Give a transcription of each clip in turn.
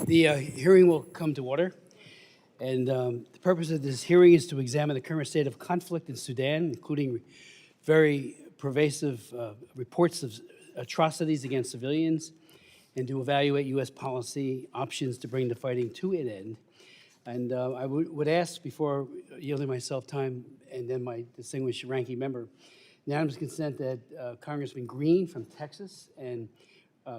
The hearing will come to order, and the purpose of this hearing is to examine the current state of conflict in Sudan, including very pervasive reports of atrocities against civilians, and to evaluate U.S. policy options to bring the fighting to an end. And I would ask, before yielding myself time, and then my distinguished ranking member, unanimous consent that Congressman Green from Texas and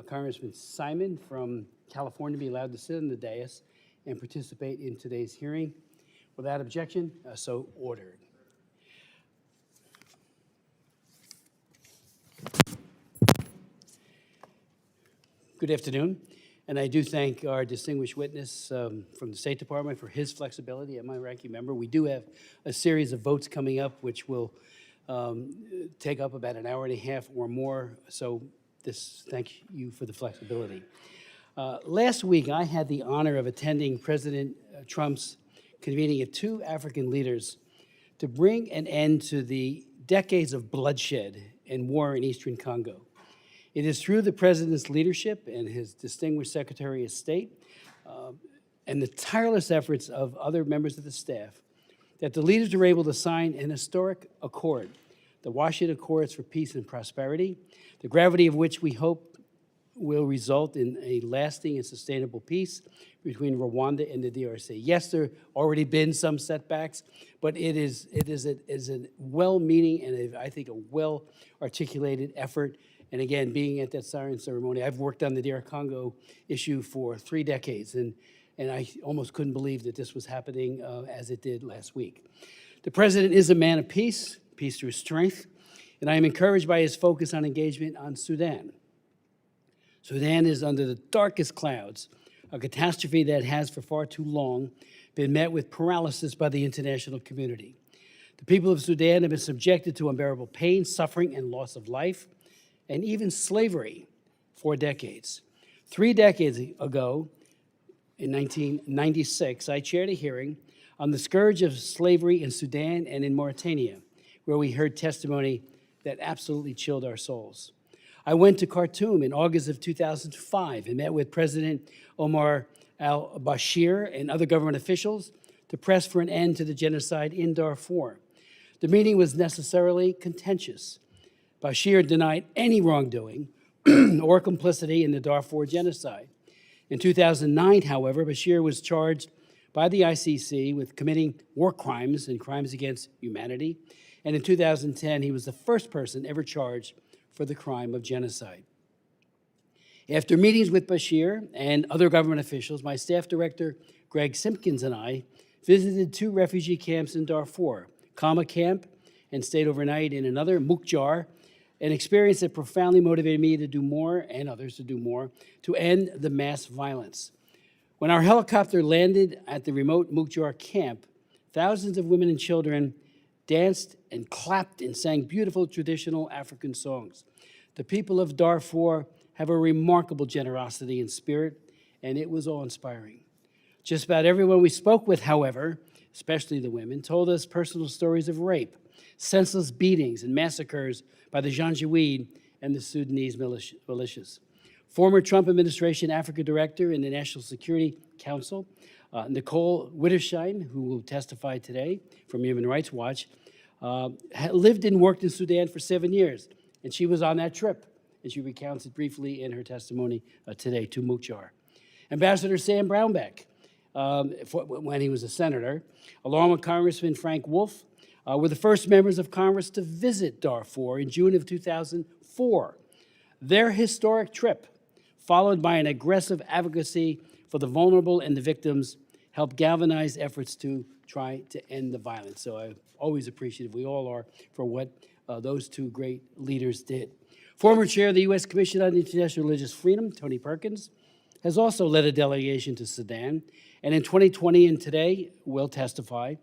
Congressman Simon from California be allowed to sit on the dais and participate in today's hearing. Without objection, so ordered. Good afternoon, and I do thank our distinguished witness from the State Department for his flexibility and my ranking member. We do have a series of votes coming up which will take up about an hour and a half or more, so thank you for the flexibility. Last week, I had the honor of attending President Trump's convening of two African leaders to bring an end to the decades of bloodshed and war in Eastern Congo. It is through the President's leadership and his distinguished Secretary of State and the tireless efforts of other members of the staff that the leaders were able to sign an historic accord, the Washington Accords for Peace and Prosperity, the gravity of which we hope will result in a lasting and sustainable peace between Rwanda and the DRC. Yes, there have already been some setbacks, but it is a well-meaning and I think a well-articulated effort. And again, being at that signing ceremony, I've worked on the DR Congo issue for 3 decades, and I almost couldn't believe that this was happening as it did last week. The President is a man of peace, peace through strength, and I am encouraged by his focus on engagement on Sudan. Sudan is under the darkest clouds, a catastrophe that has for far too long been met with paralysis by the international community. The people of Sudan have been subjected to unbearable pain, suffering, and loss of life, and even slavery for decades. 3 decades ago, in 1996, I chaired a hearing on the scourge of slavery in Sudan and in Mauritania, where we heard testimony that absolutely chilled our souls. I went to Khartoum in August of 2005 and met with President Omar al-Bashir and other government officials to press for an end to the genocide in Darfur. The meeting was necessarily contentious. Bashir denied any wrongdoing or complicity in the Darfur genocide. In 2009, however, Bashir was charged by the ICC with committing war crimes and crimes against humanity. And in 2010, he was the first person ever charged for the crime of genocide. After meetings with Bashir and other government officials, my staff director, Greg Simpkins, and I visited 2 refugee camps in Darfur, Kama Camp, and stayed overnight in another, Mukjar, an experience that profoundly motivated me to do more, and others to do more, to end the mass violence. When our helicopter landed at the remote Mukjar camp, thousands of women and children danced and clapped and sang beautiful traditional African songs. The people of Darfur have a remarkable generosity and spirit, and it was awe-inspiring. Just about everyone we spoke with, however, especially the women, told us personal stories of rape, senseless beatings, and massacres by the Janjaweed and the Sudanese militias. Former Trump administration Africa director in the National Security Council, Nicole Widdersheim, who will testify today from Human Rights Watch, lived and worked in Sudan for 7 years, and she was on that trip, and she recounts it briefly in her testimony today to Mukjar. Ambassador Sam Brownback, when he was a senator, along with Congressman Frank Wolf, were the first members of Congress to visit Darfur in June of 2004. Their historic trip, followed by an aggressive advocacy for the vulnerable and the victims, helped galvanize efforts to try to end the violence. So I'm always appreciative, we all are, for what those 2 great leaders did. Former chair of the U.S. Commission on International Religious Freedom, Tony Perkins, has also led a delegation to Sudan, and in 2020 and today will testify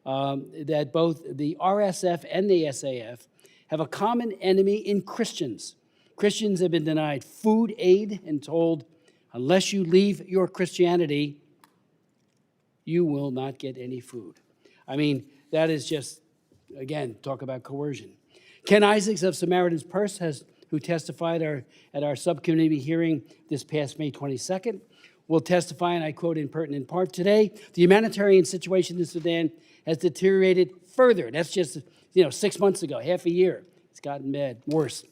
that both the RSF and the SAF have a common enemy in Christians. Christians have been denied food aid and told, unless you leave your Christianity, you will not get any food. I mean, that is just, again, talk about coercion. Ken Isaacs of Samaritan's Purse, who testified at our subcommittee hearing this past May 22nd, will testify, and I quote in pertinent part, "Today, the humanitarian situation in Sudan has deteriorated further." That's just 6 months ago, half a year. It's gotten bad, worse.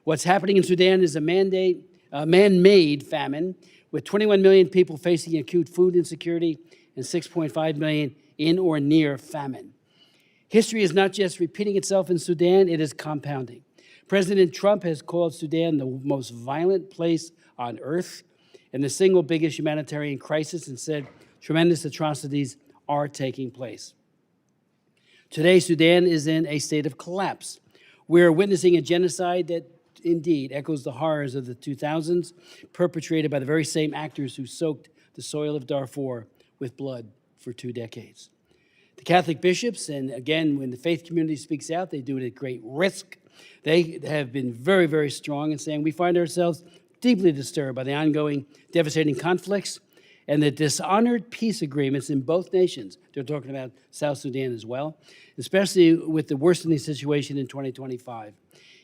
What's happening in Sudan is a man-made famine with 21 million people facing acute food insecurity and 6.5 million in or near famine. History is not just repeating itself in Sudan, it is compounding. President Trump has called Sudan the most violent place on earth and the single biggest humanitarian crisis, and said tremendous atrocities are taking place. Today, Sudan is in a state of collapse. We're witnessing a genocide that indeed echoes the horrors of the 2000s, perpetrated by the very same actors who soaked the soil of Darfur with blood for 2 decades. The Catholic bishops, and again, when the faith community speaks out, they do it at great risk. They have been very, very strong in saying we find ourselves deeply disturbed by the ongoing devastating conflicts and the dishonored peace agreements in both nations. They're talking about South Sudan as well, especially with the worsening situation in 2025.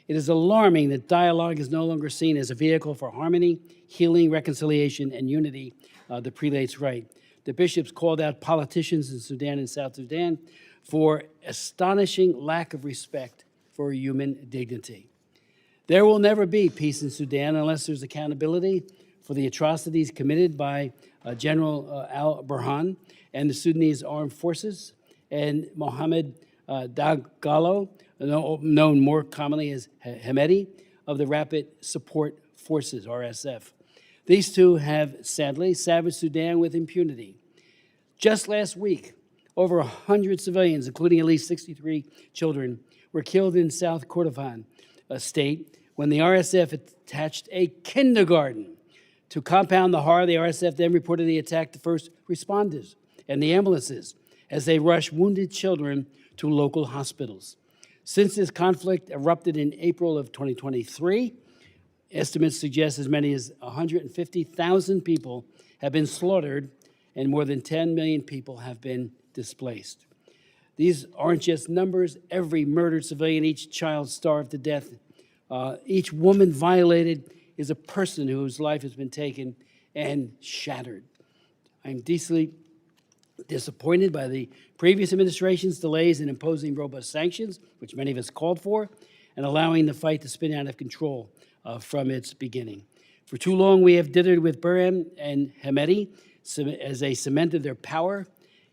It is alarming that dialogue is no longer seen as a vehicle for harmony, healing, reconciliation, and unity, the prelates write. The bishops called out politicians in Sudan and South Sudan for astonishing lack of respect for human dignity. There will never be peace in Sudan unless there's accountability for the atrocities committed by General al-Burhan and the Sudanese armed forces, and Mohammed Dagalo, known more commonly as Hemedti, of the Rapid Support Forces, RSF. These two have sadly savaged Sudan with impunity. Just last week, over 100 civilians, including at least 63 children, were killed in South Kordofan state when the RSF attached a kindergarten. To compound the horror, the RSF then reportedly attacked the first responders and the ambulances as they rushed wounded children to local hospitals. Since this conflict erupted in April of 2023, estimates suggest as many as 150,000 people have been slaughtered and more than 10 million people have been displaced. These aren't just numbers. Every murdered civilian, each child starved to death, each woman violated is a person whose life has been taken and shattered. I'm deeply disappointed by the previous administration's delays in imposing robust sanctions, which many of us called for, and allowing the fight to spin out of control from its beginning. For too long, we have dithered with Burhan and Hemedti as they cemented their power.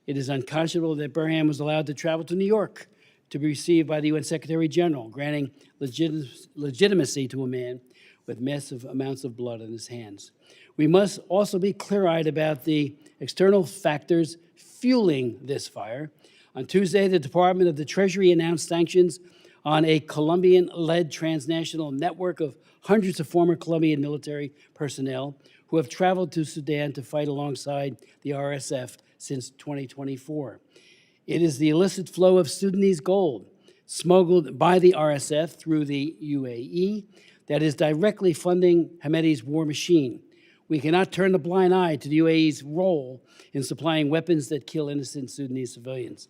It is unconscionable that Burhan was allowed to travel to New York to be received by the UN Secretary General, granting legitimacy to a man with massive amounts of blood on his hands. We must also be clear-eyed about the external factors fueling this fire. On Tuesday, the Department of the Treasury announced sanctions on a Colombian-led transnational network of hundreds of former Colombian military personnel who have traveled to Sudan to fight alongside the RSF since 2024. It is the illicit flow of Sudanese gold smuggled by the RSF through the UAE that is directly funding Hemedti's war machine. We cannot turn a blind eye to the UAE's role in supplying weapons that kill innocent Sudanese civilians.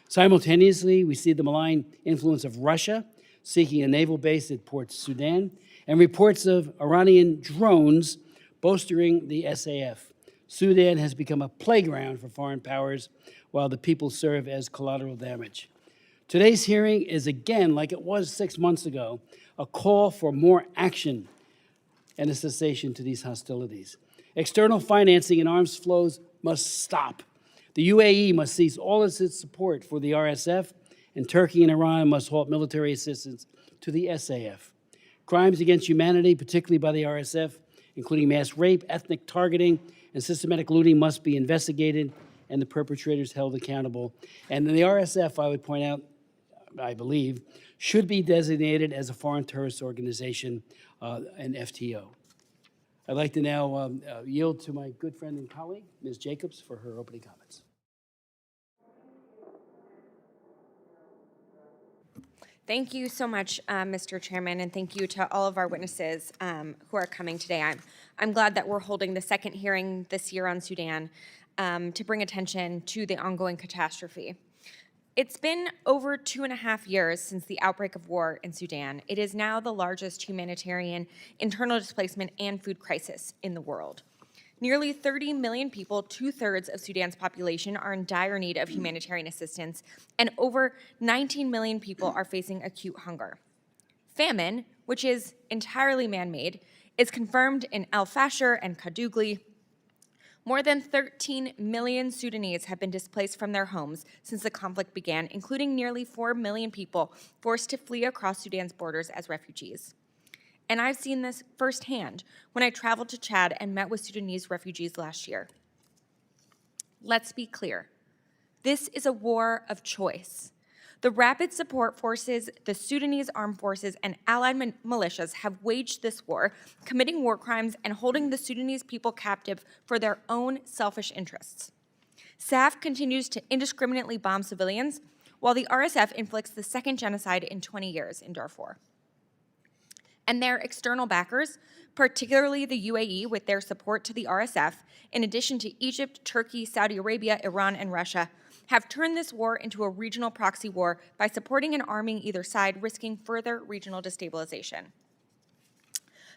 Simultaneously, we see the malign influence of Russia seeking a naval base at Port Sudan, and reports of Iranian drones bolstering the SAF. Sudan has become a playground for foreign powers, while the people serve as collateral damage. Today's hearing is again, like it was 6 months ago, a call for more action and a cessation to these hostilities. External financing and arms flows must stop. The UAE must cease all of its support for the RSF, and Turkey and Iran must halt military assistance to the SAF. Crimes against humanity, particularly by the RSF, including mass rape, ethnic targeting, and systematic looting, must be investigated and the perpetrators held accountable. And the RSF, I would point out, I believe, should be designated as a foreign terrorist organization, an FTO. I'd like to now yield to my good friend and colleague, Ms. Jacobs, for her opening comments. Thank you so much, Mr. Chairman, and thank you to all of our witnesses who are coming today. I'm glad that we're holding the second hearing this year on Sudan to bring attention to the ongoing catastrophe. It's been over 2.5 years since the outbreak of war in Sudan. It is now the largest humanitarian internal displacement and food crisis in the world. Nearly 30 million people, 2/3 of Sudan's population, are in dire need of humanitarian assistance, and over 19 million people are facing acute hunger. Famine, which is entirely man-made, is confirmed in El Fasher and Kadugli. More than 13 million Sudanese have been displaced from their homes since the conflict began, including nearly 4 million people forced to flee across Sudan's borders as refugees. And I've seen this firsthand when I traveled to Chad and met with Sudanese refugees last year. Let's be clear. This is a war of choice. The Rapid Support Forces, the Sudanese Armed Forces, and allied militias have waged this war, committing war crimes and holding the Sudanese people captive for their own selfish interests. SAF continues to indiscriminately bomb civilians, while the RSF inflicts the second genocide in 20 years in Darfur. And their external backers, particularly the UAE with their support to the RSF, in addition to Egypt, Turkey, Saudi Arabia, Iran, and Russia, have turned this war into a regional proxy war by supporting and arming either side, risking further regional destabilization.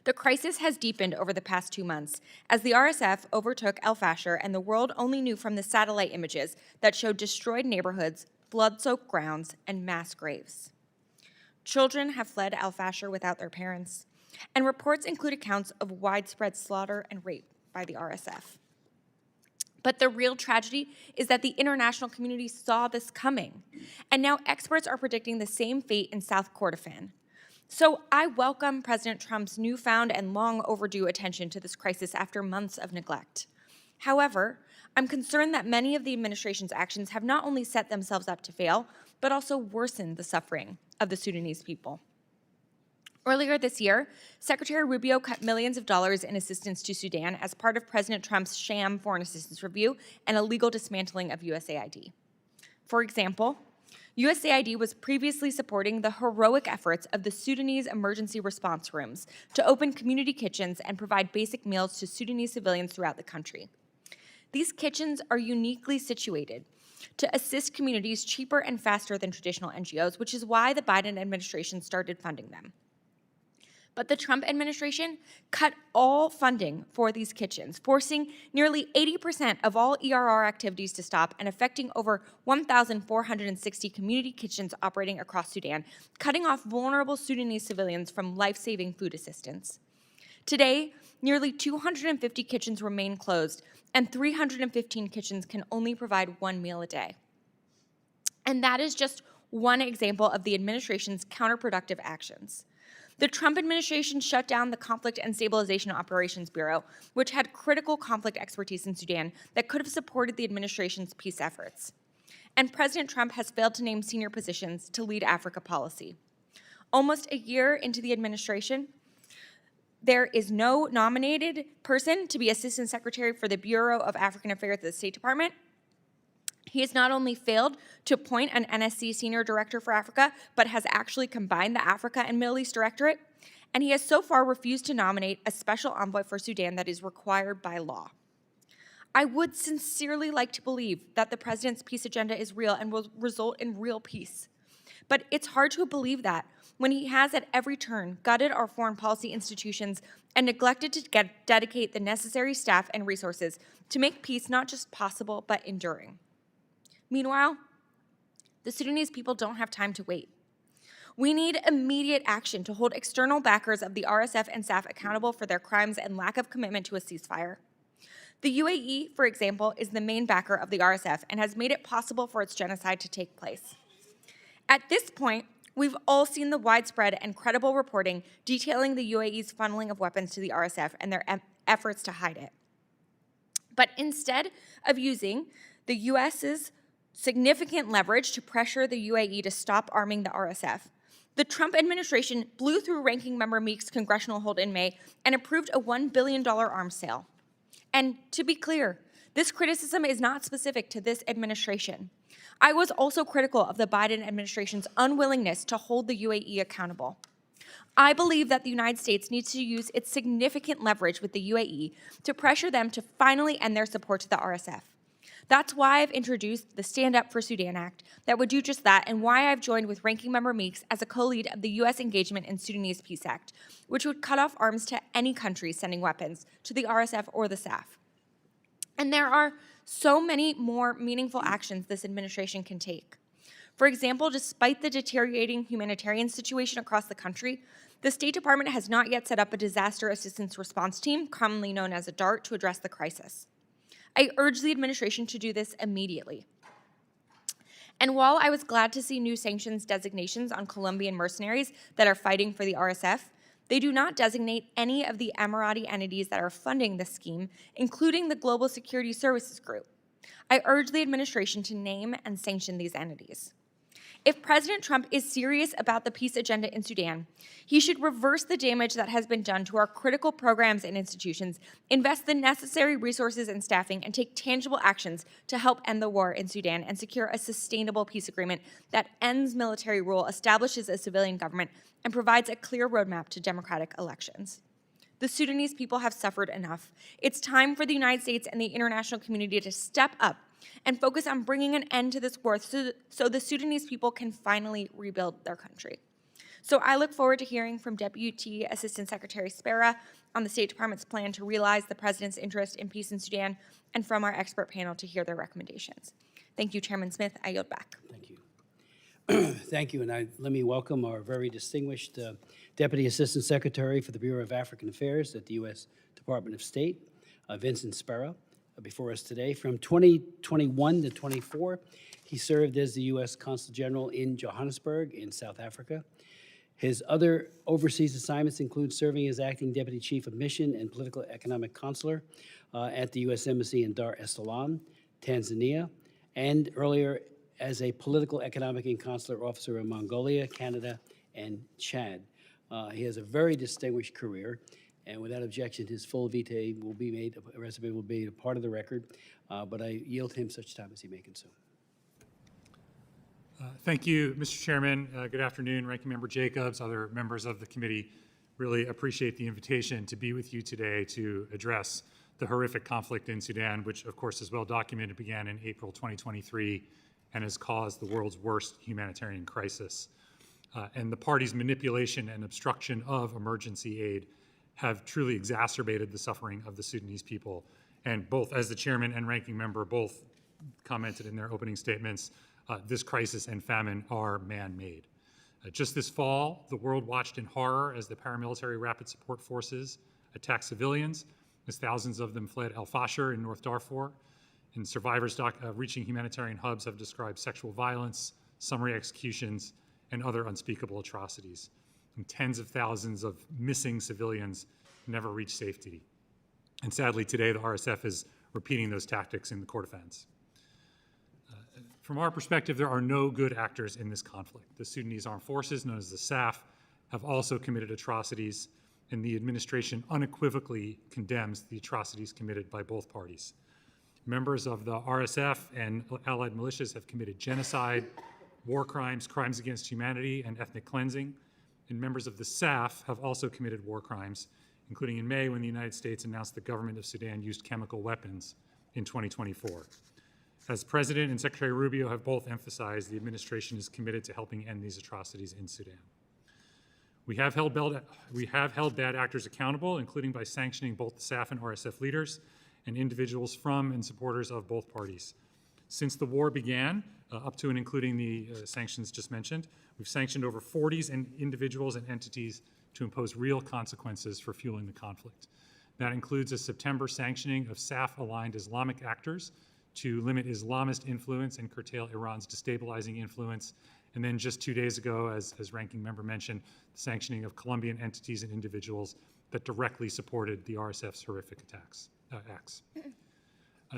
The crisis has deepened over the past 2 months as the RSF overtook El Fasher, and the world only knew from the satellite images that showed destroyed neighborhoods, blood-soaked grounds, and mass graves. Children have fled El Fasher without their parents, and reports include accounts of widespread slaughter and rape by the RSF. But the real tragedy is that the international community saw this coming, and now experts are predicting the same fate in South Kordofan. So I welcome President Trump's newfound and long overdue attention to this crisis after months of neglect. However, I'm concerned that many of the administration's actions have not only set themselves up to fail, but also worsened the suffering of the Sudanese people. Earlier this year, Secretary Rubio cut millions of dollars in assistance to Sudan as part of President Trump's sham foreign assistance review and illegal dismantling of USAID. For example, USAID was previously supporting the heroic efforts of the Sudanese emergency response rooms to open community kitchens and provide basic meals to Sudanese civilians throughout the country. These kitchens are uniquely situated to assist communities cheaper and faster than traditional NGOs, which is why the Biden administration started funding them. But the Trump administration cut all funding for these kitchens, forcing nearly 80% of all ERR activities to stop and affecting over 1,460 community kitchens operating across Sudan, cutting off vulnerable Sudanese civilians from life-saving food assistance. Today, nearly 250 kitchens remain closed, and 315 kitchens can only provide one meal a day. And that is just one example of the administration's counterproductive actions. The Trump administration shut down the Conflict and Stabilization Operations Bureau, which had critical conflict expertise in Sudan that could have supported the administration's peace efforts. And President Trump has failed to name senior positions to lead Africa policy. Almost a year into the administration, there is no nominated person to be Assistant Secretary for the Bureau of African Affairs at the State Department. He has not only failed to appoint an NSC Senior Director for Africa, but has actually combined the Africa and Middle East Directorate, and he has so far refused to nominate a special envoy for Sudan that is required by law. I would sincerely like to believe that the president's peace agenda is real and will result in real peace. But it's hard to believe that when he has at every turn gutted our foreign policy institutions and neglected to dedicate the necessary staff and resources to make peace not just possible, but enduring. Meanwhile, the Sudanese people don't have time to wait. We need immediate action to hold external backers of the RSF and SAF accountable for their crimes and lack of commitment to a ceasefire. The UAE, for example, is the main backer of the RSF and has made it possible for its genocide to take place. At this point, we've all seen the widespread and credible reporting detailing the UAE's funneling of weapons to the RSF and their efforts to hide it. But instead of using the U.S.'s significant leverage to pressure the UAE to stop arming the RSF, the Trump administration blew through Ranking Member Meek's congressional hold in May and approved a $1 billion arms sale. And to be clear, this criticism is not specific to this administration. I was also critical of the Biden administration's unwillingness to hold the UAE accountable. I believe that the United States needs to use its significant leverage with the UAE to pressure them to finally end their support to the RSF. That's why I've introduced the Stand Up for Sudan Act that would do just that, and why I've joined with Ranking Member Meeks as a co-lead of the U.S. Engagement in Sudanese Peace Act, which would cut off arms to any country sending weapons to the RSF or the SAF. And there are so many more meaningful actions this administration can take. For example, despite the deteriorating humanitarian situation across the country, the State Department has not yet set up a disaster assistance response team, commonly known as a DART, to address the crisis. I urge the administration to do this immediately. And while I was glad to see new sanctions designations on Colombian mercenaries that are fighting for the RSF, they do not designate any of the Emirati entities that are funding this scheme, including the Global Security Services Group. I urge the administration to name and sanction these entities. If President Trump is serious about the peace agenda in Sudan, he should reverse the damage that has been done to our critical programs and institutions, invest the necessary resources and staffing, and take tangible actions to help end the war in Sudan and secure a sustainable peace agreement that ends military rule, establishes a civilian government, and provides a clear roadmap to democratic elections. The Sudanese people have suffered enough. It's time for the United States and the international community to step up and focus on bringing an end to this war so the Sudanese people can finally rebuild their country. So I look forward to hearing from Deputy Assistant Secretary Spera on the State Department's plan to realize the President's interest in peace in Sudan, and from our expert panel to hear their recommendations. Thank you, Chairman Smith. I yield back. Thank you. Thank you, and let me welcome our very distinguished Deputy Assistant Secretary for the Bureau of African Affairs at the U.S. Department of State, Vincent Spera, before us today. From 2021 to 24, he served as the U.S. Consul General in Johannesburg in South Africa. His other overseas assignments include serving as Acting Deputy Chief of Mission and Political Economic Consular at the U.S. Embassy in Dar es Salaam, Tanzania, and earlier as a Political Economic and Consular Officer in Mongolia, Canada, and Chad. He has a very distinguished career, and without objection, his full vitae will be made, resume will be a part of the record, but I yield him such time as he may consume. Thank you, Mr. Chairman. Good afternoon, Ranking Member Jacobs, other members of the committee. Really appreciate the invitation to be with you today to address the horrific conflict in Sudan, which of course is well documented, began in April 2023 and has caused the world's worst humanitarian crisis. And the party's manipulation and obstruction of emergency aid have truly exacerbated the suffering of the Sudanese people. And both, as the chairman and ranking member both commented in their opening statements, this crisis and famine are man-made. Just this fall, the world watched in horror as the paramilitary rapid support forces attacked civilians, as thousands of them fled al-Fashir in North Darfur. And survivors reaching humanitarian hubs have described sexual violence, summary executions, and other unspeakable atrocities. And tens of thousands of missing civilians never reach safety. And sadly, today, the RSF is repeating those tactics in the Kordofans. From our perspective, there are no good actors in this conflict. The Sudanese Armed Forces, known as the SAF, have also committed atrocities, and the administration unequivocally condemns the atrocities committed by both parties. Members of the RSF and allied militias have committed genocide, war crimes, crimes against humanity, and ethnic cleansing. And members of the SAF have also committed war crimes, including in May when the United States announced the government of Sudan used chemical weapons in 2024. As President and Secretary Rubio have both emphasized, the administration is committed to helping end these atrocities in Sudan. We have held bad actors accountable, including by sanctioning both the SAF and RSF leaders and individuals from and supporters of both parties. Since the war began, up to and including the sanctions just mentioned, we've sanctioned over 40 individuals and entities to impose real consequences for fueling the conflict. That includes a September sanctioning of SAF-aligned Islamic actors to limit Islamist influence and curtail Iran's destabilizing influence. And then just 2 days ago, as Ranking Member mentioned, the sanctioning of Colombian entities and individuals that directly supported the RSF's horrific acts.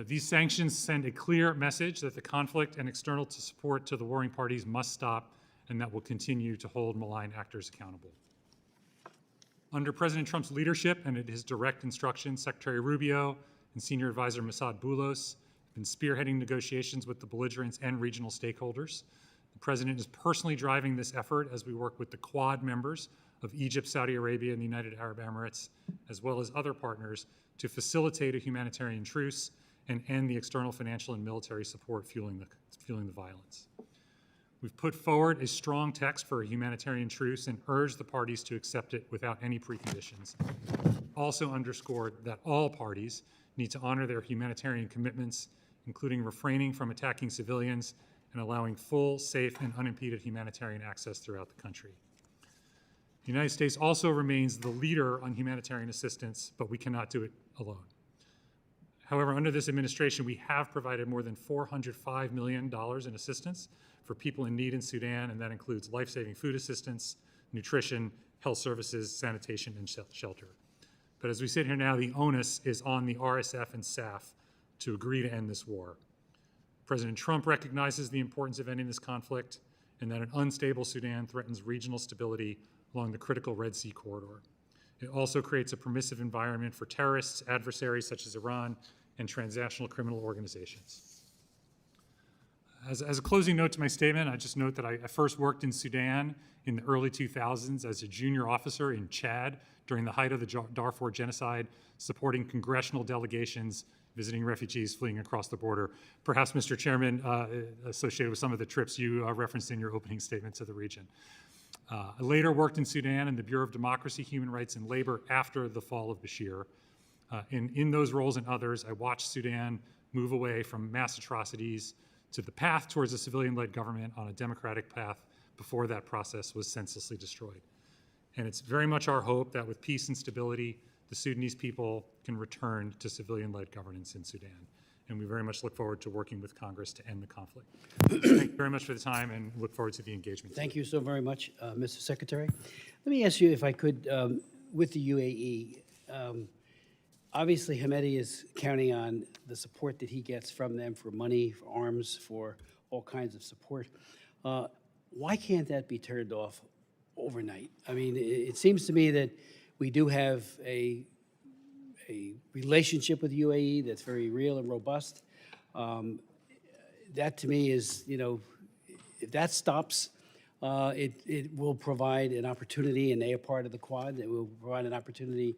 These sanctions send a clear message that the conflict and external support to the warring parties must stop, and that will continue to hold malign actors accountable. Under President Trump's leadership and at his direct instructions, Secretary Rubio and Senior Advisor Mossad Boulos have been spearheading negotiations with the belligerents and regional stakeholders. The President is personally driving this effort as we work with the Quad members of Egypt, Saudi Arabia, and the United Arab Emirates, as well as other partners, to facilitate a humanitarian truce and end the external financial and military support fueling the violence. We've put forward a strong text for a humanitarian truce and urged the parties to accept it without any preconditions. Also underscored that all parties need to honor their humanitarian commitments, including refraining from attacking civilians and allowing full, safe, and unimpeded humanitarian access throughout the country. The United States also remains the leader on humanitarian assistance, but we cannot do it alone. However, under this administration, we have provided more than $405 million in assistance for people in need in Sudan, and that includes life-saving food assistance, nutrition, health services, sanitation, and shelter. But as we sit here now, the onus is on the RSF and SAF to agree to end this war. President Trump recognizes the importance of ending this conflict and that an unstable Sudan threatens regional stability along the critical Red Sea corridor. It also creates a permissive environment for terrorists, adversaries such as Iran, and transnational criminal organizations. As a closing note to my statement, I just note that I first worked in Sudan in the early 2000s as a junior officer in Chad during the height of the Darfur genocide, supporting congressional delegations visiting refugees fleeing across the border. Perhaps, Mr. Chairman, associated with some of the trips you referenced in your opening statement to the region. I later worked in Sudan in the Bureau of Democracy, Human Rights, and Labor after the fall of Bashir. In those roles and others, I watched Sudan move away from mass atrocities to the path towards a civilian-led government on a democratic path before that process was senselessly destroyed. And it's very much our hope that with peace and stability, the Sudanese people can return to civilian-led governance in Sudan. And we very much look forward to working with Congress to end the conflict. Thank you very much for the time and look forward to the engagement. Thank you so very much, Mr. Secretary. Let me ask you, if I could, with the UAE, obviously Hamedi is counting on the support that he gets from them for money, for arms, for all kinds of support. Why can't that be turned off overnight? I mean, it seems to me that we do have a relationship with the UAE that's very real and robust. That to me is, you know, if that stops, it will provide an opportunity, and they are part of the Quad, it will provide an opportunity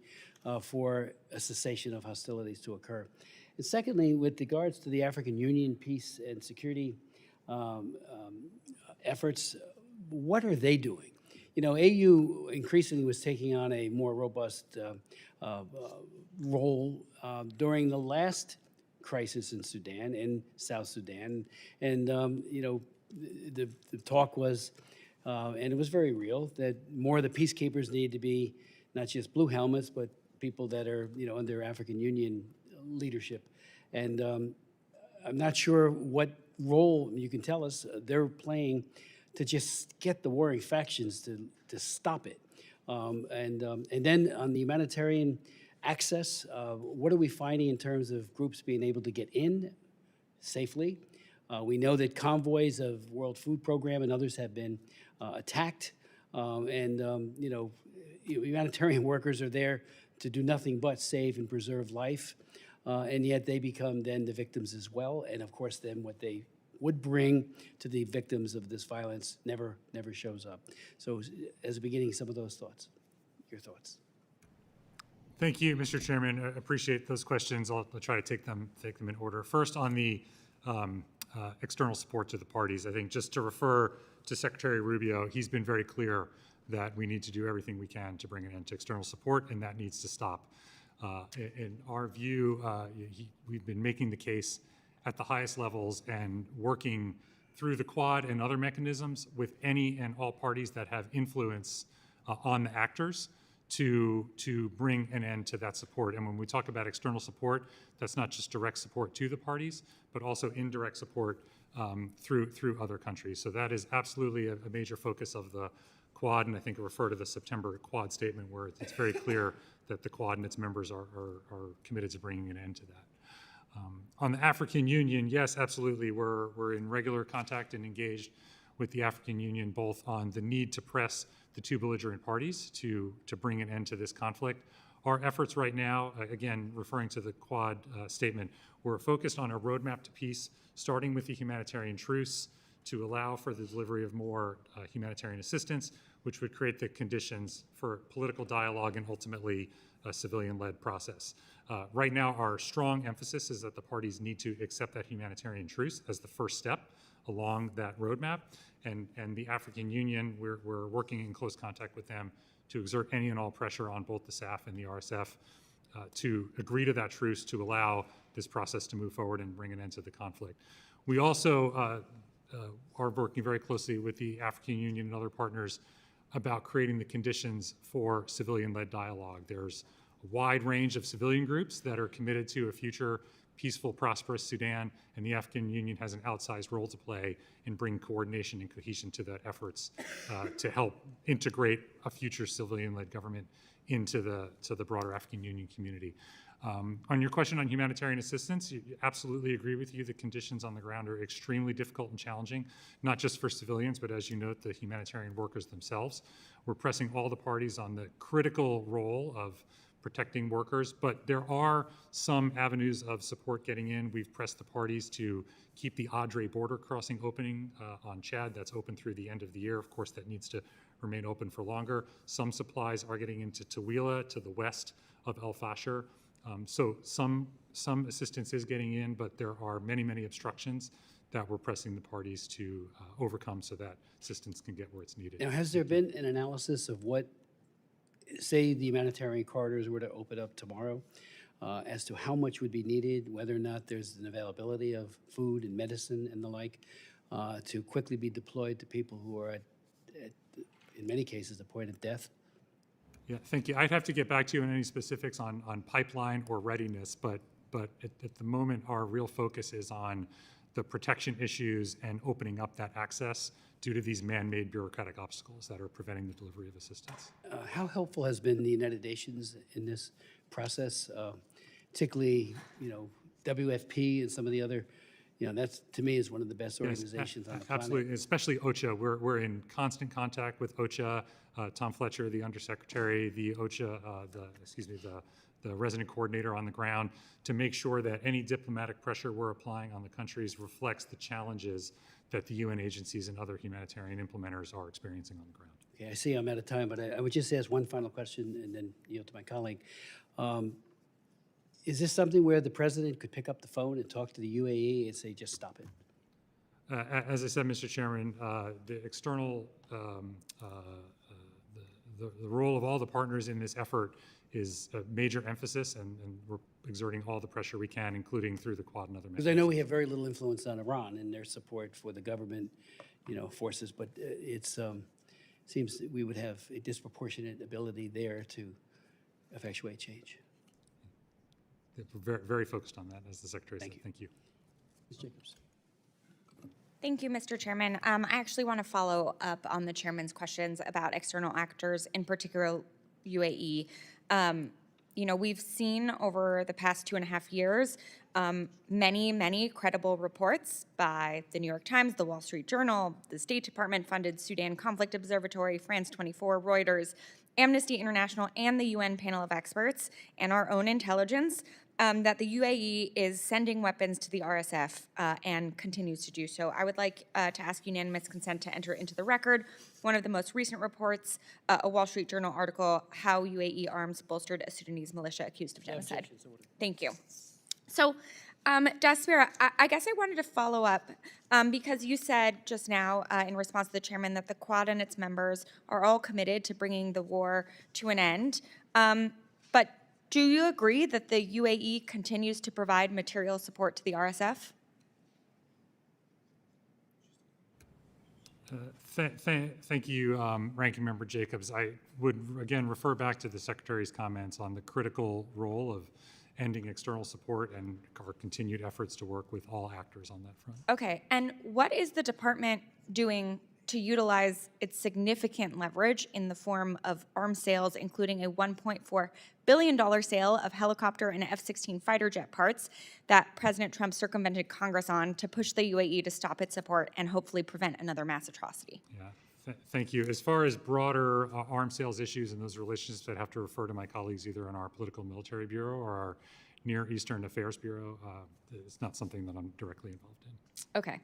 for a cessation of hostilities to occur. And secondly, with regards to the African Union peace and security efforts, what are they doing? You know, AU increasingly was taking on a more robust role during the last crisis in Sudan, in South Sudan. And, you know, the talk was, and it was very real, that more of the peacekeepers need to be not just blue helmets, but people that are, you know, under African Union leadership. And I'm not sure what role, you can tell us, they're playing to just get the warring factions to stop it. And then on the humanitarian access, what are we finding in terms of groups being able to get in safely? We know that convoys of World Food Program and others have been attacked. You know, humanitarian workers are there to do nothing but save and preserve life. And yet they become then the victims as well. And of course, then what they would bring to the victims of this violence never shows up. So as a beginning, some of those thoughts, your thoughts. Thank you, Mr. Chairman. I appreciate those questions. I'll try to take them in order. First, on the external support to the parties, I think just to refer to Secretary Rubio, he's been very clear that we need to do everything we can to bring an end to external support, and that needs to stop. In our view, we've been making the case at the highest levels and working through the Quad and other mechanisms with any and all parties that have influence on the actors to bring an end to that support. And when we talk about external support, that's not just direct support to the parties, but also indirect support through other countries. So that is absolutely a major focus of the Quad, and I think I refer to the September Quad statement where it's very clear that the Quad and its members are committed to bringing an end to that. On the African Union, yes, absolutely. We're in regular contact and engaged with the African Union, both on the need to press the two belligerent parties to bring an end to this conflict. Our efforts right now, again, referring to the Quad statement, we're focused on a roadmap to peace, starting with the humanitarian truce to allow for the delivery of more humanitarian assistance, which would create the conditions for political dialogue and ultimately a civilian-led process. Right now, our strong emphasis is that the parties need to accept that humanitarian truce as the first step along that roadmap. And the African Union, we're working in close contact with them to exert any and all pressure on both the SAF and the RSF to agree to that truce to allow this process to move forward and bring an end to the conflict. We also are working very closely with the African Union and other partners about creating the conditions for civilian-led dialogue. There's a wide range of civilian groups that are committed to a future peaceful, prosperous Sudan, and the African Union has an outsized role to play in bringing coordination and cohesion to that efforts to help integrate a future civilian-led government into the broader African Union community. On your question on humanitarian assistance, you absolutely agree with you. The conditions on the ground are extremely difficult and challenging, not just for civilians, but as you note, the humanitarian workers themselves. We're pressing all the parties on the critical role of protecting workers, but there are some avenues of support getting in. We've pressed the parties to keep the Adre border crossing opening on Chad. That's open through the end of the year. Of course, that needs to remain open for longer. Some supplies are getting into Tawila to the west of El Fasher. So some assistance is getting in, but there are many, many obstructions that we're pressing the parties to overcome so that assistance can get where it's needed. Now, has there been an analysis of what, say the humanitarian corridors were to open up tomorrow, as to how much would be needed, whether or not there's an availability of food and medicine and the like, to quickly be deployed to people who are in many cases, the point of death? Yeah, thank you. I'd have to get back to you on any specifics on pipeline or readiness, but at the moment, our real focus is on the protection issues and opening up that access due to these man-made bureaucratic obstacles that are preventing the delivery of assistance. How helpful has been the United Nations in this process, particularly, WFP and some of the other, that's, to me, is one of the best organizations on the planet. Absolutely, especially OCHA. We're in constant contact with OCHA. Tom Fletcher, the undersecretary, the OCHA, the resident coordinator on the ground, to make sure that any diplomatic pressure we're applying on the countries reflects the challenges that the UN agencies and other humanitarian implementers are experiencing on the ground. Okay, I see I'm out of time, but I would just ask one final question and then yield to my colleague. Is this something where the president could pick up the phone and talk to the UAE and say, just stop it? As I said, Mr. Chairman, the external, the role of all the partners in this effort is a major emphasis, and we're exerting all the pressure we can, including through the Quad and other mechanisms. Because I know we have very little influence on Iran and their support for the government, forces, but it seems that we would have a disproportionate ability there to effectuate change. We're very focused on that, as the Secretary said. Thank you. Ms. Jacobs. Thank you, Mr. Chairman. I actually want to follow up on the chairman's questions about external actors, in particular UAE. We've seen over the past 2.5 years many credible reports by the New York Times, the Wall Street Journal, the State Department-funded Sudan Conflict Observatory, France 24, Reuters, Amnesty International, and the UN panel of experts, and our own intelligence, that the UAE is sending weapons to the RSF and continues to do so. I would like to ask unanimous consent to enter into the record one of the most recent reports, a Wall Street Journal article, How UAE Arms Bolstered a Sudanese Militia Accused of Genocide. Thank you. So, Spera, I guess I wanted to follow up because you said just now in response to the chairman that the Quad and its members are all committed to bringing the war to an end. But do you agree that the UAE continues to provide material support to the RSF? Thank you, Ranking Member Jacobs. I would, again, refer back to the Secretary's comments on the critical role of ending external support and our continued efforts to work with all actors on that front. Okay, and what is the department doing to utilize its significant leverage in the form of arms sales, including a $1.4 billion sale of helicopter and F-16 fighter jet parts that President Trump circumvented Congress on to push the UAE to stop its support and hopefully prevent another mass atrocity? Yeah, thank you. As far as broader arms sales issues and those relationships, I'd have to refer to my colleagues either in our Political Military Bureau or our Near Eastern Affairs Bureau. It's not something that I'm directly involved in. Okay.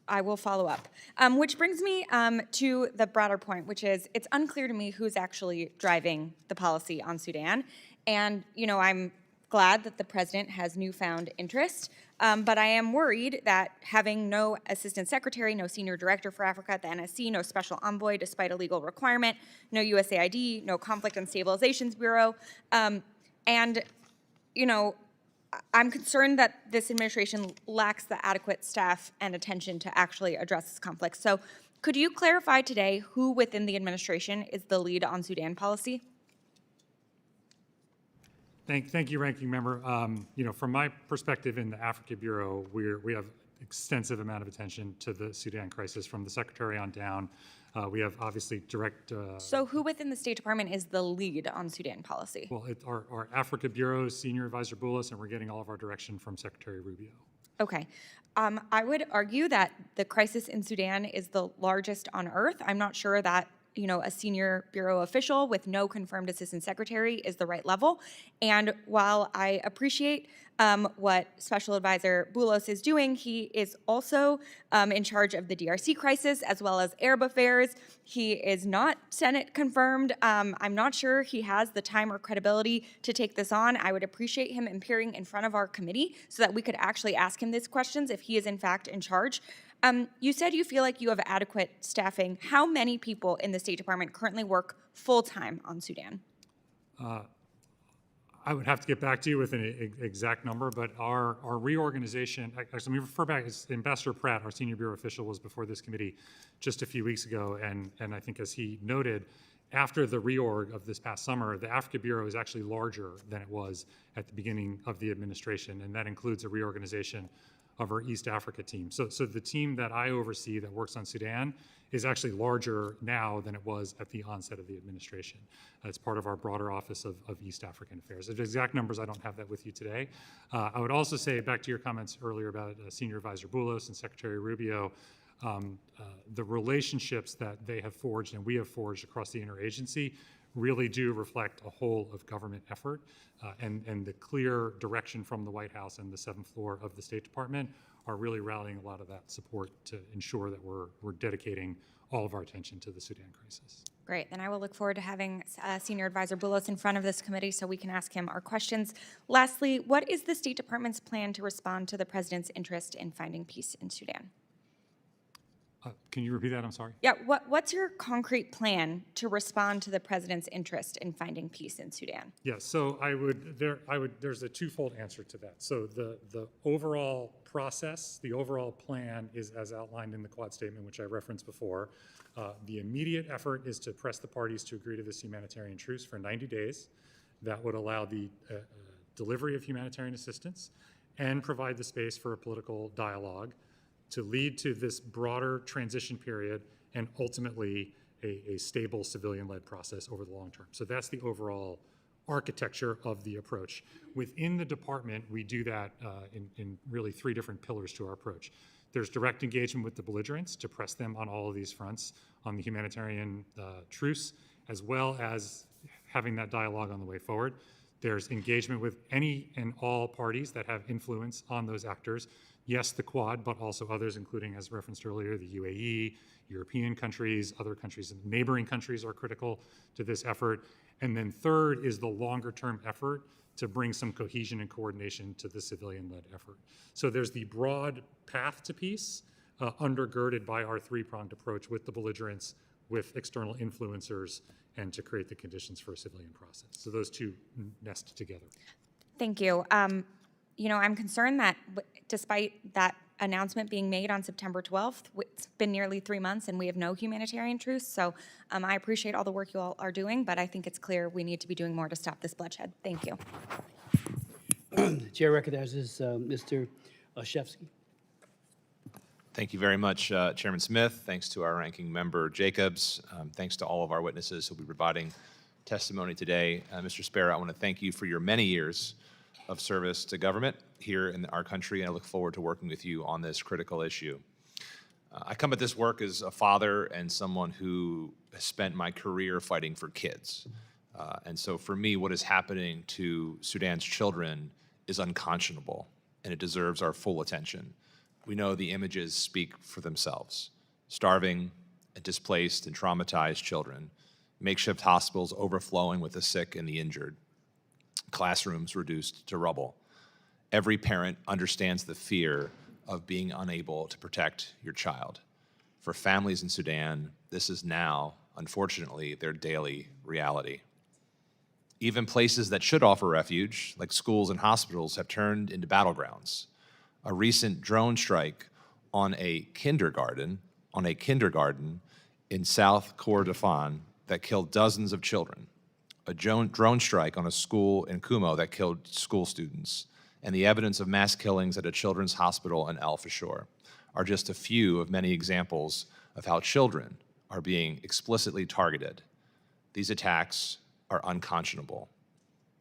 I will follow up. Which brings me to the broader point, which is it's unclear to me who's actually driving the policy on Sudan. And, I'm glad that the president has newfound interest, but I am worried that having no assistant secretary, no senior director for Africa at the NSC, no special envoy despite a legal requirement, no USAID, no Conflict and Stabilizations Bureau, and, you know, I'm concerned that this administration lacks the adequate staff and attention to actually address this conflict. So could you clarify today who within the administration is the lead on Sudan policy? Thank you, Ranking Member. You know, from my perspective in the Africa Bureau, we have extensive amount of attention to the Sudan crisis from the Secretary on down. We have obviously direct. So who within the State Department is the lead on Sudan policy? Well, our Africa Bureau Senior Advisor Boulos, and we're getting all of our direction from Secretary Rubio. Okay. I would argue that the crisis in Sudan is the largest on earth. I'm not sure that, you know, a senior bureau official with no confirmed assistant secretary is the right level. And while I appreciate what Special Advisor Boulos is doing, he is also in charge of the DRC crisis as well as Arab affairs. He is not Senate confirmed. I'm not sure he has the time or credibility to take this on. I would appreciate him appearing in front of our committee so that we could actually ask him these questions if he is in fact in charge. You said you feel like you have adequate staffing. How many people in the State Department currently work full-time on Sudan? I would have to get back to you with an exact number, but our reorganization, actually, let me refer back, Ambassador Pratt, our senior bureau official, was before this committee just a few weeks ago, and I think as he noted, after the reorg of this past summer, the Africa Bureau is actually larger than it was at the beginning of the administration, and that includes a reorganization of our East Africa team. So the team that I oversee that works on Sudan is actually larger now than it was at the onset of the administration. It's part of our broader Office of East African Affairs. The exact numbers, I don't have that with you today. I would also say, back to your comments earlier about Senior Advisor Boulos and Secretary Rubio, the relationships that they have forged and we have forged across the interagency really do reflect a whole of government effort, and the clear direction from the White House and the 7th floor of the State Department are really rallying a lot of that support to ensure that we're dedicating all of our attention to the Sudan crisis. Great, then I will look forward to having Senior Advisor Boulos in front of this committee so we can ask him our questions. Lastly, what is the State Department's plan to respond to the President's interest in finding peace in Sudan? Can you repeat that? I'm sorry. Yeah, what's your concrete plan to respond to the President's interest in finding peace in Sudan? Yeah, so there's a twofold answer to that. So the overall process, the overall plan is as outlined in the Quad Statement, which I referenced before. The immediate effort is to press the parties to agree to this humanitarian truce for 90 days. That would allow the delivery of humanitarian assistance and provide the space for a political dialogue to lead to this broader transition period and ultimately a stable civilian-led process over the long term. So that's the overall architecture of the approach. Within the department, we do that in really 3 different pillars to our approach. There's direct engagement with the belligerents to press them on all of these fronts on the humanitarian truce, as well as having that dialogue on the way forward. There's engagement with any and all parties that have influence on those actors. Yes, the Quad, but also others, including, as referenced earlier, the UAE, European countries, other countries, neighboring countries are critical to this effort. And then third is the longer-term effort to bring some cohesion and coordination to the civilian-led effort. So there's the broad path to peace, undergirded by our 3-pronged approach with the belligerents, with external influencers, and to create the conditions for a civilian process. So those two nest together. Thank you. You know, I'm concerned that despite that announcement being made on September 12th, it's been nearly 3 months and we have no humanitarian truce. So I appreciate all the work you all are doing, but I think it's clear we need to be doing more to stop this bloodshed. Thank you. The chair recognizes Mr. Olszewski. Thank you very much, Chairman Smith. Thanks to our ranking member, Jacobs. Thanks to all of our witnesses who will be providing testimony today. Mr. Spera, I want to thank you for your many years of service to government here in our country, and I look forward to working with you on this critical issue. I come at this work as a father and someone who has spent my career fighting for kids. And so for me, what is happening to Sudan's children is unconscionable, and it deserves our full attention. We know the images speak for themselves. Starving, displaced, and traumatized children, makeshift hospitals overflowing with the sick and the injured, classrooms reduced to rubble. Every parent understands the fear of being unable to protect your child. For families in Sudan, this is now, unfortunately, their daily reality. Even places that should offer refuge, like schools and hospitals, have turned into battlegrounds. A recent drone strike on a kindergarten in South Kordofan that killed dozens of children, a drone strike on a school in Kumo that killed school students, and the evidence of mass killings at a children's hospital in El Fashour are just a few of many examples of how children are being explicitly targeted. These attacks are unconscionable.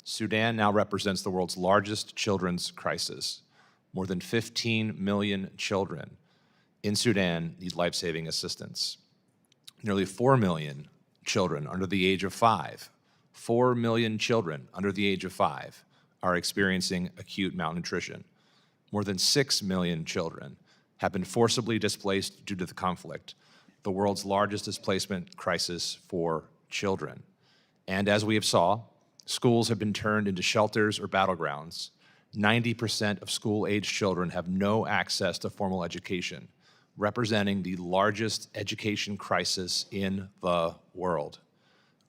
Sudan now represents the world's largest children's crisis. More than 15 million children in Sudan need life-saving assistance. Nearly 4 million children under the age of 5, 4 million children under the age of 5 are experiencing acute malnutrition. More than 6 million children have been forcibly displaced due to the conflict, the world's largest displacement crisis for children. And as we have saw, schools have been turned into shelters or battlegrounds. 90% of school-aged children have no access to formal education, representing the largest education crisis in the world.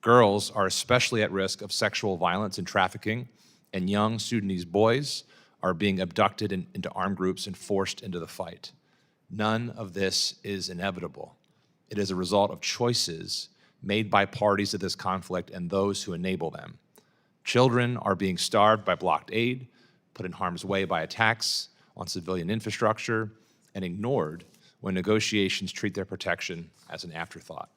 Girls are especially at risk of sexual violence and trafficking, and young Sudanese boys are being abducted into armed groups and forced into the fight. None of this is inevitable. It is a result of choices made by parties to this conflict and those who enable them. Children are being starved by blocked aid, put in harm's way by attacks on civilian infrastructure, and ignored when negotiations treat their protection as an afterthought.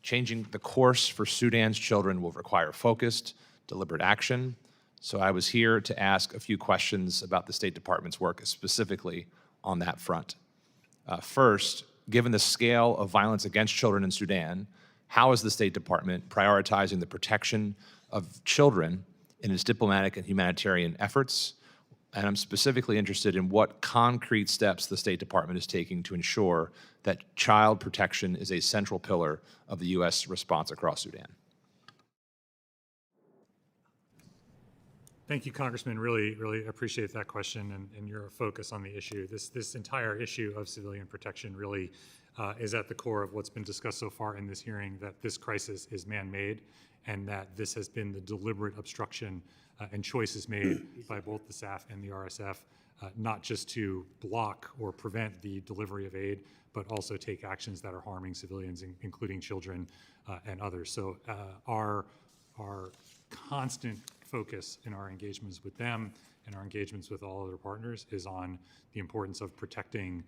Changing the course for Sudan's children will require focused, deliberate action. So I was here to ask a few questions about the State Department's work specifically on that front. First, given the scale of violence against children in Sudan, how is the State Department prioritizing the protection of children in its diplomatic and humanitarian efforts? And I'm specifically interested in what concrete steps the State Department is taking to ensure that child protection is a central pillar of the U.S. response across Sudan. Thank you, Congressman. Really appreciate that question and your focus on the issue. This entire issue of civilian protection really is at the core of what's been discussed so far in this hearing, that this crisis is man-made and that this has been the deliberate obstruction and choices made by both the SAF and the RSF, not just to block or prevent the delivery of aid, but also take actions that are harming civilians, including children and others. So our constant focus in our engagements with them and our engagements with all other partners is on the importance of protecting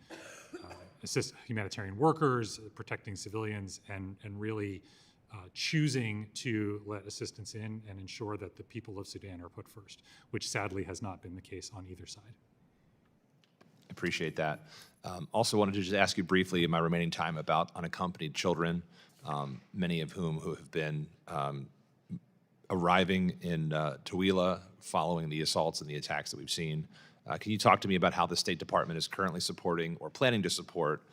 humanitarian workers, protecting civilians, and really choosing to let assistance in and ensure that the people of Sudan are put first, which sadly has not been the case on either side. Appreciate that. Also wanted to just ask you briefly in my remaining time about unaccompanied children, many of whom who have been arriving in Tooele following the assaults and the attacks that we've seen. Can you talk to me about how the State Department is currently supporting or planning to support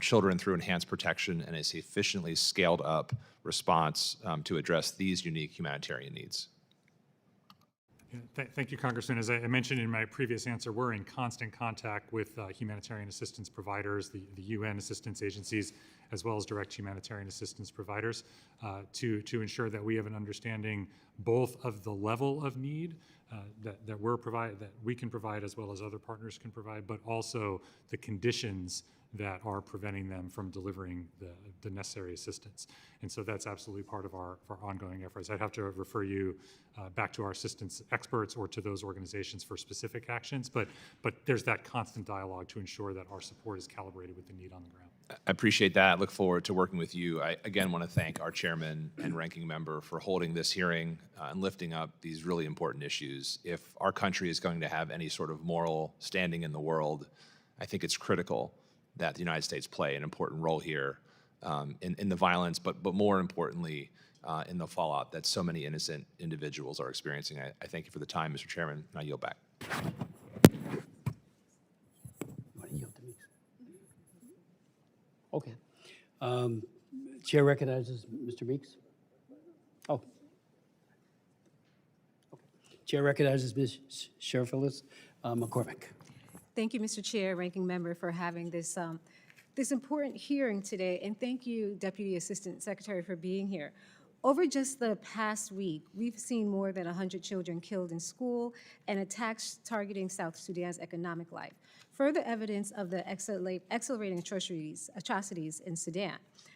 children through enhanced protection and a sufficiently scaled up response to address these unique humanitarian needs? Thank you, Congressman. As I mentioned in my previous answer, we're in constant contact with humanitarian assistance providers, the UN assistance agencies, as well as direct humanitarian assistance providers, to ensure that we have an understanding both of the level of need that we can provide as well as other partners can provide, but also the conditions that are preventing them from delivering the necessary assistance. And so that's absolutely part of our ongoing efforts. I'd have to refer you back to our assistance experts or to those organizations for specific actions, but there's that constant dialogue to ensure that our support is calibrated with the need on the ground. I appreciate that. I look forward to working with you. I again want to thank our chairman and ranking member for holding this hearing and lifting up these really important issues. If our country is going to have any sort of moral standing in the world, I think it's critical that the United States play an important role here in the violence, but more importantly, in the fallout that so many innocent individuals are experiencing. I thank you for the time, Mr. Chairman, and I yield back. Okay. Chair recognizes Mr. Meeks. Oh. Okay. Chair recognizes Ms. Sheriff-Phyllis McCormick. Thank you, Mr. Chair, Ranking Member, for having this, this important hearing today, and thank you, Deputy Assistant Secretary, for being here. Over just the past week, we've seen more than 100 children killed in school and attacks targeting South Sudan's economic life. Further evidence of the accelerating atrocities in Sudan.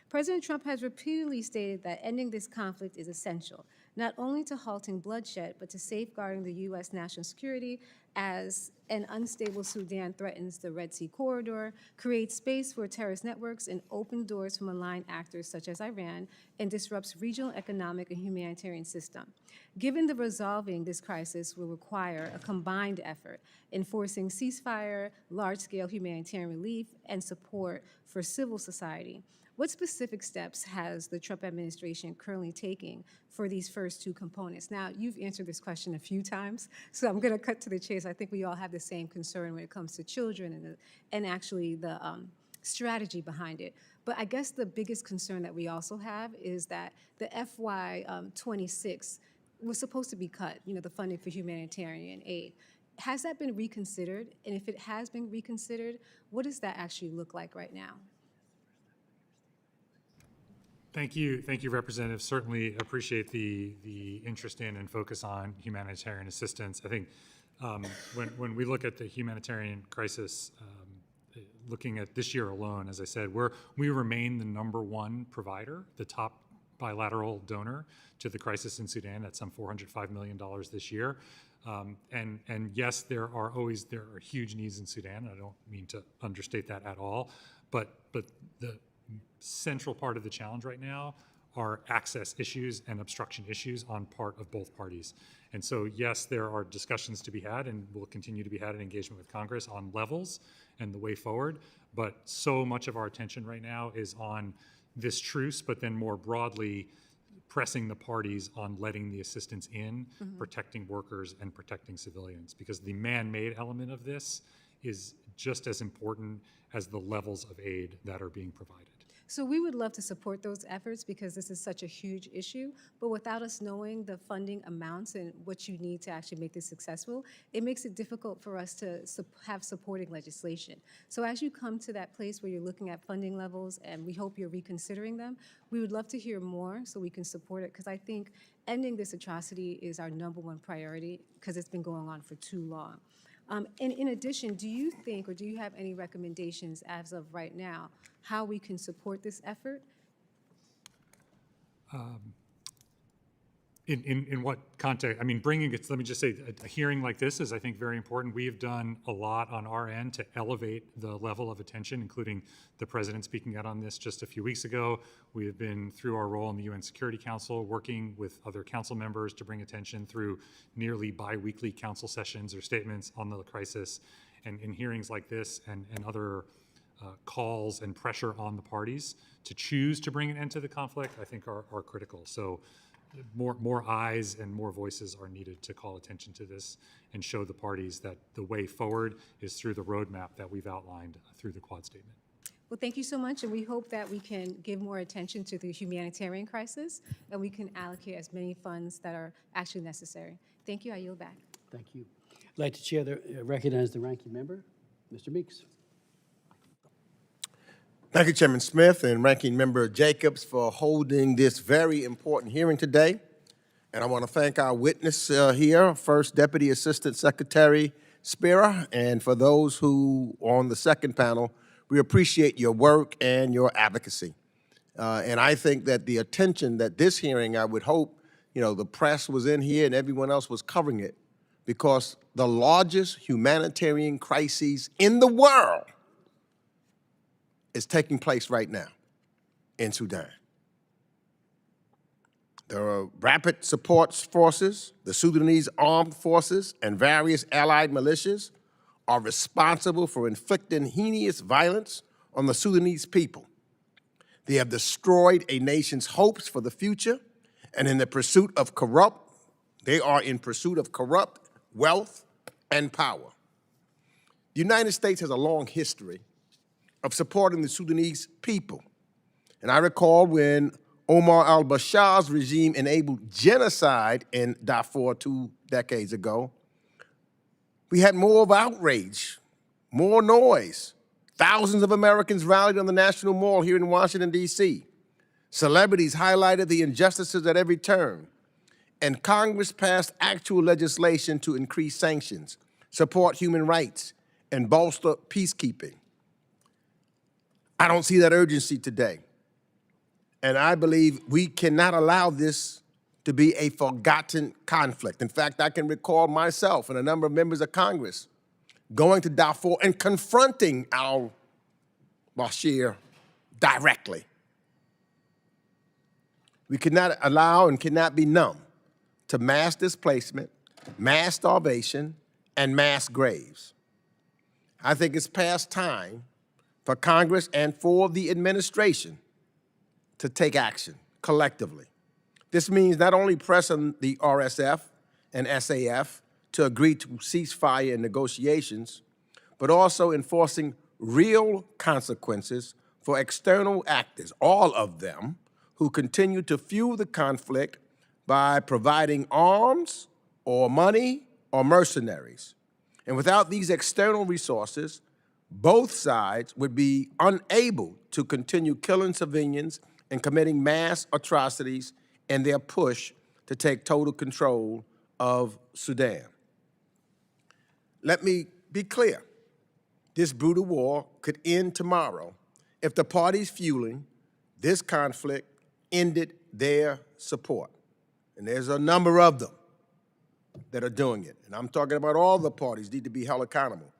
President Trump has repeatedly stated that ending this conflict is essential, not only to halting bloodshed, but to safeguarding the U.S. national security as an unstable Sudan threatens the Red Sea corridor, creates space for terrorist networks, and open doors for malign actors such as Iran, and disrupts regional economic and humanitarian system. Given the resolving this crisis will require a combined effort, enforcing ceasefire, large-scale humanitarian relief, and support for civil society, what specific steps has the Trump administration currently taking for these first two components? Now, you've answered this question a few times, so I'm going to cut to the chase. I think we all have the same concern when it comes to children and actually the strategy behind it. But I guess the biggest concern that we also have is that the FY26 was supposed to be cut, the funding for humanitarian aid. Has that been reconsidered? And if it has been reconsidered, what does that actually look like right now? Thank you, Representative. Certainly appreciate the interest in and focus on humanitarian assistance. I think when we look at the humanitarian crisis, looking at this year alone, as I said, we remain the #1 provider, the top bilateral donor to the crisis in Sudan at some $405 million this year. And yes, there are huge needs in Sudan. I don't mean to understate that at all, but the central part of the challenge right now are access issues and obstruction issues on part of both parties. And so, yes, there are discussions to be had and will continue to be had in engagement with Congress on levels and the way forward. But so much of our attention right now is on this truce, but then more broadly, pressing the parties on letting the assistance in, protecting workers and protecting civilians, because the man-made element of this is just as important as the levels of aid that are being provided. So we would love to support those efforts because this is such a huge issue, but without us knowing the funding amounts and what you need to actually make this successful, it makes it difficult for us to have supporting legislation. So as you come to that place where you're looking at funding levels, and we hope you're reconsidering them, we would love to hear more so we can support it, because I think ending this atrocity is our #1 priority because it's been going on for too long. And in addition, do you think, or do you have any recommendations as of right now, how we can support this effort? In what context? I mean, bringing it, let me just say, a hearing like this is, I think, very important. We have done a lot on our end to elevate the level of attention, including the president speaking out on this just a few weeks ago. We have been, through our role in the UN Security Council, working with other council members to bring attention through nearly bi-weekly council sessions or statements on the crisis. And in hearings like this and other calls and pressure on the parties to choose to bring an end to the conflict, I think are critical. So more eyes and more voices are needed to call attention to this and show the parties that the way forward is through the roadmap that we've outlined through the Quad Statement. Well, thank you so much, and we hope that we can give more attention to the humanitarian crisis, and we can allocate as many funds that are actually necessary. Thank you. I yield back. Thank you. I'd like to recognize the ranking member, Mr. Meeks. Thank you, Chairman Smith and Ranking Member Jacobs, for holding this very important hearing today. And I want to thank our witness here, First Deputy Assistant Secretary Spera, and for those who are on the second panel, we appreciate your work and your advocacy. And I think that the attention that this hearing, I would hope, the press was in here and everyone else was covering it, because the largest humanitarian crises in the world is taking place right now in Sudan. The Rapid Support Forces, the Sudanese Armed Forces, and various allied militias are responsible for inflicting heinous violence on the Sudanese people. They have destroyed a nation's hopes for the future, and in the pursuit of they are in pursuit of corrupt wealth and power. The United States has a long history of supporting the Sudanese people. And I recall when Omar al-Bashar's regime enabled genocide in Darfur 2 decades ago, we had more of outrage, more noise. Thousands of Americans rallied on the National Mall here in Washington, D.C. Celebrities highlighted the injustices at every turn. And Congress passed actual legislation to increase sanctions, support human rights, and bolster peacekeeping. I don't see that urgency today. And I believe we cannot allow this to be a forgotten conflict. In fact, I can recall myself and a number of members of Congress going to Darfur and confronting al-Bashir directly. We cannot allow and cannot be numb to mass displacement, mass starvation, and mass graves. I think it's past time for Congress and for the administration to take action collectively. This means not only pressing the RSF and SAF to agree to ceasefire and negotiations, but also enforcing real consequences for external actors, all of them, who continue to fuel the conflict by providing arms or money or mercenaries. And without these external resources, both sides would be unable to continue killing civilians and committing mass atrocities in their push to take total control of Sudan. Let me be clear. This brutal war could end tomorrow if the parties fueling this conflict ended their support. And there's a number of them that are doing it. And I'm talking about all the parties need to be held accountable.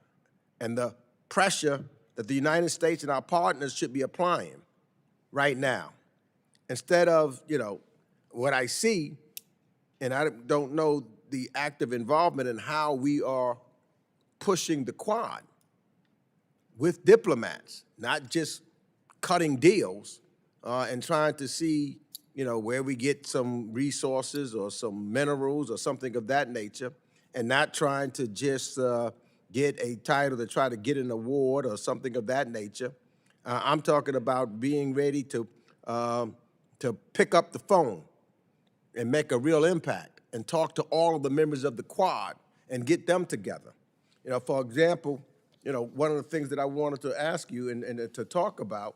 And the pressure that the United States and our partners should be applying right now. Instead of, what I see, and I don't know the active involvement in how we are pushing the Quad with diplomats, not just cutting deals and trying to see, where we get some resources or some minerals or something of that nature, and not trying to just get a title to try to get an award or something of that nature. I'm talking about being ready to pick up the phone and make a real impact and talk to all of the members of the Quad and get them together. For example, one of the things that I wanted to ask you and to talk about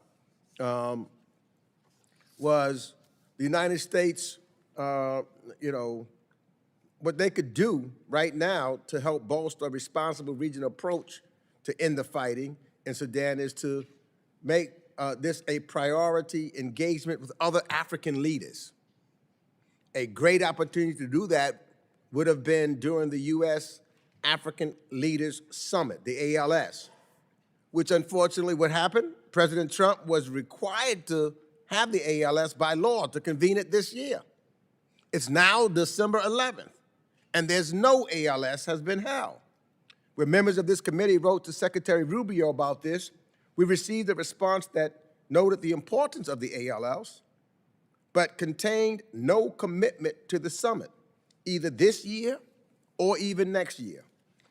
was the United States, what they could do right now to help bolster a responsible regional approach to end the fighting in Sudan is to make this a priority engagement with other African leaders. A great opportunity to do that would have been during the U.S. African Leaders Summit, the ALS, which unfortunately what happened, President Trump was required to have the ALS by law to convene it this year. It's now December 11th, and there's no ALS has been held. When members of this committee wrote to Secretary Rubio about this, we received a response that noted the importance of the ALS, but contained no commitment to the summit, either this year or even next year.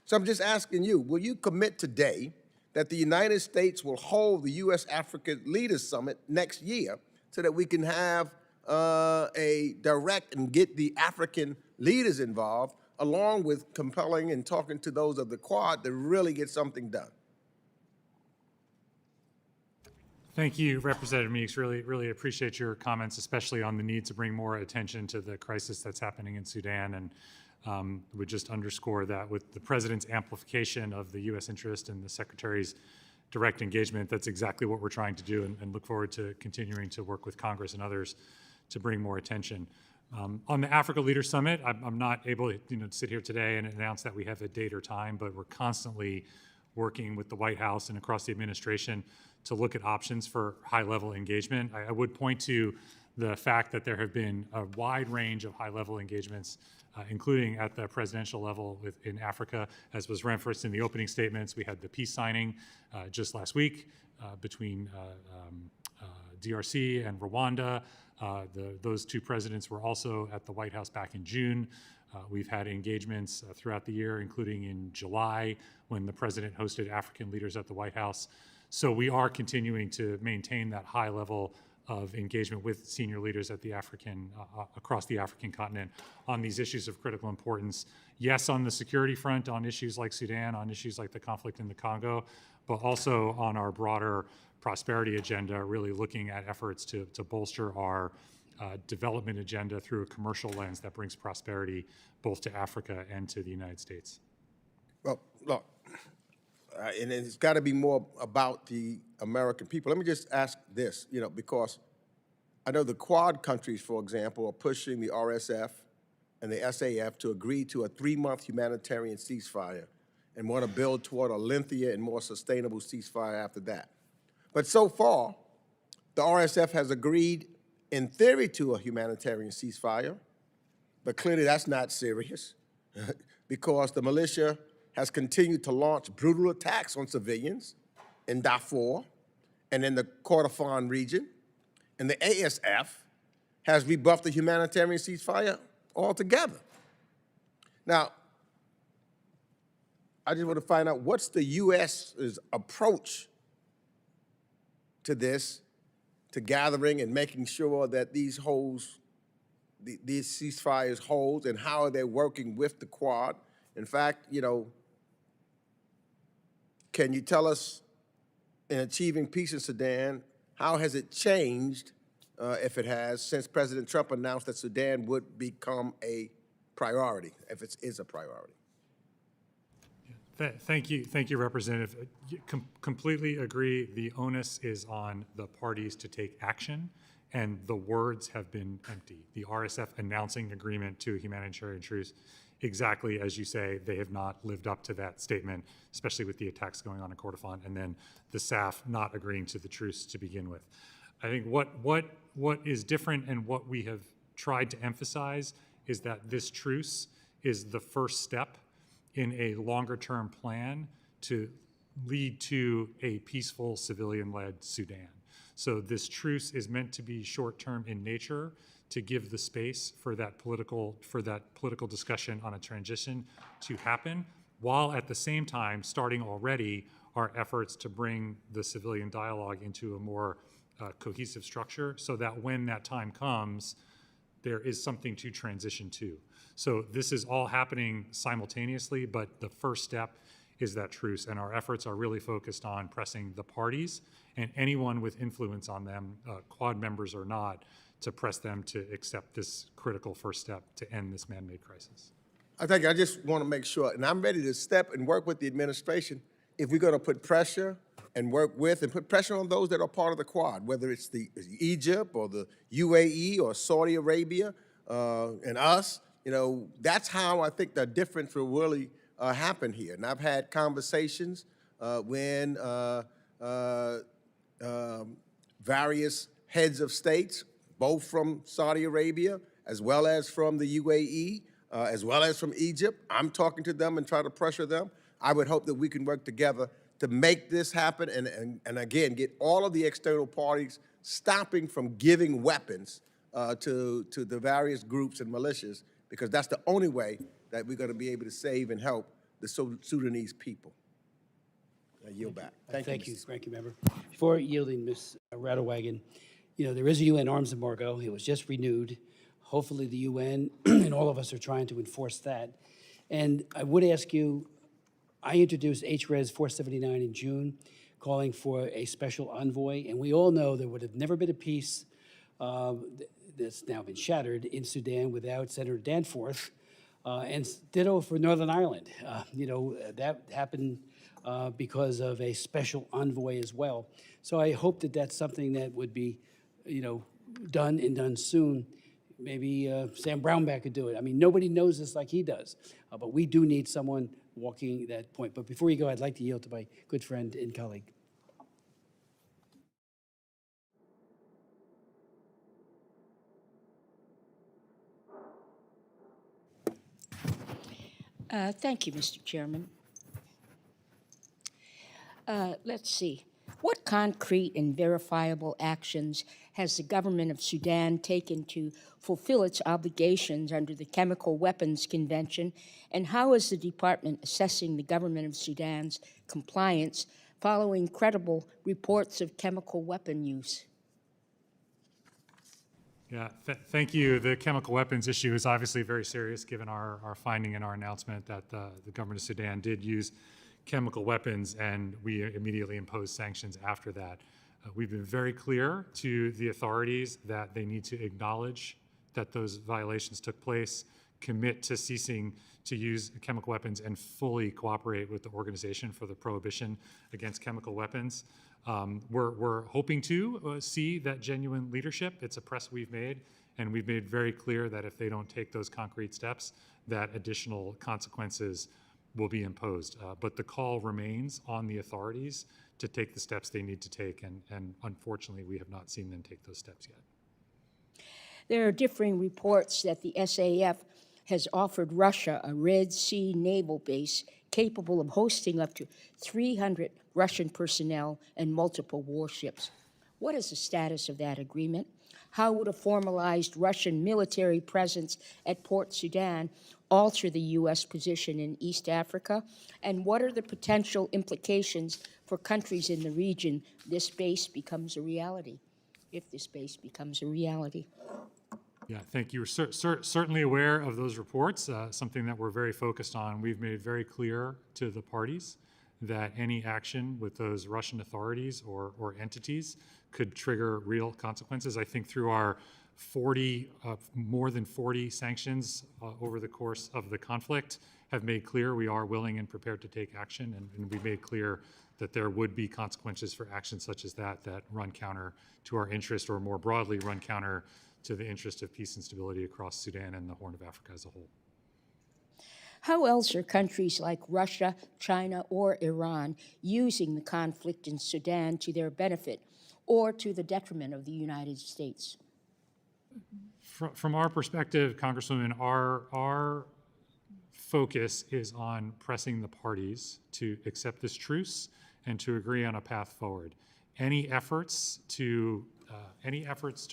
So I'm just asking you, will you commit today that the United States will hold the U.S. Africa Leaders Summit next year so that we can have a direct and get the African leaders involved, along with compelling and talking to those of the Quad to really get something done? Thank you, Representative Meeks. Really appreciate your comments, especially on the need to bring more attention to the crisis that's happening in Sudan, and would just underscore that with the President's amplification of the U.S. interest and the Secretary's direct engagement, that's exactly what we're trying to do, and look forward to continuing to work with Congress and others to bring more attention. On the Africa Leaders Summit, I'm not able to sit here today and announce that we have a date or time, but we're constantly working with the White House and across the administration to look at options for high-level engagement. I would point to the fact that there have been a wide range of high-level engagements, including at the presidential level in Africa. As was referenced in the opening statements, we had the peace signing just last week between DRC and Rwanda. Those two presidents were also at the White House back in June. We've had engagements throughout the year, including in July when the president hosted African leaders at the White House. So we are continuing to maintain that high level of engagement with senior leaders at the across the African continent on these issues of critical importance. Yes, on the security front, on issues like Sudan, on issues like the conflict in the Congo, but also on our broader prosperity agenda, really looking at efforts to bolster our development agenda through a commercial lens that brings prosperity both to Africa and to the United States. Well, look, and it's got to be more about the American people. Let me just ask this, because I know the Quad countries, for example, are pushing the RSF and the SAF to agree to a 3-month humanitarian ceasefire and want to build toward a lengthier and more sustainable ceasefire after that. But so far, the RSF has agreed in theory to a humanitarian ceasefire, but clearly that's not serious because the militia has continued to launch brutal attacks on civilians in Darfur and in the Kordofan region, and the ASF has rebuffed the humanitarian ceasefire altogether. Now, I just want to find out what's the U.S.'s approach to this, to gathering and making sure that these ceasefires hold, and how are they working with the Quad? In fact, can you tell us, in achieving peace in Sudan, how has it changed, if it has, since President Trump announced that Sudan would become a priority, if it is a priority? Thank you, Representative. Completely agree. The onus is on the parties to take action, and the words have been empty. The RSF announcing agreement to a humanitarian truce, exactly as you say, they have not lived up to that statement, especially with the attacks going on in Kordofan, and then the SAF not agreeing to the truce to begin with. I think what is different and what we have tried to emphasize is that this truce is the first step in a longer-term plan to lead to a peaceful civilian-led Sudan. So this truce is meant to be short-term in nature, to give the space for that political discussion on a transition to happen, while at the same time starting already our efforts to bring the civilian dialogue into a more cohesive structure, so that when that time comes, there is something to transition to. So this is all happening simultaneously, but the first step is that truce, and our efforts are really focused on pressing the parties and anyone with influence on them, Quad members or not, to press them to accept this critical first step to end this man-made crisis. I just want to make sure, and I'm ready to step and work with the administration if we're going to put pressure and work with and put pressure on those that are part of the Quad, whether it's the Egypt or the UAE or Saudi Arabia and us. That's how I think the difference will really happen here. And I've had conversations when various heads of states, both from Saudi Arabia, as well as from the UAE, as well as from Egypt. I'm talking to them and try to pressure them. I would hope that we can work together to make this happen and again, get all of the external parties stopping from giving weapons to the various groups and militias, because that's the only way that we're going to be able to save and help the Sudanese people. I yield back. Thank you, Ranking Member. Before yielding, Ms. Rattlewagon, there is a UN arms embargo. It was just renewed. Hopefully the UN and all of us are trying to enforce that. And I would ask you, I introduced HRES 479 in June, calling for a special envoy, and we all know there would have never been a peace that's now been shattered in Sudan without Senator Danforth, and ditto for Northern Ireland. That happened because of a special envoy as well. So I hope that that's something that would be, done and done soon. Maybe Sam Brownback could do it. I mean, nobody knows this like he does, but we do need someone walking that point. But before you go, I'd like to yield to my good friend and colleague. Thank you, Mr. Chairman. Let's see. What concrete and verifiable actions has the government of Sudan taken to fulfill its obligations under the Chemical Weapons Convention, and how is the department assessing the government of Sudan's compliance following credible reports of chemical weapon use? Yeah, thank you. The chemical weapons issue is obviously very serious, given our finding in our announcement that the government of Sudan did use chemical weapons, and we immediately imposed sanctions after that. We've been very clear to the authorities that they need to acknowledge that those violations took place, commit to ceasing to use chemical weapons, and fully cooperate with the Organization for the Prohibition Against Chemical Weapons. We're hoping to see that genuine leadership. It's a press we've made, and we've made very clear that if they don't take those concrete steps, that additional consequences will be imposed. But the call remains on the authorities to take the steps they need to take, and unfortunately, we have not seen them take those steps yet. There are differing reports that the SAF has offered Russia a Red Sea naval base capable of hosting up to 300 Russian personnel and multiple warships. What is the status of that agreement? How would a formalized Russian military presence at Port Sudan alter the U.S. position in East Africa? And what are the potential implications for countries in the region this base becomes a reality, if this base becomes a reality? Yeah, thank you. We're certainly aware of those reports, something that we're very focused on. We've made very clear to the parties that any action with those Russian authorities or entities could trigger real consequences. I think through our more than 40 sanctions over the course of the conflict have made clear we are willing and prepared to take action, and we've made clear that there would be consequences for actions such as that run counter to our interest, or more broadly run counter to the interest of peace and stability across Sudan and the Horn of Africa as a whole. How else are countries like Russia, China, or Iran using the conflict in Sudan to their benefit or to the detriment of the United States? From our perspective, Congresswoman, our focus is on pressing the parties to accept this truce and to agree on a path forward. Any efforts to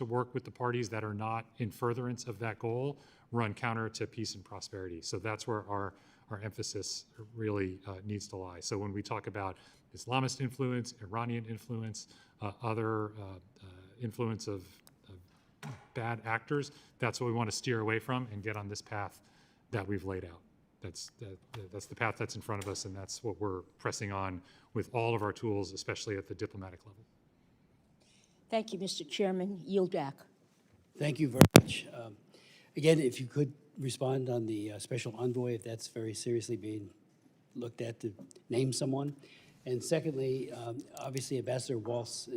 work with the parties that are not in furtherance of that goal run counter to peace and prosperity. So that's where our emphasis really needs to lie. So when we talk about Islamist influence, Iranian influence, other influence of bad actors, that's what we want to steer away from and get on this path that we've laid out. That's the path that's in front of us, and that's what we're pressing on with all of our tools, especially at the diplomatic level. Thank you, Mr. Chairman. Yield back. Thank you very much. Again, if you could respond on the special envoy, if that's very seriously being looked at, to name someone. And secondly, obviously Ambassador Waltz,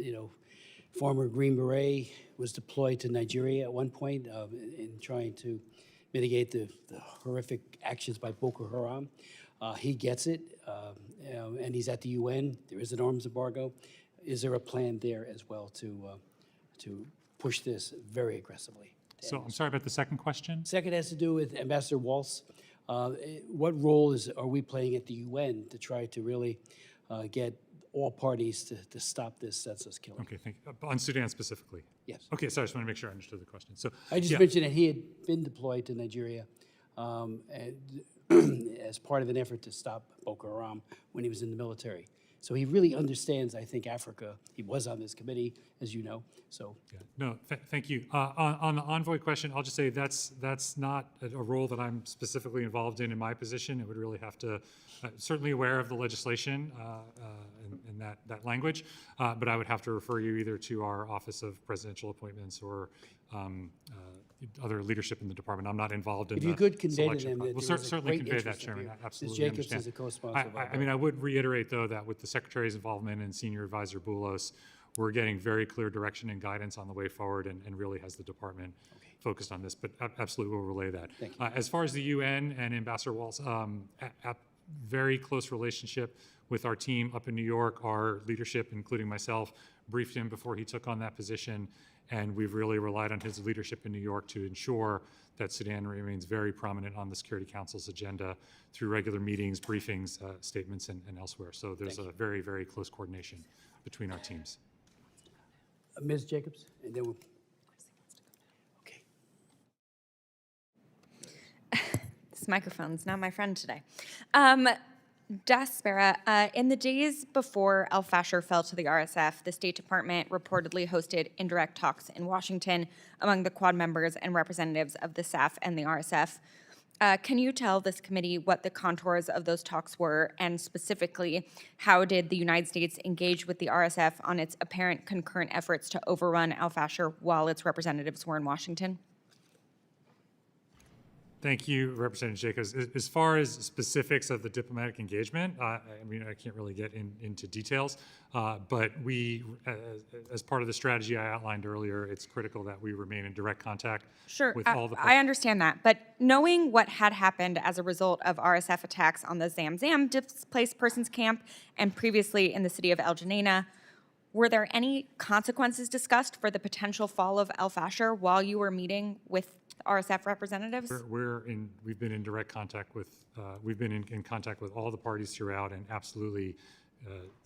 former Green Beret, was deployed to Nigeria at one point in trying to mitigate the horrific actions by Boko Haram. He gets it, and he's at the UN. There is an arms embargo. Is there a plan there as well to push this very aggressively? So I'm sorry about the second question. Second has to do with Ambassador Waltz. What role are we playing at the UN to try to really get all parties to stop this senseless killing? Okay, thank you. On Sudan specifically? Yes. Okay, sorry, I just want to make sure I understood the question. So I just yeah. mentioned that he had been deployed to Nigeria and as part of an effort to stop Boko Haram when he was in the military. So he really understands, I think, Africa. He was on this committee, as you know. So Yeah. No, thank you. On the envoy question, I'll just say that's not a role that I'm specifically involved in my position. It would really have to, certainly aware of the legislation and that language, but I would have to refer you either to our Office of Presidential Appointments or other leadership in the department. I'm not involved in if the you could convey to selection them that process. there We'll is a certainly great convey that, interest of Chairman. you. I Ms. absolutely Jacobs understand. is a co-sponsor of our I mean, I would reiterate, though, that with the Secretary's involvement and Senior Advisor Boulos, we're getting very clear direction and guidance on the way forward, and really has the department focused on this. But absolutely, we'll relay that. Thank you. As far as the UN and Ambassador Waltz, very close relationship with our team up in New York. Our leadership, including myself, briefed him before he took on that position, and we've really relied on his leadership in New York to ensure that Sudan remains very prominent on the Security Council's agenda through regular meetings, briefings, statements, and elsewhere. So there's a very, very close coordination between our teams. Ms. Jacobs, and then we'll. Okay. This microphone's not my friend today. Spera, in the days before El Fasher fell to the RSF, the State Department reportedly hosted indirect talks in Washington among the Quad members and representatives of the SAF and the RSF. Can you tell this committee what the contours of those talks were, and specifically, how did the United States engage with the RSF on its apparent concurrent efforts to overrun El Fasher while its representatives were in Washington? Thank you, Representative Jacobs. As far as specifics of the diplomatic engagement, I mean, I can't really get into details, but we, as part of the strategy I outlined earlier, it's critical that we remain in direct contact with all the I understand that, but knowing what had happened as a result of RSF attacks on the Zamzam displaced persons camp and previously in the city of El Geneina, were there any consequences discussed for the potential fall of El Fasher while you were meeting with RSF representatives? We've been in direct contact with, we've been in contact with all the parties throughout, and absolutely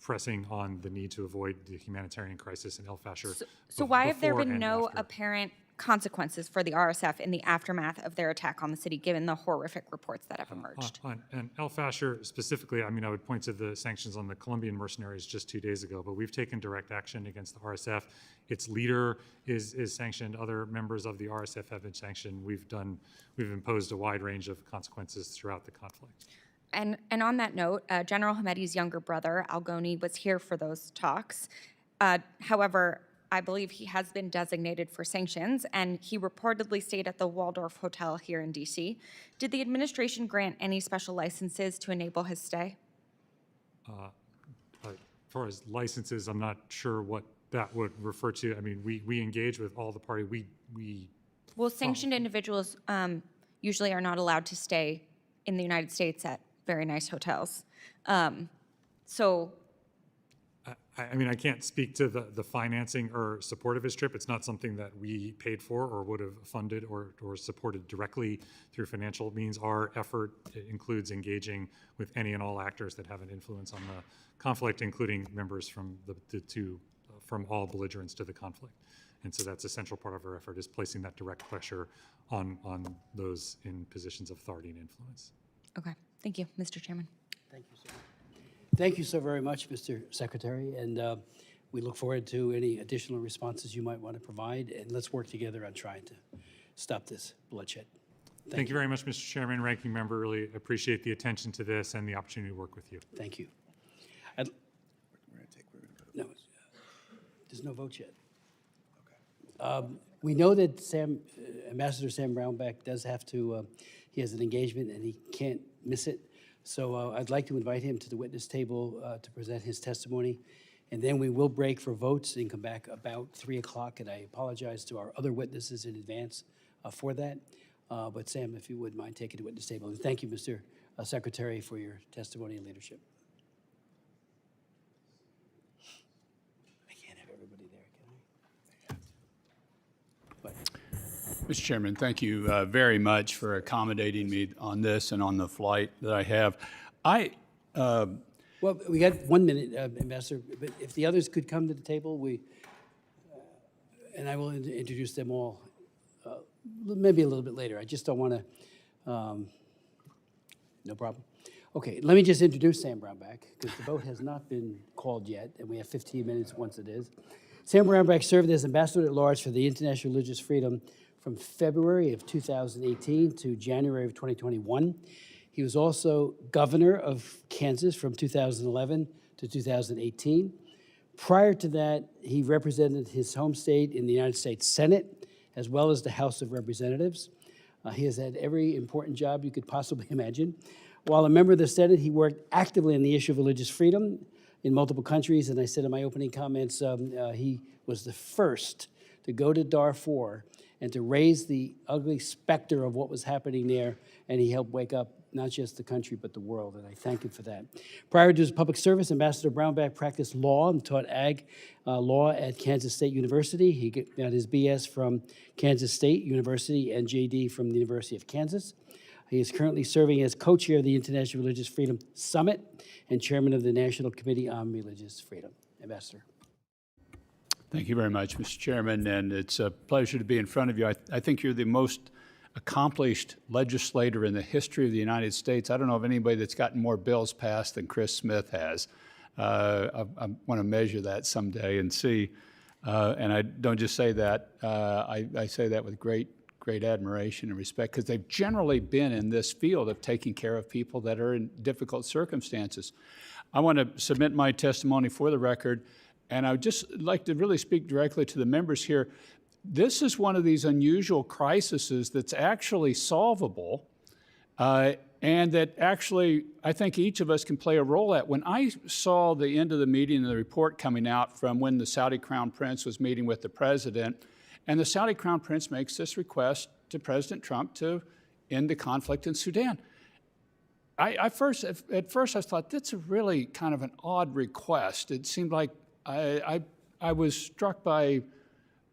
pressing on the need to avoid the humanitarian crisis in El Fasher. So why have there before been and no after. apparent consequences for the RSF in the aftermath of their attack on the city, given the horrific reports that have emerged? And El Fasher specifically, I mean, I would point to the sanctions on the Colombian mercenaries just 2 days ago, but we've taken direct action against the RSF. Its leader is sanctioned. Other members of the RSF have been sanctioned. We've imposed a wide range of consequences throughout the conflict. And on that note, General Hamedi's younger brother, Algoni, was here for those talks. However, I believe he has been designated for sanctions, and he reportedly stayed at the Waldorf Hotel here in D.C. Did the administration grant any special licenses to enable his stay? As far as licenses, I'm not sure what that would refer to. I mean, we engage with all the parties. Well, sanctioned individuals usually are not allowed to stay in the United States at very nice hotels. I mean, I can't speak to the financing or support of his trip. It's not something that we paid for or would have funded or supported directly through financial means. Our effort includes engaging with any and all actors that have an influence on the conflict, including members from from all belligerents to the conflict. And so that's a central part of our effort, is placing that direct pressure on those in positions of authority and influence. Okay, thank you, Mr. Chairman. Thank you, sir. Thank you so very much, Mr. Secretary, and we look forward to any additional responses you might want to provide, and let's work together on trying to stop this bloodshed. Thank you very much, Mr. Chairman, Ranking Member. Really appreciate the attention to this and the opportunity to work with you. Thank you. No, there's no vote yet. We know that Ambassador Sam Brownback does have to, he has an engagement and he can't miss it. So I'd like to invite him to the witness table to present his testimony. And then we will break for votes and come back about 3 o'clock. And I apologize to our other witnesses in advance for that. But Sam, if you would mind taking the witness table. And thank you, Mr. Secretary, for your testimony and leadership. I can't have everybody there, can I? But Mr. Chairman, thank you very much for accommodating me on this and on the flight that I have. well, we got 1 minute, Ambassador, but if the others could come to the table, and I will introduce them all maybe a little bit later. I just don't want to, no problem. Okay, let me just introduce Sam Brownback, because the vote has not been called yet, and we have 15 minutes once it is. Sam Brownback served as Ambassador at Large for the International Religious Freedom from February of 2018 to January of 2021. He was also governor of Kansas from 2011 to 2018. Prior to that, he represented his home state in the United States Senate, as well as the House of Representatives. He has had every important job you could possibly imagine. While a member of the Senate, he worked actively on the issue of religious freedom in multiple countries, and I said in my opening comments, he was the first to go to Darfur and to raise the ugly specter of what was happening there, and he helped wake up not just the country, but the world, and I thank him for that. Prior to his public service, Ambassador Brownback practiced law and taught ag law at Kansas State University. He got his BS from Kansas State University and JD from the University of Kansas. He is currently serving as co-chair of the International Religious Freedom Summit and chairman of the National Committee on Religious Freedom. Ambassador. Thank you very much, Mr. Chairman, and it's a pleasure to be in front of you. I think you're the most accomplished legislator in the history of the United States. I don't know of anybody that's gotten more bills passed than Chris Smith has. I want to measure that someday and see. And I don't just say that, I say that with great admiration and respect, because they've generally been in this field of taking care of people that are in difficult circumstances. I want to submit my testimony for the record, and I would just like to really speak directly to the members here. This is one of these unusual crises that's actually solvable, and that actually I think each of us can play a role at. When I saw the end of the meeting and the report coming out from when the Saudi Crown Prince was meeting with the president, and the Saudi Crown Prince makes this request to President Trump to end the conflict in Sudan, at first I thought, that's a really kind of an odd request. It seemed like I was struck by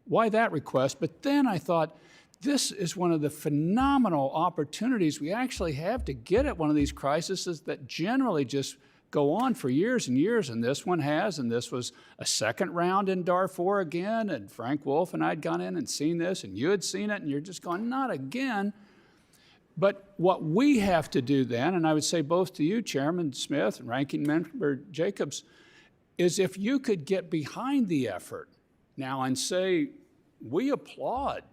why that request, but then I thought, this is one of the phenomenal opportunities we actually have to get at one of these crises that generally just go on for years and years, and this one has, and this was a second round in Darfur again, and Frank Wolf and I had gone in and seen this, and you had seen it, and you're just going, not again. But what we have to do then, and I would say both to you, Chairman Smith and Ranking Member Jacobs, is if you could get behind the effort now and say, we applaud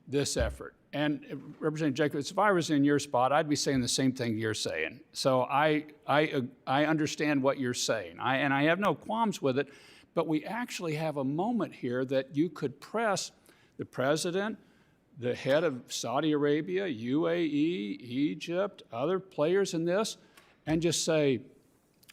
this effort. And Representative Jacobs, if I was in your spot, I'd be saying the same thing you're saying. So I understand what you're saying, and I have no qualms with it, but we actually have a moment here that you could press the president, the head of Saudi Arabia, UAE, Egypt, other players in this, and just say,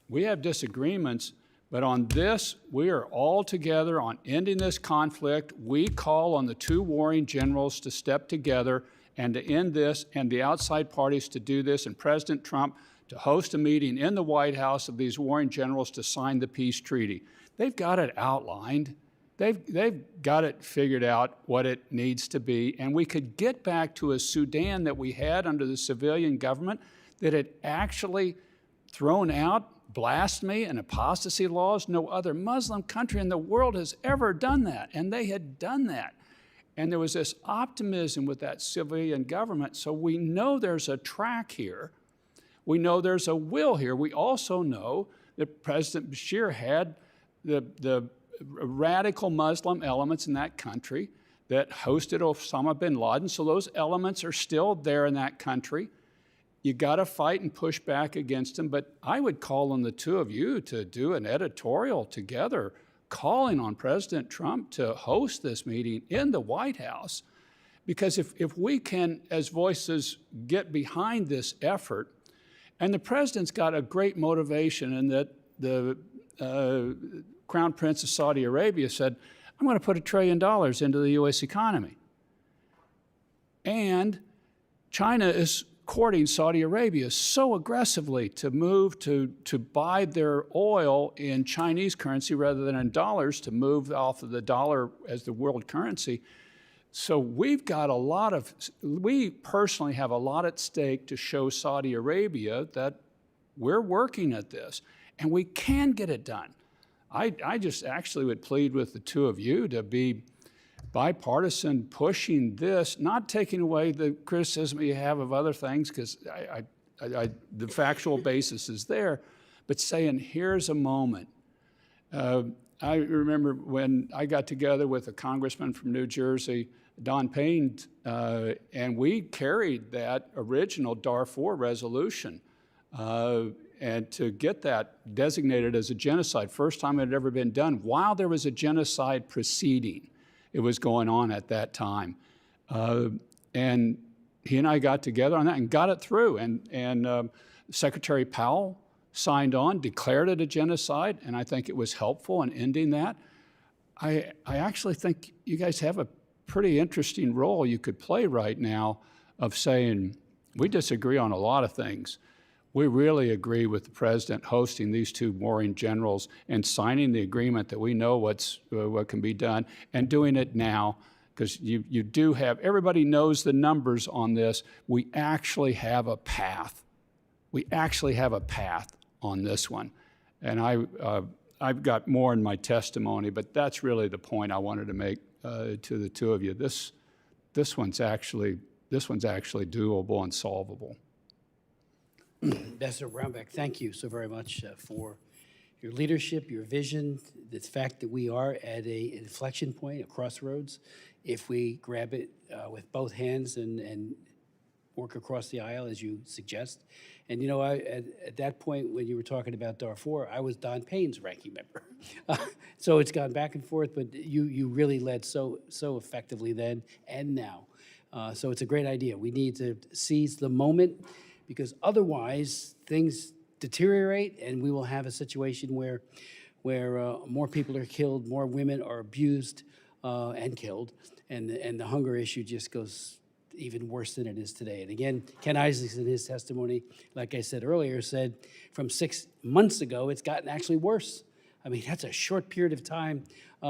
we have disagreements, but on this, we are all together on ending this conflict. We call on the two warring generals to step together and to end this, and the outside parties to do this, and President Trump to host a meeting in the White House of these warring generals to sign the peace treaty. They've got it outlined. They've got it figured out what it needs to be, and we could get back to a Sudan that we had under the civilian government that had actually thrown out blasphemy and apostasy laws. No other Muslim country in the world has ever done that, and they had done that. And there was this optimism with that civilian government, so we know there's a track here. We know there's a will here. We also know that President Bashir had the radical Muslim elements in that country that hosted Osama bin Laden, so those elements are still there in that country. You got to fight and push back against them, but I would call on the two of you to do an editorial together calling on President Trump to host this meeting in the White House, because if we can, as voices, get behind this effort, and the president's got a great motivation in that the Crown Prince of Saudi Arabia said, I'm going to put $1 trillion into the U.S. economy. And China is courting Saudi Arabia so aggressively to move to buy their oil in Chinese currency rather than in dollars, to move off of the dollar as the world currency. So we've got we personally have a lot at stake to show Saudi Arabia that we're working at this, and we can get it done. I just actually would plead with the two of you to be bipartisan, pushing this, not taking away the criticism you have of other things, because the factual basis is there, but saying, here's a moment. I remember when I got together with a congressman from New Jersey, Don Payne, and we carried that original Darfur resolution, and to get that designated as a genocide, first time it had ever been done, while there was a genocide proceeding. It was going on at that time. And he and I got together on that and got it through. And Secretary Powell signed on, declared it a genocide, and I think it was helpful in ending that. I actually think you guys have a pretty interesting role you could play right now of saying, we disagree on a lot of things. We really agree with the president hosting these two warring generals and signing the agreement that we know what can be done, and doing it now, because you do have, everybody knows the numbers on this. We actually have a path. We actually have a path on this one. And I've got more in my testimony, but that's really the point I wanted to make to the two of you. This one's actually this one's actually doable and solvable. Ambassador Brownback, thank you so very much for your leadership, your vision, the fact that we are at an inflection point, a crossroads. If we grab it with both hands and work across the aisle, as you suggest. And you know, at that point, when you were talking about Darfur, I was Don Payne's ranking member. So it's gone back and forth, but you really led so effectively then and now. So it's a great idea. We need to seize the moment, because otherwise things deteriorate, and we will have a situation where more people are killed, more women are abused and killed, and the hunger issue just goes even worse than it is today. And again, Ken Isaacs in his testimony, like I said earlier, said from 6 months ago, it's gotten actually worse. I mean, that's a short period of time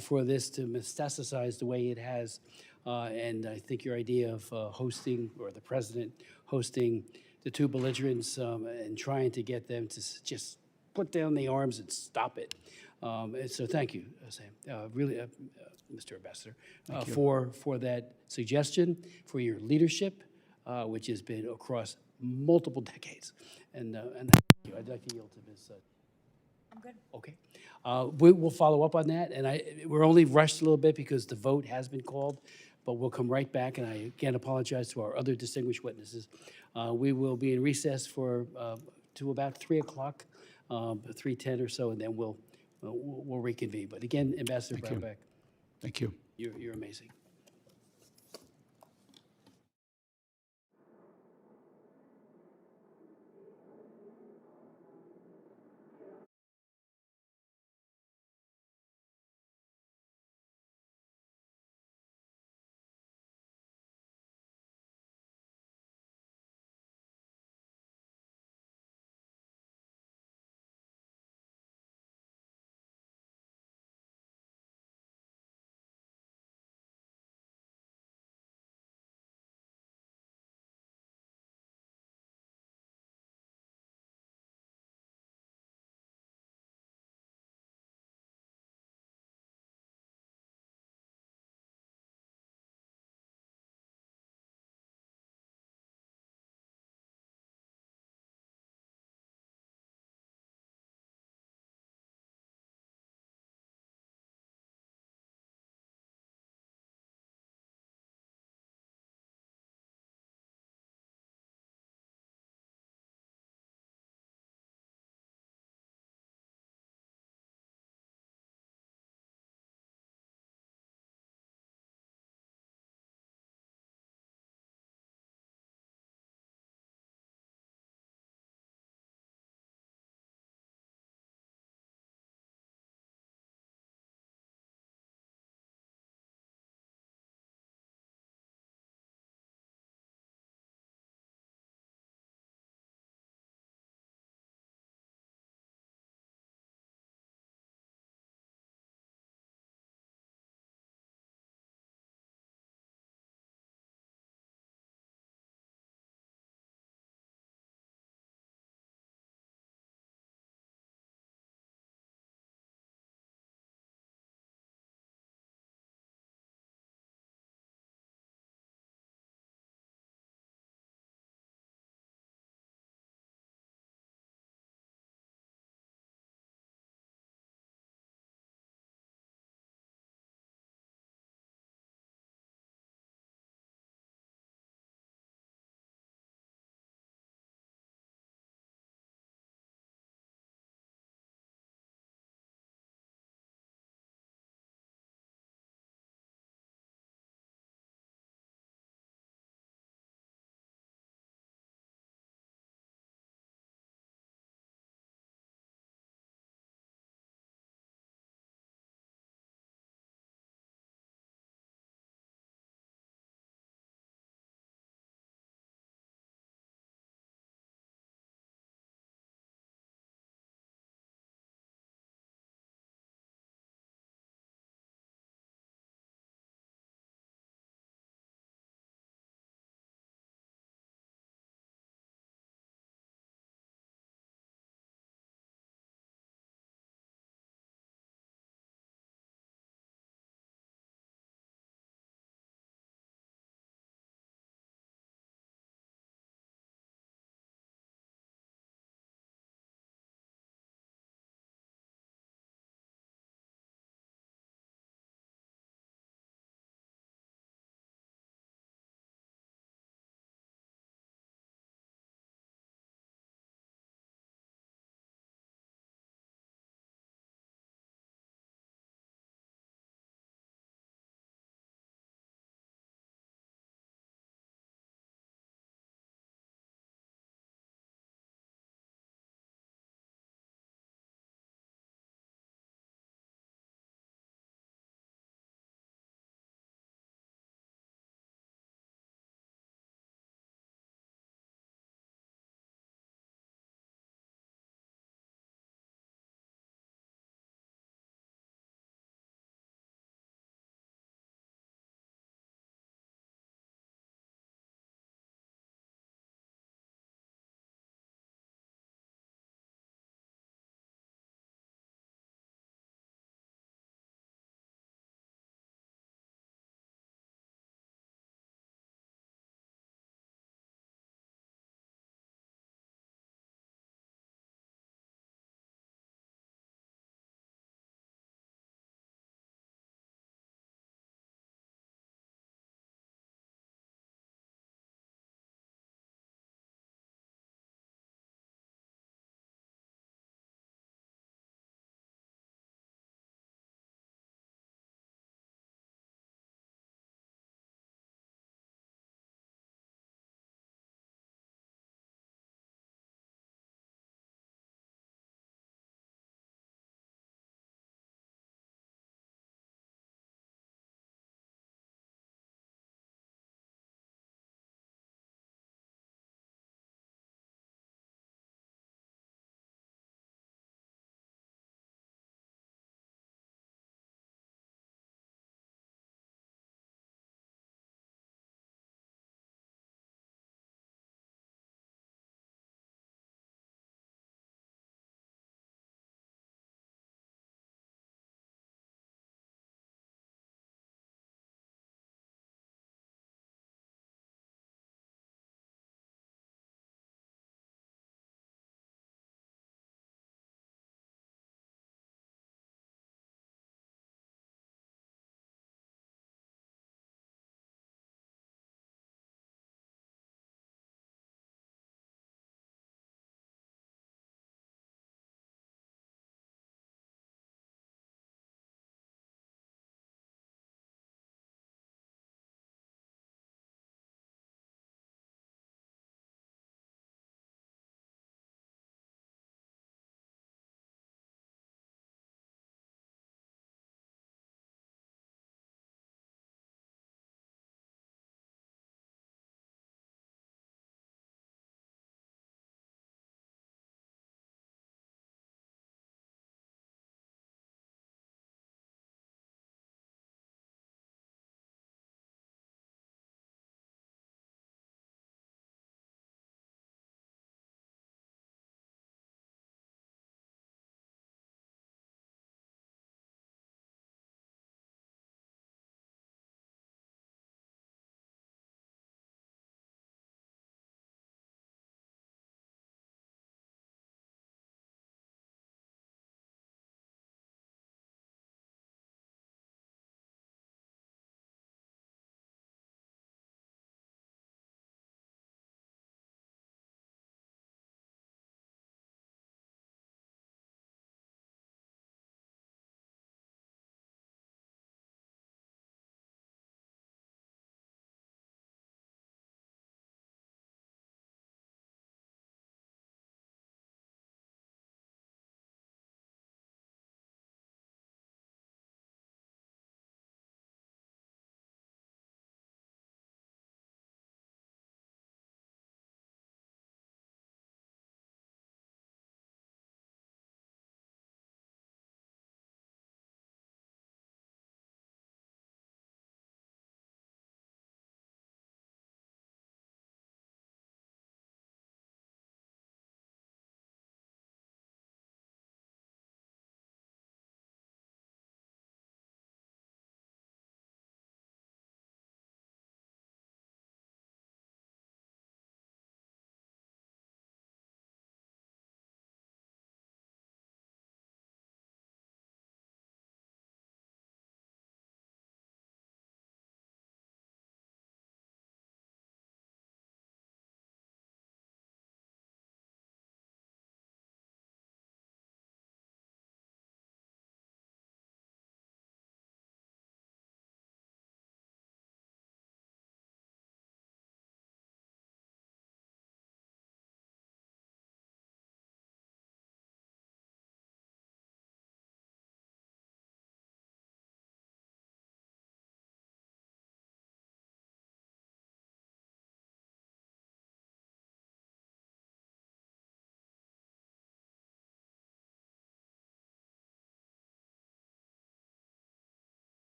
for this to metastasize the way it has. And I think your idea of hosting, or the president hosting the two belligerents and trying to get them to just put down the arms and stop it. And so thank you, Sam, really, Mr. Ambassador, for that suggestion, for your leadership, which has been across multiple decades. And thank you. I'd like to yield to Ms. I'm good. Okay. We'll follow up on that, and we're only rushed a little bit because the vote has been called, but we'll come right back, and I again apologize to our other distinguished witnesses. We will be in recess for to about 3 o'clock, 3:10 or so, and then we'll reconvene. But again, Ambassador Brownback, Thank you. you're amazing.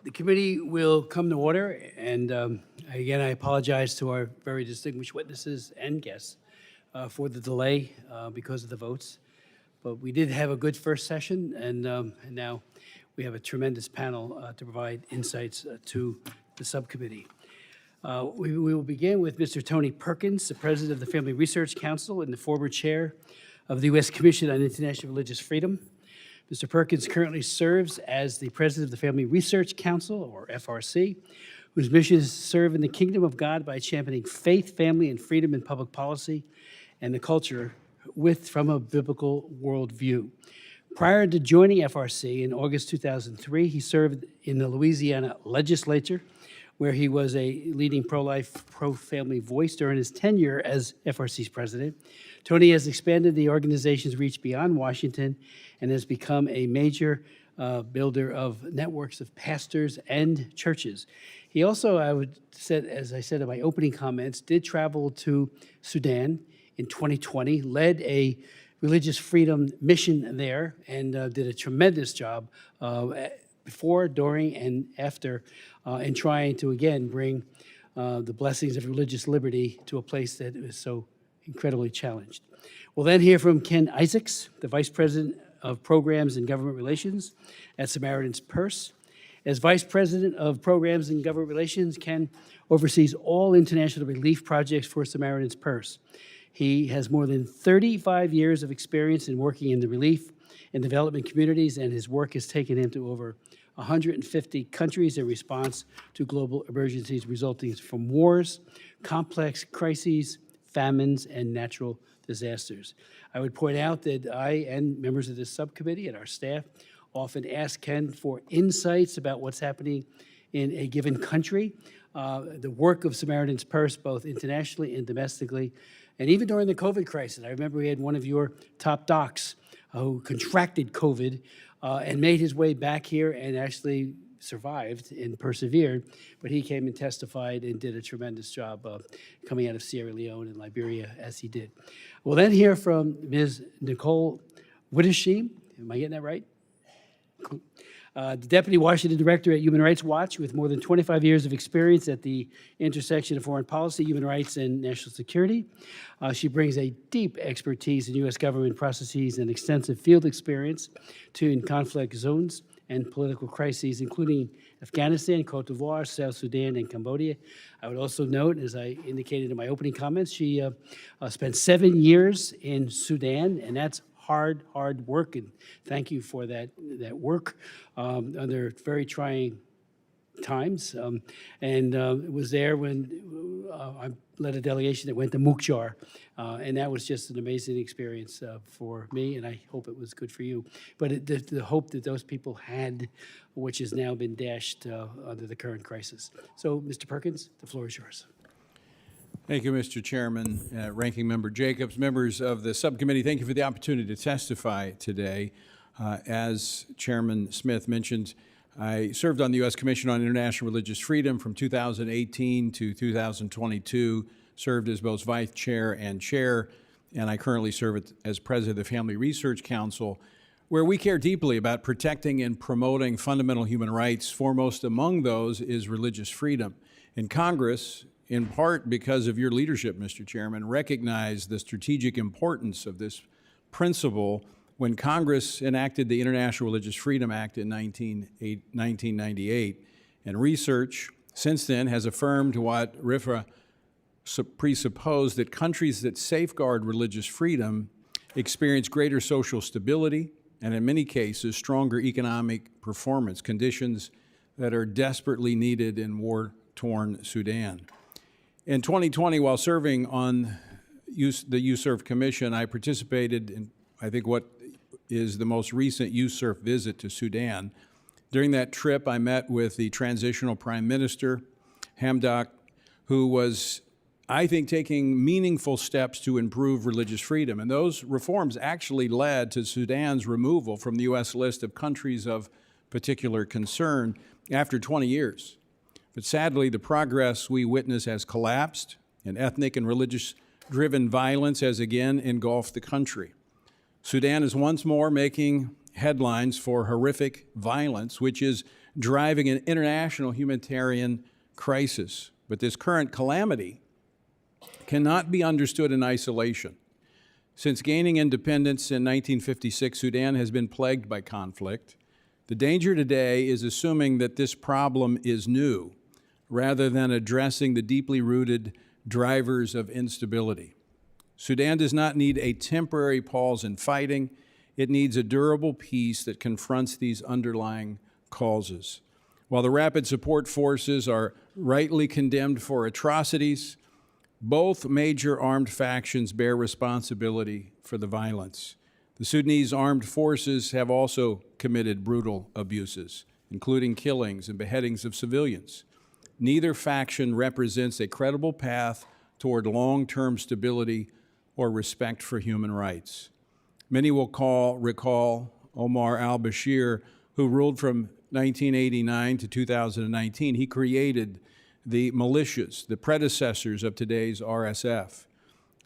The committee will come to order, and again, I apologize to our very distinguished witnesses and guests for the delay because of the votes. But we did have a good first session, and now we have a tremendous panel to provide insights to the subcommittee. We will begin with Mr. Tony Perkins, the President of the Family Research Council and the former Chair of the U.S. Commission on International Religious Freedom. Mr. Perkins currently serves as the President of the Family Research Council, or FRC, whose mission is to serve in the kingdom of God by championing faith, family, and freedom in public policy and the culture from a biblical worldview. Prior to joining FRC in August 2003, he served in the Louisiana legislature, where he was a leading pro-life, pro-family voice during his tenure as FRC's president. Tony has expanded the organization's reach beyond Washington and has become a major builder of networks of pastors and churches. He also, as I said in my opening comments, did travel to Sudan in 2020, led a religious freedom mission there, and did a tremendous job before, during, and after in trying to, again, bring the blessings of religious liberty to a place that is so incredibly challenged. We'll then hear from Ken Isaacs, the Vice President of Programs and Government Relations at Samaritan's Purse. As Vice President of Programs and Government Relations, Ken oversees all international relief projects for Samaritan's Purse. He has more than 35 years of experience in working in the relief and development communities, and his work has taken him to over 150 countries in response to global emergencies resulting from wars, complex crises, famines, and natural disasters. I would point out that I and members of this subcommittee and our staff often ask Ken for insights about what's happening in a given country, the work of Samaritan's Purse, both internationally and domestically, and even during the COVID crisis. I remember we had one of your top docs who contracted COVID and made his way back here and actually survived and persevered, but he came and testified and did a tremendous job coming out of Sierra Leone and Liberia as he did. We'll then hear from Ms. Nicole Widdersheim. Am I getting that right? Cool. The Deputy Washington Director at Human Rights Watch with more than 25 years of experience at the intersection of foreign policy, human rights, and national security. She brings a deep expertise in U.S. government processes and extensive field experience in conflict zones and political crises, including Afghanistan, Cote d'Ivoire, South Sudan, and Cambodia. I would also note, as I indicated in my opening comments, she spent 7 years in Sudan, and that's hard work, and thank you for that work under very trying times. Was there when I led a delegation that went to Mukjar, and that was just an amazing experience for me, and I hope it was good for you. But the hope that those people had, which has now been dashed under the current crisis. So, Mr. Perkins, the floor is yours. Thank you, Mr. Chairman, Ranking Member Jacobs, members of the subcommittee. Thank you for the opportunity to testify today. As Chairman Smith mentioned, I served on the U.S. Commission on International Religious Freedom from 2018 to 2022, served as both Vice Chair and Chair, and I currently serve as President of the Family Research Council, where we care deeply about protecting and promoting fundamental human rights. Foremost among those is religious freedom. In Congress, in part because of your leadership, Mr. Chairman, recognized the strategic importance of this principle when Congress enacted the International Religious Freedom Act in 1998. And research since then has affirmed what RFRA presupposed, that countries that safeguard religious freedom experience greater social stability and, in many cases, stronger economic performance, conditions that are desperately needed in war-torn Sudan. In 2020, while serving on the USERF Commission, I participated in, I think, what is the most recent USERF visit to Sudan. During that trip, I met with the transitional Prime Minister, Hamdok, who was, I think, taking meaningful steps to improve religious freedom. And those reforms actually led to Sudan's removal from the U.S. list of countries of particular concern after 20 years. But sadly, the progress we witness has collapsed, and ethnic and religious-driven violence has again engulfed the country. Sudan is once more making headlines for horrific violence, which is driving an international humanitarian crisis. But this current calamity cannot be understood in isolation. Since gaining independence in 1956, Sudan has been plagued by conflict. The danger today is assuming that this problem is new, rather than addressing the deeply rooted drivers of instability. Sudan does not need a temporary pause in fighting. It needs a durable peace that confronts these underlying causes. While the Rapid Support Forces are rightly condemned for atrocities, both major armed factions bear responsibility for the violence. The Sudanese armed forces have also committed brutal abuses, including killings and beheadings of civilians. Neither faction represents a credible path toward long-term stability or respect for human rights. Many will recall Omar al-Bashir, who ruled from 1989 to 2019. He created the militias, the predecessors of today's RSF,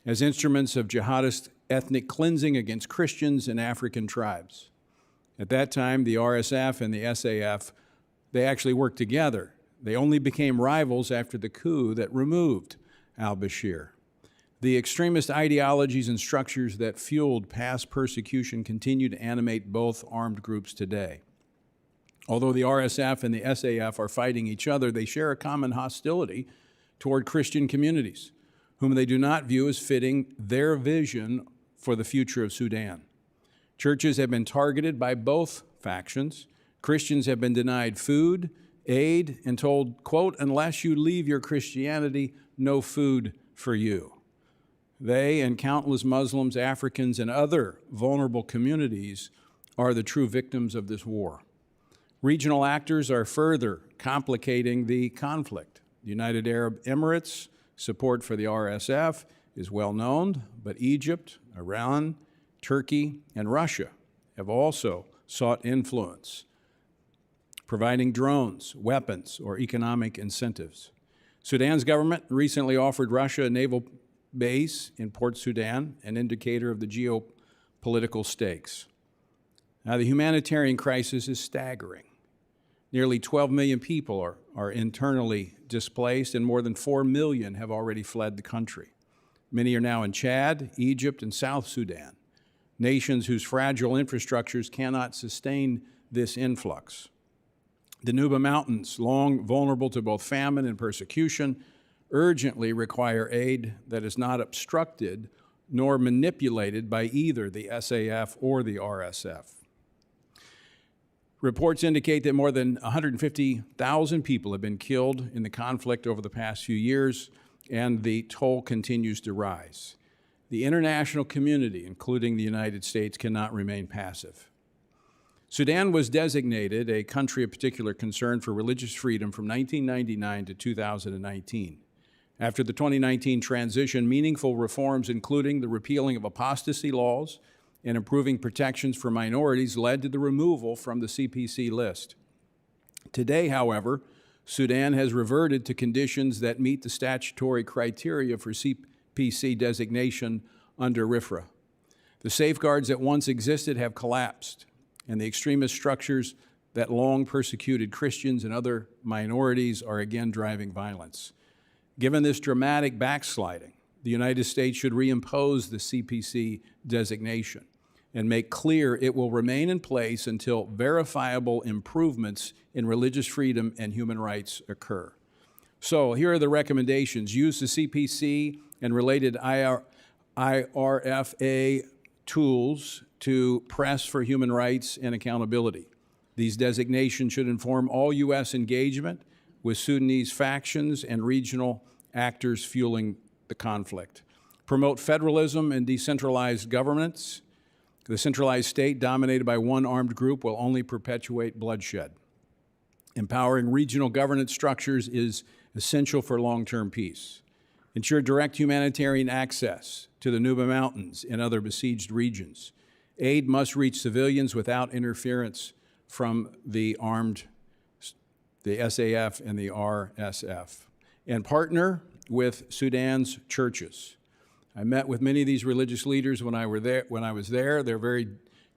as instruments of jihadist ethnic cleansing against Christians and African tribes. At that time, the RSF and the SAF, they actually worked together. They only became rivals after the coup that removed al-Bashir. The extremist ideologies and structures that fueled past persecution continue to animate both armed groups today. Although the RSF and the SAF are fighting each other, they share a common hostility toward Christian communities, whom they do not view as fitting their vision for the future of Sudan. Churches have been targeted by both factions. Christians have been denied food, aid, and told, quote, "unless you leave your Christianity, no food for you." They and countless Muslims, Africans, and other vulnerable communities are the true victims of this war. Regional actors are further complicating the conflict. The United Arab Emirates' support for the RSF is well known, but Egypt, Iran, Turkey, and Russia have also sought influence, providing drones, weapons, or economic incentives. Sudan's government recently offered Russia a naval base in Port Sudan, an indicator of the geopolitical stakes. Now, the humanitarian crisis is staggering. Nearly 12 million people are internally displaced, and more than 4 million have already fled the country. Many are now in Chad, Egypt, and South Sudan, nations whose fragile infrastructures cannot sustain this influx. The Nuba Mountains, long vulnerable to both famine and persecution, urgently require aid that is not obstructed nor manipulated by either the SAF or the RSF. Reports indicate that more than 150,000 people have been killed in the conflict over the past few years, and the toll continues to rise. The international community, including the United States, cannot remain passive. Sudan was designated a country of particular concern for religious freedom from 1999 to 2019. After the 2019 transition, meaningful reforms, including the repealing of apostasy laws and improving protections for minorities, led to the removal from the CPC list. Today, however, Sudan has reverted to conditions that meet the statutory criteria for CPC designation under RFRA. The safeguards that once existed have collapsed, and the extremist structures that long persecuted Christians and other minorities are again driving violence. Given this dramatic backsliding, the United States should reimpose the CPC designation and make clear it will remain in place until verifiable improvements in religious freedom and human rights occur. So here are the recommendations. Use the CPC and related IRFA tools to press for human rights and accountability. These designations should inform all U.S. engagement with Sudanese factions and regional actors fueling the conflict. Promote federalism and decentralized governance. The centralized state dominated by one armed group will only perpetuate bloodshed. Empowering regional governance structures is essential for long-term peace. Ensure direct humanitarian access to the Nuba Mountains and other besieged regions. Aid must reach civilians without interference from the SAF and the RSF. And partner with Sudan's churches. I met with many of these religious leaders when I was there. They're very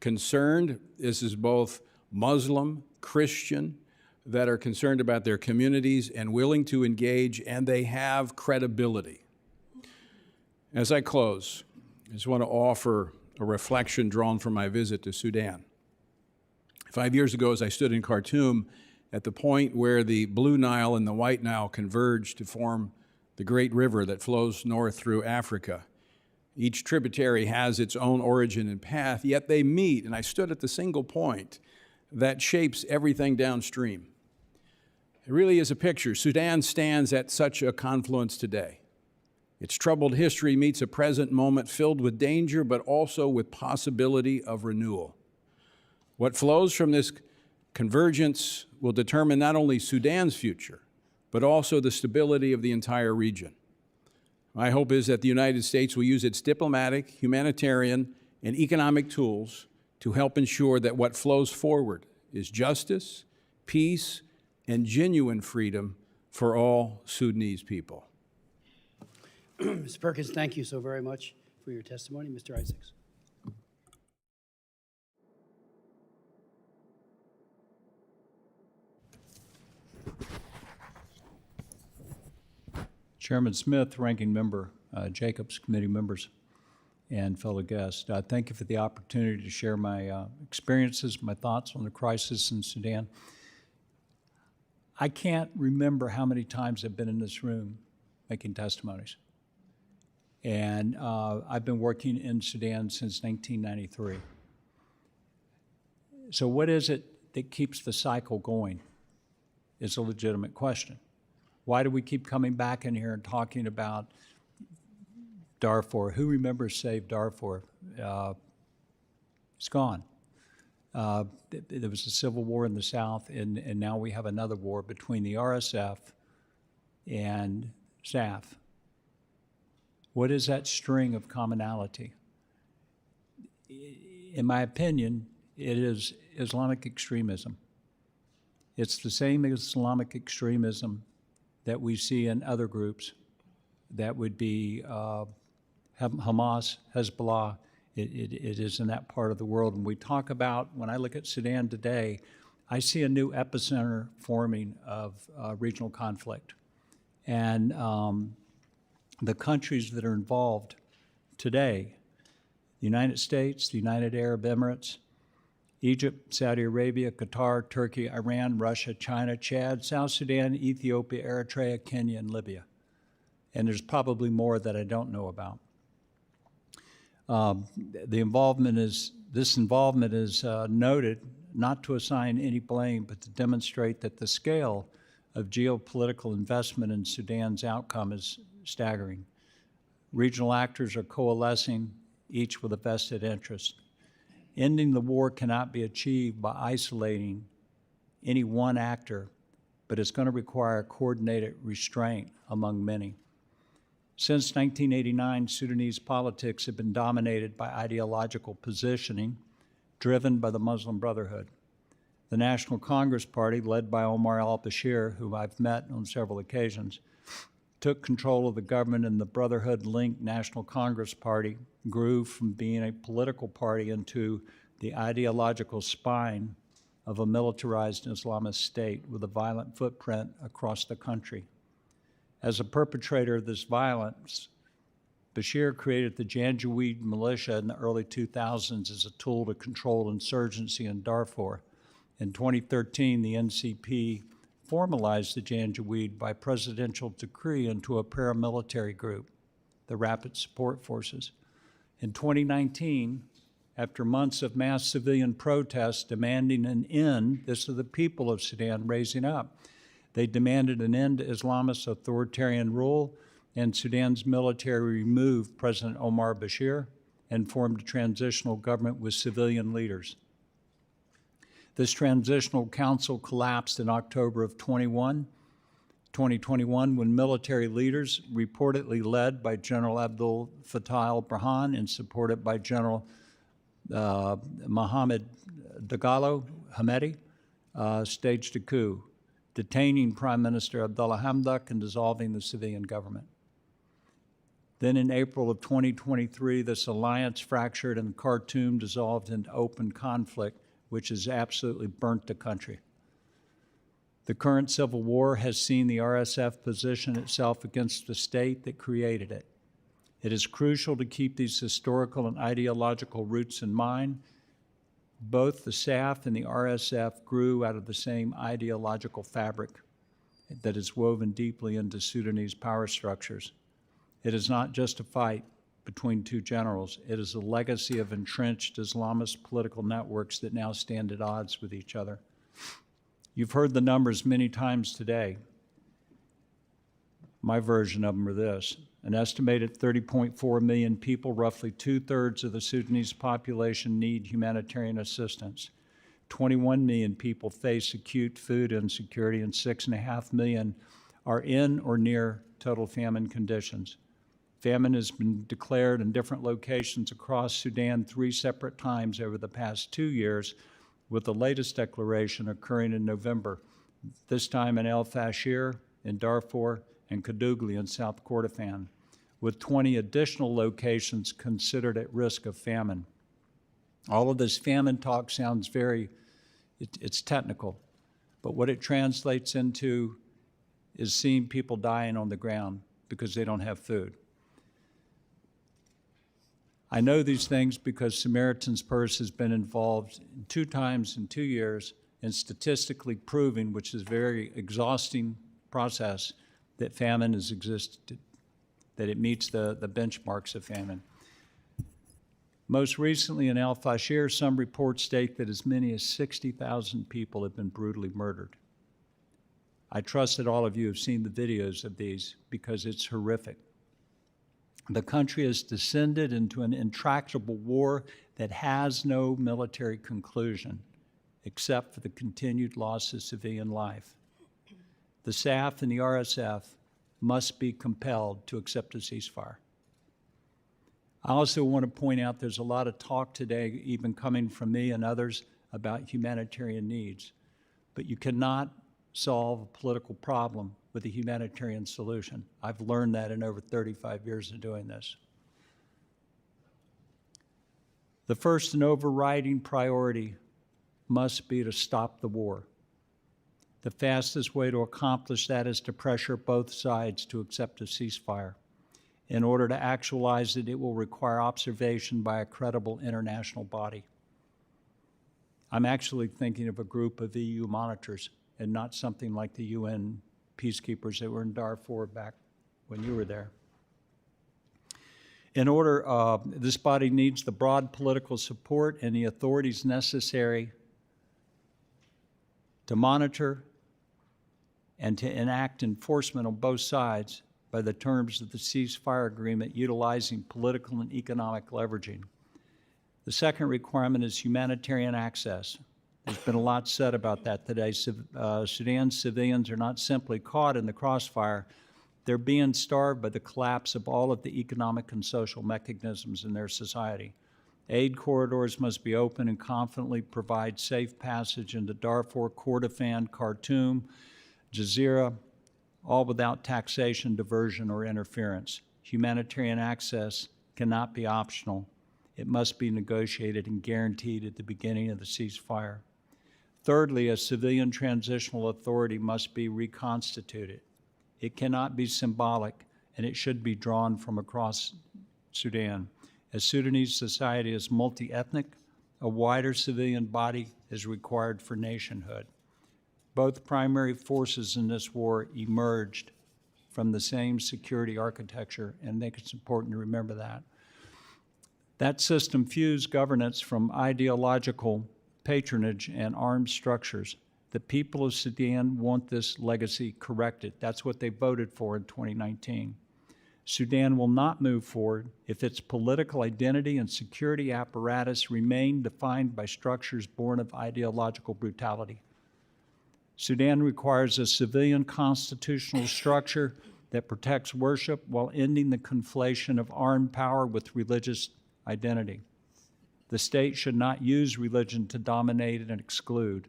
concerned. This is both Muslim, Christian, that are concerned about their communities and willing to engage, and they have credibility. As I close, I just want to offer a reflection drawn from my visit to Sudan. 5 years ago, as I stood in Khartoum at the point where the Blue Nile and the White Nile converge to form the great river that flows north through Africa. Each tributary has its own origin and path, yet they meet, and I stood at the single point that shapes everything downstream. It really is a picture. Sudan stands at such a confluence today. Its troubled history meets a present moment filled with danger, but also with possibility of renewal. What flows from this convergence will determine not only Sudan's future, but also the stability of the entire region. My hope is that the United States will use its diplomatic, humanitarian, and economic tools to help ensure that what flows forward is justice, peace, and genuine freedom for all Sudanese people. Mr. Perkins, thank you so very much for your testimony. Mr. Isaacs. Chairman Smith, Ranking Member Jacobs, committee members, and fellow guests, thank you for the opportunity to share my experiences, my thoughts on the crisis in Sudan. I can't remember how many times I've been in this room making testimonies. And I've been working in Sudan since 1993. So what is it that keeps the cycle going? It's a legitimate question. Why do we keep coming back in here and talking about Darfur? Who remembers Save Darfur? It's gone. There was a civil war in the South, and now we have another war between the RSF and SAF. What is that string of commonality? In my opinion, it is Islamic extremism. It's the same Islamic extremism that we see in other groups. That would be Hamas, Hezbollah. It is in that part of the world. And we talk about, when I look at Sudan today, I see a new epicenter forming of regional conflict. And the countries that are involved today, the United States, the United Arab Emirates, Egypt, Saudi Arabia, Qatar, Turkey, Iran, Russia, China, Chad, South Sudan, Ethiopia, Eritrea, Kenya, and Libya. And there's probably more that I don't know about. This involvement is noted not to assign any blame, but to demonstrate that the scale of geopolitical investment in Sudan's outcome is staggering. Regional actors are coalescing, each with a vested interest. Ending the war cannot be achieved by isolating any one actor, but it's going to require coordinated restraint among many. Since 1989, Sudanese politics have been dominated by ideological positioning driven by the Muslim Brotherhood. The National Congress Party, led by Omar al-Bashir, who I've met on several occasions, took control of the government, and the Brotherhood-linked National Congress Party grew from being a political party into the ideological spine of a militarized Islamist state with a violent footprint across the country. As a perpetrator of this violence, Bashir created the Janjaweed militia in the early 2000s as a tool to control insurgency in Darfur. In 2013, the NCP formalized the Janjaweed by presidential decree into a paramilitary group, the Rapid Support Forces. In 2019, after months of mass civilian protests demanding an end, this is the people of Sudan raising up. They demanded an end to Islamist authoritarian rule, and Sudan's military removed President Omar Bashir and formed a transitional government with civilian leaders. This transitional council collapsed in October of 2021 when military leaders, reportedly led by General Abdel Fattah al-Burhan and supported by General Mohammed Dagalo Hamedi, staged a coup, detaining Prime Minister Abdullah Hamdok and dissolving the civilian government. Then in April of 2023, this alliance fractured and Khartoum dissolved into open conflict, which has absolutely burnt the country. The current civil war has seen the RSF position itself against the state that created it. It is crucial to keep these historical and ideological roots in mind. Both the SAF and the RSF grew out of the same ideological fabric that is woven deeply into Sudanese power structures. It is not just a fight between two generals. It is a legacy of entrenched Islamist political networks that now stand at odds with each other. You've heard the numbers many times today. My version of them are this. An estimated 30.4 million people, roughly 2/3 of the Sudanese population, need humanitarian assistance. 21 million people face acute food insecurity, and 6.5 million are in or near total famine conditions. Famine has been declared in different locations across Sudan 3 separate times over the past 2 years, with the latest declaration occurring in November, this time in El Fasher, in Darfur, and Kadugli in South Kordofan, with 20 additional locations considered at risk of famine. All of this famine talk sounds it's technical, but what it translates into is seeing people dying on the ground because they don't have food. I know these things because Samaritan's Purse has been involved 2 times in 2 years in statistically proving, which is a very exhausting process, that famine has existed, that it meets the benchmarks of famine. Most recently in El Fasher, some reports state that as many as 60,000 people have been brutally murdered. I trust that all of you have seen the videos of these because it's horrific. The country has descended into an intractable war that has no military conclusion except for the continued loss of civilian life. The SAF and the RSF must be compelled to accept a ceasefire. I also want to point out there's a lot of talk today, even coming from me and others, about humanitarian needs. But you cannot solve a political problem with a humanitarian solution. I've learned that in over 35 years of doing this. The first and overriding priority must be to stop the war. The fastest way to accomplish that is to pressure both sides to accept a ceasefire. In order to actualize it, it will require observation by a credible international body. I'm actually thinking of a group of EU monitors and not something like the UN peacekeepers that were in Darfur back when you were there. In order, this body needs the broad political support and the authorities necessary to monitor and to enact enforcement on both sides by the terms of the ceasefire agreement, utilizing political and economic leveraging. The second requirement is humanitarian access. There's been a lot said about that today. Sudan's civilians are not simply caught in the crossfire, they're being starved by the collapse of all of the economic and social mechanisms in their society. Aid corridors must be open and confidently provide safe passage into Darfur, Kordofan, Khartoum, Jazeera, all without taxation, diversion, or interference. Humanitarian access cannot be optional. It must be negotiated and guaranteed at the beginning of the ceasefire. Thirdly, a civilian transitional authority must be reconstituted. It cannot be symbolic, and it should be drawn from across Sudan. As Sudanese society is multi-ethnic, a wider civilian body is required for nationhood. Both primary forces in this war emerged from the same security architecture, and I think it's important to remember that. That system fused governance from ideological patronage and armed structures. The people of Sudan want this legacy corrected. That's what they voted for in 2019. Sudan will not move forward if its political identity and security apparatus remain defined by structures born of ideological brutality. Sudan requires a civilian constitutional structure that protects worship while ending the conflation of armed power with religious identity. The state should not use religion to dominate and exclude.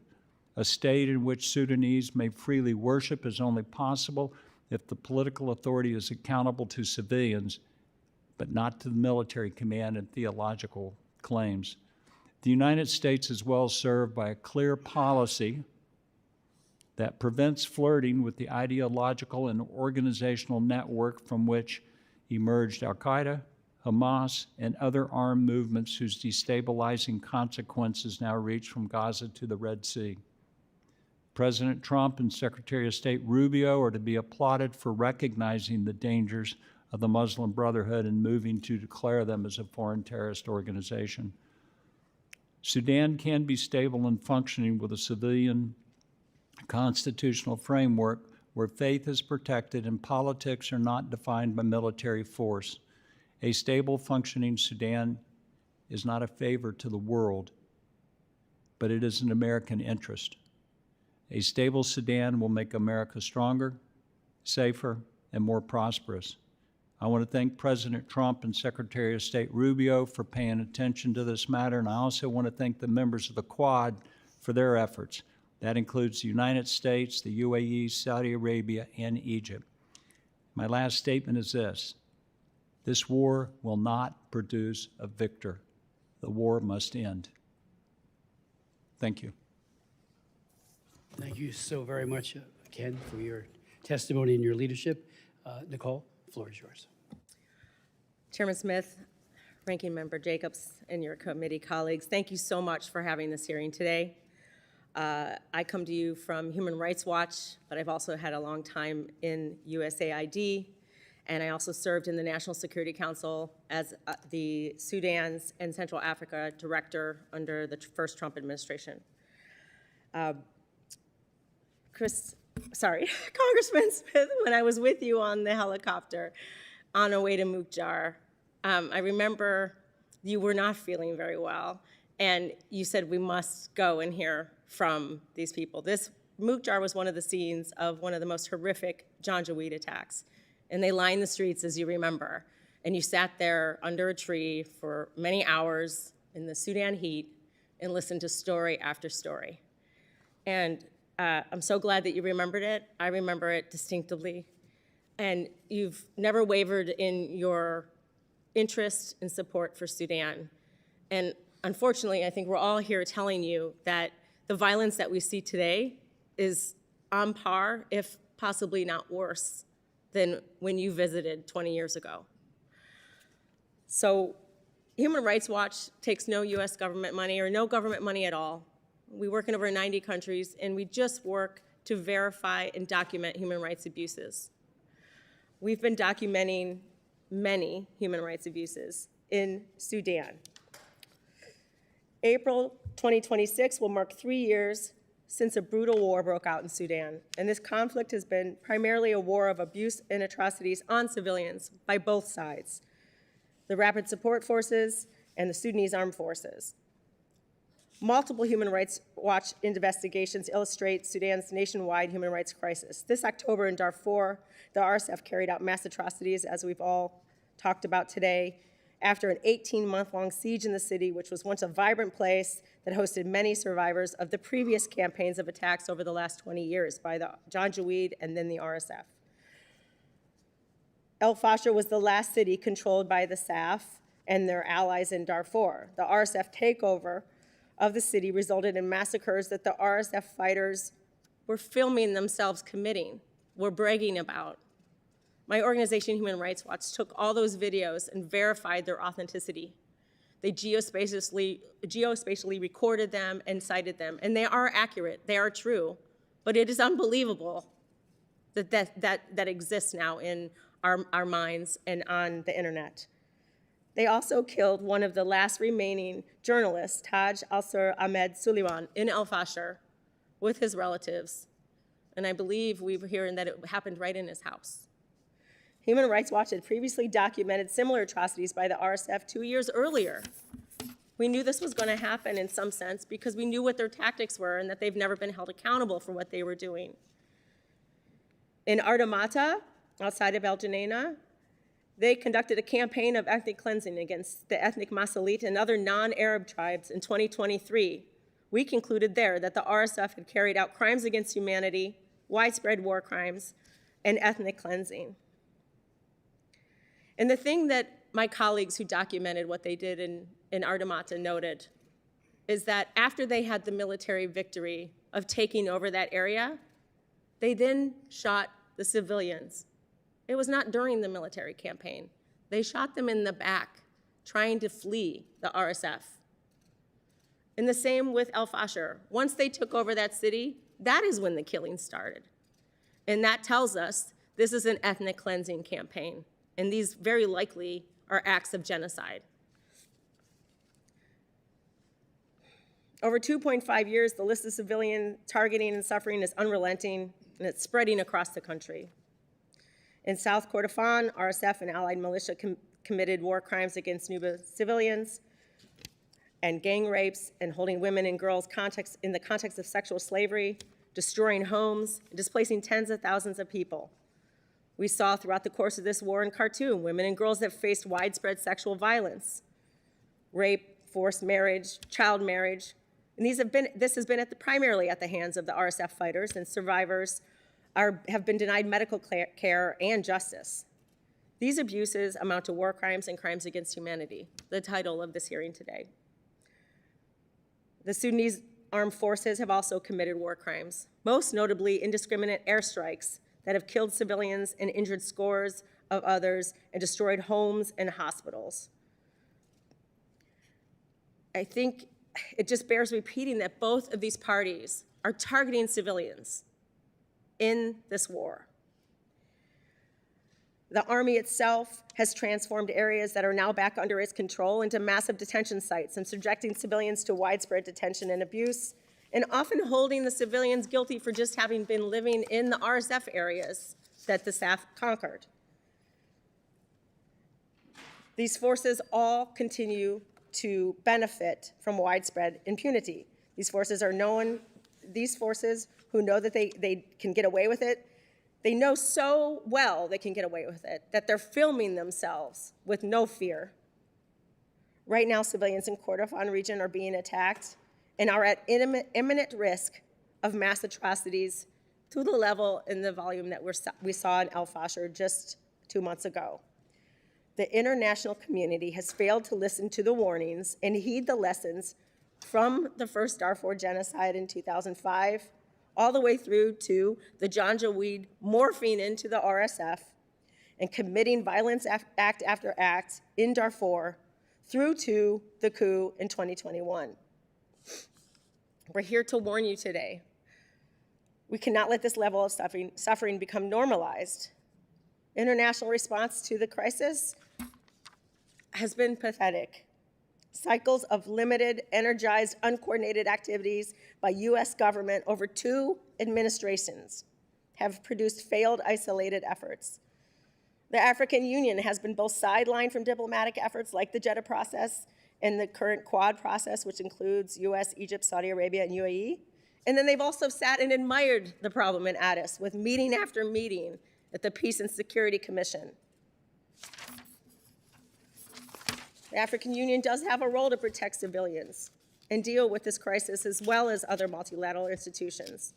A state in which Sudanese may freely worship is only possible if the political authority is accountable to civilians but not to the military command and theological claims. The United States is well served by a clear policy that prevents flirting with the ideological and organizational network from which emerged Al-Qaeda, Hamas, and other armed movements whose destabilizing consequences now reach from Gaza to the Red Sea. President Trump and Secretary of State Rubio are to be applauded for recognizing the dangers of the Muslim Brotherhood and moving to declare them as a foreign terrorist organization. Sudan can be stable and functioning with a civilian constitutional framework where faith is protected and politics are not defined by military force. A stable, functioning Sudan is not a favor to the world, but it is an American interest. A stable Sudan will make America stronger, safer, and more prosperous. I want to thank President Trump and Secretary of State Rubio for paying attention to this matter, and I also want to thank the members of the Quad for their efforts. That includes the United States, the UAE, Saudi Arabia, and Egypt. My last statement is this: this war will not produce a victor. The war must end. Thank you. Thank you so very much, Ken, for your testimony and your leadership. Nicole, the floor is yours. Chairman Smith, Ranking Member Jacobs, and your committee colleagues, thank you so much for having this hearing today. I come to you from Human Rights Watch, but I've also had a long time in USAID, and I also served in the National Security Council as the Sudan's and Central Africa director under the first Trump administration. Congressman Smith, when I was with you on the helicopter on our way to Mukjar, I remember you were not feeling very well, and you said we must go and hear from these people. This Mukjar was one of the scenes of one of the most horrific Janjaweed attacks, and they lined the streets, as you remember, and you sat there under a tree for many hours in the Sudan heat and listened to story after story. And I'm so glad that you remembered it. I remember it distinctively. And you've never wavered in your interest and support for Sudan. And unfortunately, I think we're all here telling you that the violence that we see today is on par, if possibly not worse, than when you visited 20 years ago. So Human Rights Watch takes no US government money or no government money at all. We work in over 90 countries, and we just work to verify and document human rights abuses. We've been documenting many human rights abuses in Sudan. April 2026 will mark 3 years since a brutal war broke out in Sudan, and this conflict has been primarily a war of abuse and atrocities on civilians by both sides, the Rapid Support Forces and the Sudanese Armed Forces. Multiple Human Rights Watch investigations illustrate Sudan's nationwide human rights crisis. This October in Darfur, the RSF carried out mass atrocities, as we've all talked about today, after an 18-month-long siege in the city, which was once a vibrant place that hosted many survivors of the previous campaigns of attacks over the last 20 years by the Janjaweed and then the RSF. El Fasher was the last city controlled by the SAF and their allies in Darfur. The RSF takeover of the city resulted in massacres that the RSF fighters were filming themselves committing, were bragging about. My organization, Human Rights Watch, took all those videos and verified their authenticity. They geospatially recorded them and cited them, and they are accurate, they are true, but it is unbelievable that exists now in our minds and on the internet. They also killed one of the last remaining journalists, Taj Al-Sur Ahmed Suleiman, in El Fasher with his relatives. And I believe we were hearing that it happened right in his house. Human Rights Watch had previously documented similar atrocities by the RSF 2 years earlier. We knew this was going to happen in some sense because we knew what their tactics were and that they've never been held accountable for what they were doing. In Ardamata, outside of El Geneina, they conducted a campaign of ethnic cleansing against the ethnic Masalit and other non-Arab tribes in 2023. We concluded there that the RSF had carried out crimes against humanity, widespread war crimes, and ethnic cleansing. And the thing that my colleagues who documented what they did in Ardamata noted is that after they had the military victory of taking over that area, they then shot the civilians. It was not during the military campaign. They shot them in the back, trying to flee the RSF. And the same with El Fasher. Once they took over that city, that is when the killing started. And that tells us this is an ethnic cleansing campaign, and these very likely are acts of genocide. Over 2.5 years, the list of civilian targeting and suffering is unrelenting, and it's spreading across the country. In South Kordofan, RSF and allied militia committed war crimes against Nuba civilians and gang rapes and holding women and girls in the context of sexual slavery, destroying homes, and displacing tens of thousands of people. We saw throughout the course of this war in Khartoum, women and girls that faced widespread sexual violence, rape, forced marriage, child marriage. And this has been primarily at the hands of the RSF fighters, and survivors have been denied medical care and justice. These abuses amount to war crimes and crimes against humanity, the title of this hearing today. The Sudanese armed forces have also committed war crimes, most notably indiscriminate airstrikes that have killed civilians and injured scores of others and destroyed homes and hospitals. I think it just bears repeating that both of these parties are targeting civilians in this war. The army itself has transformed areas that are now back under its control into massive detention sites and subjecting civilians to widespread detention and abuse, and often holding the civilians guilty for just having been living in the RSF areas that the SAF conquered. These forces all continue to benefit from widespread impunity. These forces who know that they can get away with it, they know so well they can get away with it that they're filming themselves with no fear. Right now, civilians in Kordofan region are being attacked and are at imminent risk of mass atrocities to the level and the volume that we saw in El Fasher just 2 months ago. The international community has failed to listen to the warnings and heed the lessons from the first Darfur genocide in 2005, all the way through to the Janjaweed morphing into the RSF and committing violence act after act in Darfur, through to the coup in 2021. We're here to warn you today. We cannot let this level of suffering become normalized. International response to the crisis has been pathetic. Cycles of limited, energized, uncoordinated activities by US government over 2 administrations have produced failed, isolated efforts. The African Union has been both sidelined from diplomatic efforts like the Jeddah process and the current Quad process, which includes US, Egypt, Saudi Arabia, and UAE. And then they've also sat and admired the problem in Addis with meeting after meeting at the Peace and Security Commission. The African Union does have a role to protect civilians and deal with this crisis as well as other multilateral institutions.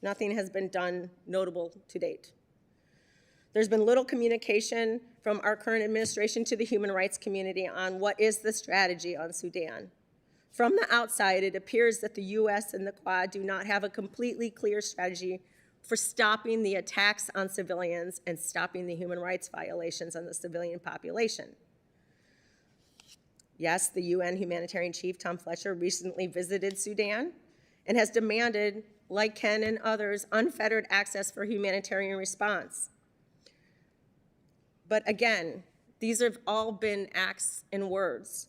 Nothing has been done notable to date. There's been little communication from our current administration to the human rights community on what is the strategy on Sudan. From the outside, it appears that the US and the Quad do not have a completely clear strategy for stopping the attacks on civilians and stopping the human rights violations on the civilian population. Yes, the UN humanitarian chief, Tom Fletcher, recently visited Sudan and has demanded, like Ken and others, unfettered access for humanitarian response. But again, these have all been acts and words.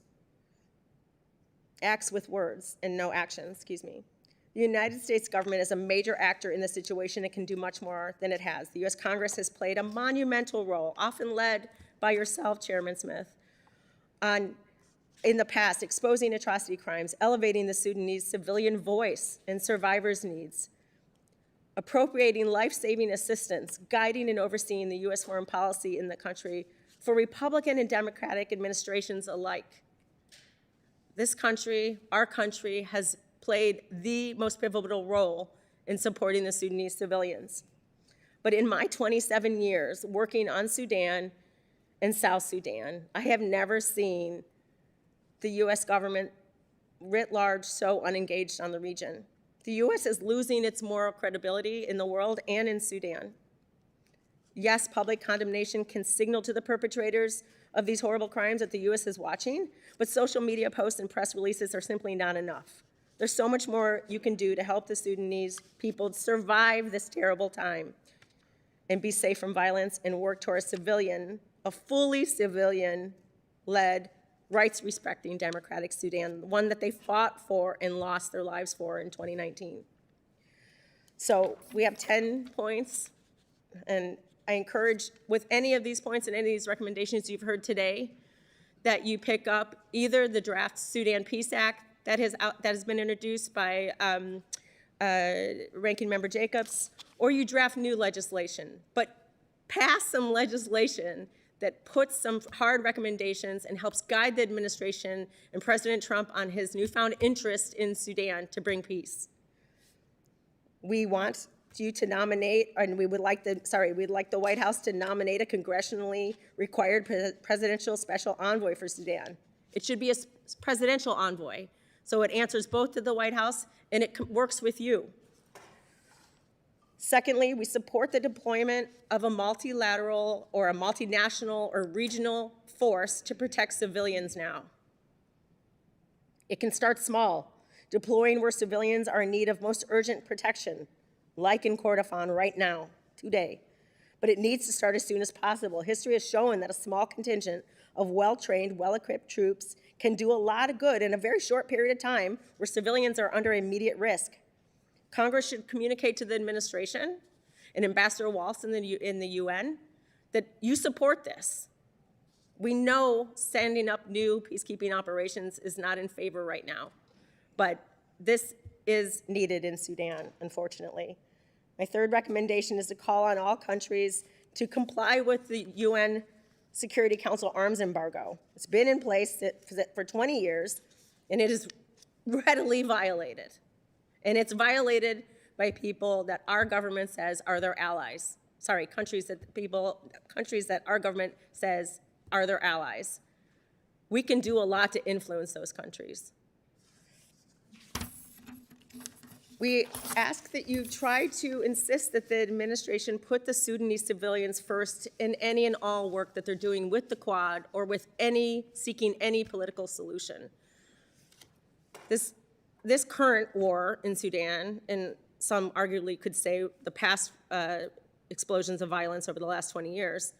Acts with words and no action, excuse me. The United States government is a major actor in the situation and can do much more than it has. The US Congress has played a monumental role, often led by yourself, Chairman Smith, in the past, exposing atrocity crimes, elevating the Sudanese civilian voice and survivors' needs, appropriating life-saving assistance, guiding and overseeing the US foreign policy in the country for Republican and Democratic administrations alike. This country, our country, has played the most pivotal role in supporting the Sudanese civilians. But in my 27 years working on Sudan and South Sudan. I have never seen the U.S. government writ large so unengaged on the region. The U.S. is losing its moral credibility in the world and in Sudan. Yes, public condemnation can signal to the perpetrators of these horrible crimes that the U.S. is watching, but social media posts and press releases are simply not enough. There's so much more you can do to help the Sudanese people survive this terrible time and be safe from violence and work towards a fully civilian-led, rights-respecting democratic Sudan, one that they fought for and lost their lives for in 2019. So we have 10 points, and I encourage, with any of these points and any of these recommendations you've heard today, that you pick up either the draft Sudan Peace Act that has been introduced by Ranking Member Jacobs, or you draft new legislation. But pass some legislation that puts some hard recommendations and helps guide the administration and President Trump on his newfound interest in Sudan to bring peace. We want you to nominate, and we'd like the White House to nominate a congressionally required presidential special envoy for Sudan. It should be a presidential envoy, so it answers both to the White House and it works with you. Secondly, we support the deployment of a multilateral or a multinational or regional force to protect civilians now. It can start small, deploying where civilians are in need of most urgent protection, like in Kordofan right now, today. But it needs to start as soon as possible. History has shown that a small contingent of well-trained, well-equipped troops can do a lot of good in a very short period of time where civilians are under immediate risk. Congress should communicate to the administration and Ambassador Waltz in the UN that you support this. We know standing up new peacekeeping operations is not in favor right now, but this is needed in Sudan, unfortunately. My third recommendation is to call on all countries to comply with the UN Security Council arms embargo. It's been in place for 20 years, and it is readily violated. And it's violated by people that our government says are their allies. Sorry, countries that our government says are their allies. We can do a lot to influence those countries. We ask that you try to insist that the administration put the Sudanese civilians first in any and all work that they're doing with the Quad or with seeking any political solution. This current war in Sudan, and some arguably could say the past explosions of violence over the last 20 years,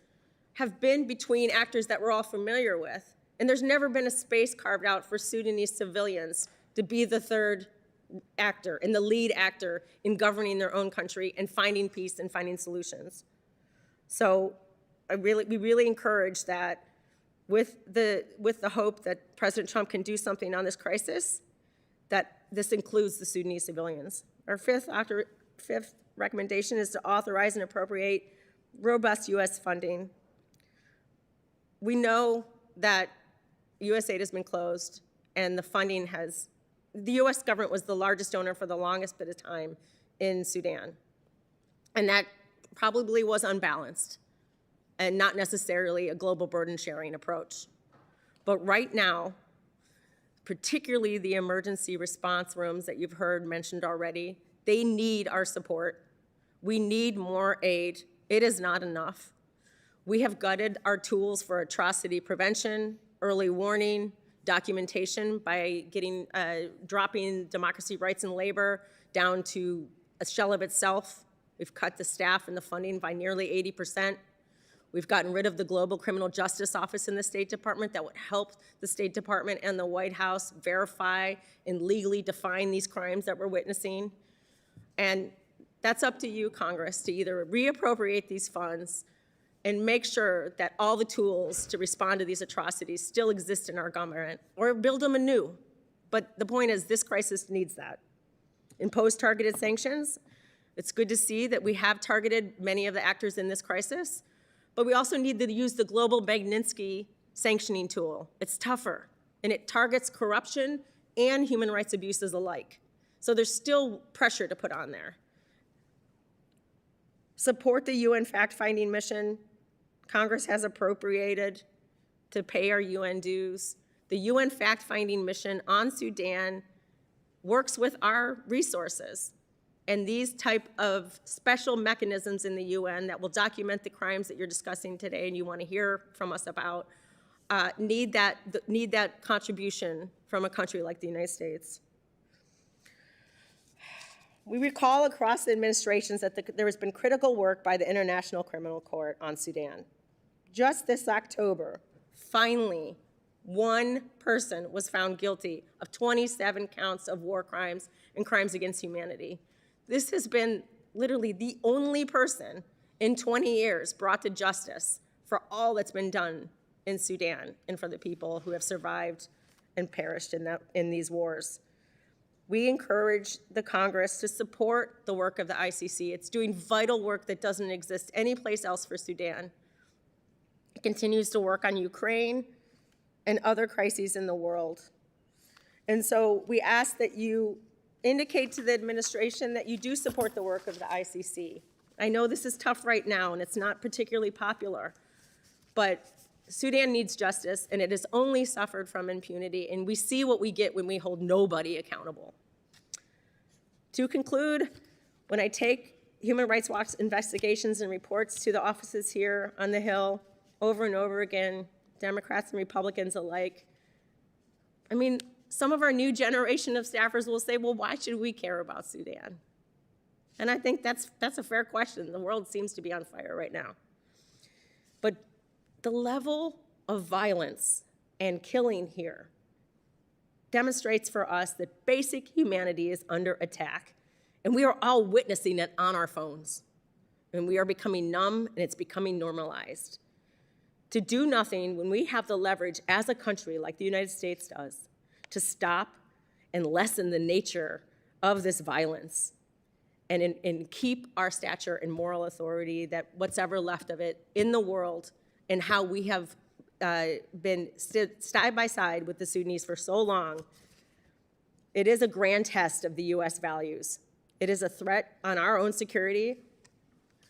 have been between actors that we're all familiar with. And there's never been a space carved out for Sudanese civilians to be the third actor and the lead actor in governing their own country and finding peace and finding solutions. So we really encourage that with the hope that President Trump can do something on this crisis, that this includes the Sudanese civilians. Our fifth recommendation is to authorize and appropriate robust U.S. funding. We know that USAID has been closed and the U.S. government was the largest donor for the longest bit of time in Sudan. And that probably was unbalanced and not necessarily a global burden sharing approach. But right now, particularly the emergency response rooms that you've heard mentioned already, they need our support. We need more aid. It is not enough. We have gutted our tools for atrocity prevention, early warning, documentation by dropping democracy, rights, and labor down to a shell of itself. We've cut the staff and the funding by nearly 80%. We've gotten rid of the Global Criminal Justice Office in the State Department that would help the State Department and the White House verify and legally define these crimes that we're witnessing. And that's up to you, Congress, to either reappropriate these funds and make sure that all the tools to respond to these atrocities still exist in our government, or build them anew. But the point is, this crisis needs that. Impose targeted sanctions. It's good to see that we have targeted many of the actors in this crisis, but we also need to use the global Magnitsky sanctioning tool. It's tougher, and it targets corruption and human rights abuses alike. So there's still pressure to put on there. Support the UN fact-finding mission. Congress has appropriated to pay our UN dues. The UN fact-finding mission on Sudan works with our resources. And these type of special mechanisms in the UN that will document the crimes that you're discussing today and you want to hear from us about need that contribution from a country like the United States. We recall across the administrations that there has been critical work by the International Criminal Court on Sudan. Just this October, finally, one person was found guilty of 27 counts of war crimes and crimes against humanity. This has been literally the only person in 20 years brought to justice for all that's been done in Sudan and for the people who have survived and perished in these wars. We encourage the Congress to support the work of the ICC. It's doing vital work that doesn't exist anyplace else for Sudan. It continues to work on Ukraine and other crises in the world. And so we ask that you indicate to the administration that you do support the work of the ICC. I know this is tough right now and it's not particularly popular, but Sudan needs justice and it has only suffered from impunity, and we see what we get when we hold nobody accountable. To conclude, when I take Human Rights Watch investigations and reports to the offices here on the Hill over and over again, Democrats and Republicans alike, I mean, some of our new generation of staffers will say, well, why should we care about Sudan? And I think that's a fair question. The world seems to be on fire right now. But the level of violence and killing here demonstrates for us that basic humanity is under attack. And we are all witnessing it on our phones. And we are becoming numb, and it's becoming normalized. To do nothing when we have the leverage as a country like the United States does to stop and lessen the nature of this violence and keep our stature and moral authority, that what's ever left of it in the world, and how we have been side by side with the Sudanese for so long, it is a grand test of the U.S. values. It is a threat on our own security,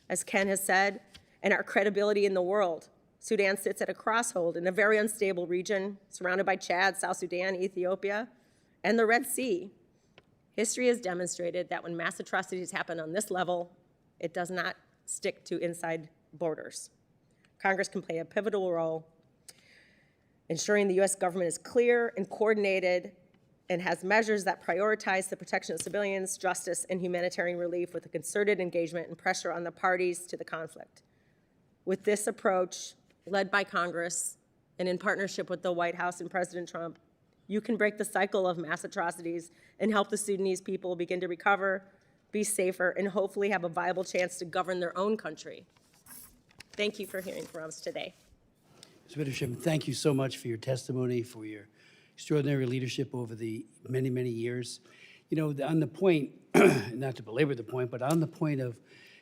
as Ken has said, and our credibility in the world. Sudan sits at a crossroad in a very unstable region, surrounded by Chad, South Sudan, Ethiopia, and the Red Sea. History has demonstrated that when mass atrocities happen on this level, it does not stick to inside borders. Congress can play a pivotal role ensuring the U.S. government is clear and coordinated and has measures that prioritize the protection of civilians, justice, and humanitarian relief with a concerted engagement and pressure on the parties to the conflict. With this approach, led by Congress and in partnership with the White House and President Trump, you can break the cycle of mass atrocities and help the Sudanese people begin to recover, be safer, and hopefully have a viable chance to govern their own country. Thank you for hearing from us today. Ms. Widdersheim, thank you so much for your testimony, for your extraordinary leadership over the many, many years. You know, on the point, not to belabor the point, but on the point of,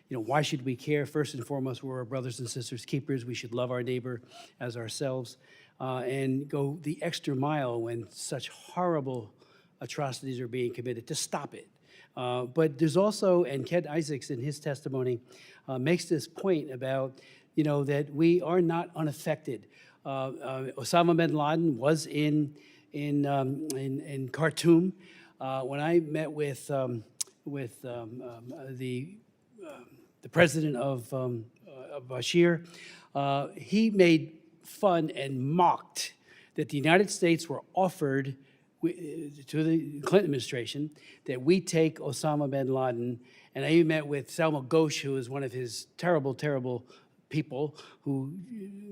you know, why should we care? First and foremost, we're our brothers and sisters keepers. We should love our neighbor as ourselves and go the extra mile when such horrible atrocities are being committed to stop it. But there's also, and Ken Isaacs in his testimony makes this point about, you know, that we are not unaffected. Osama bin Laden was in Khartoum. When I met with the president of Bashir, he made fun and mocked that the United States were offered to the Clinton administration that we take Osama bin Laden. And I even met with Salma Ghosh, who was one of his terrible, terrible people who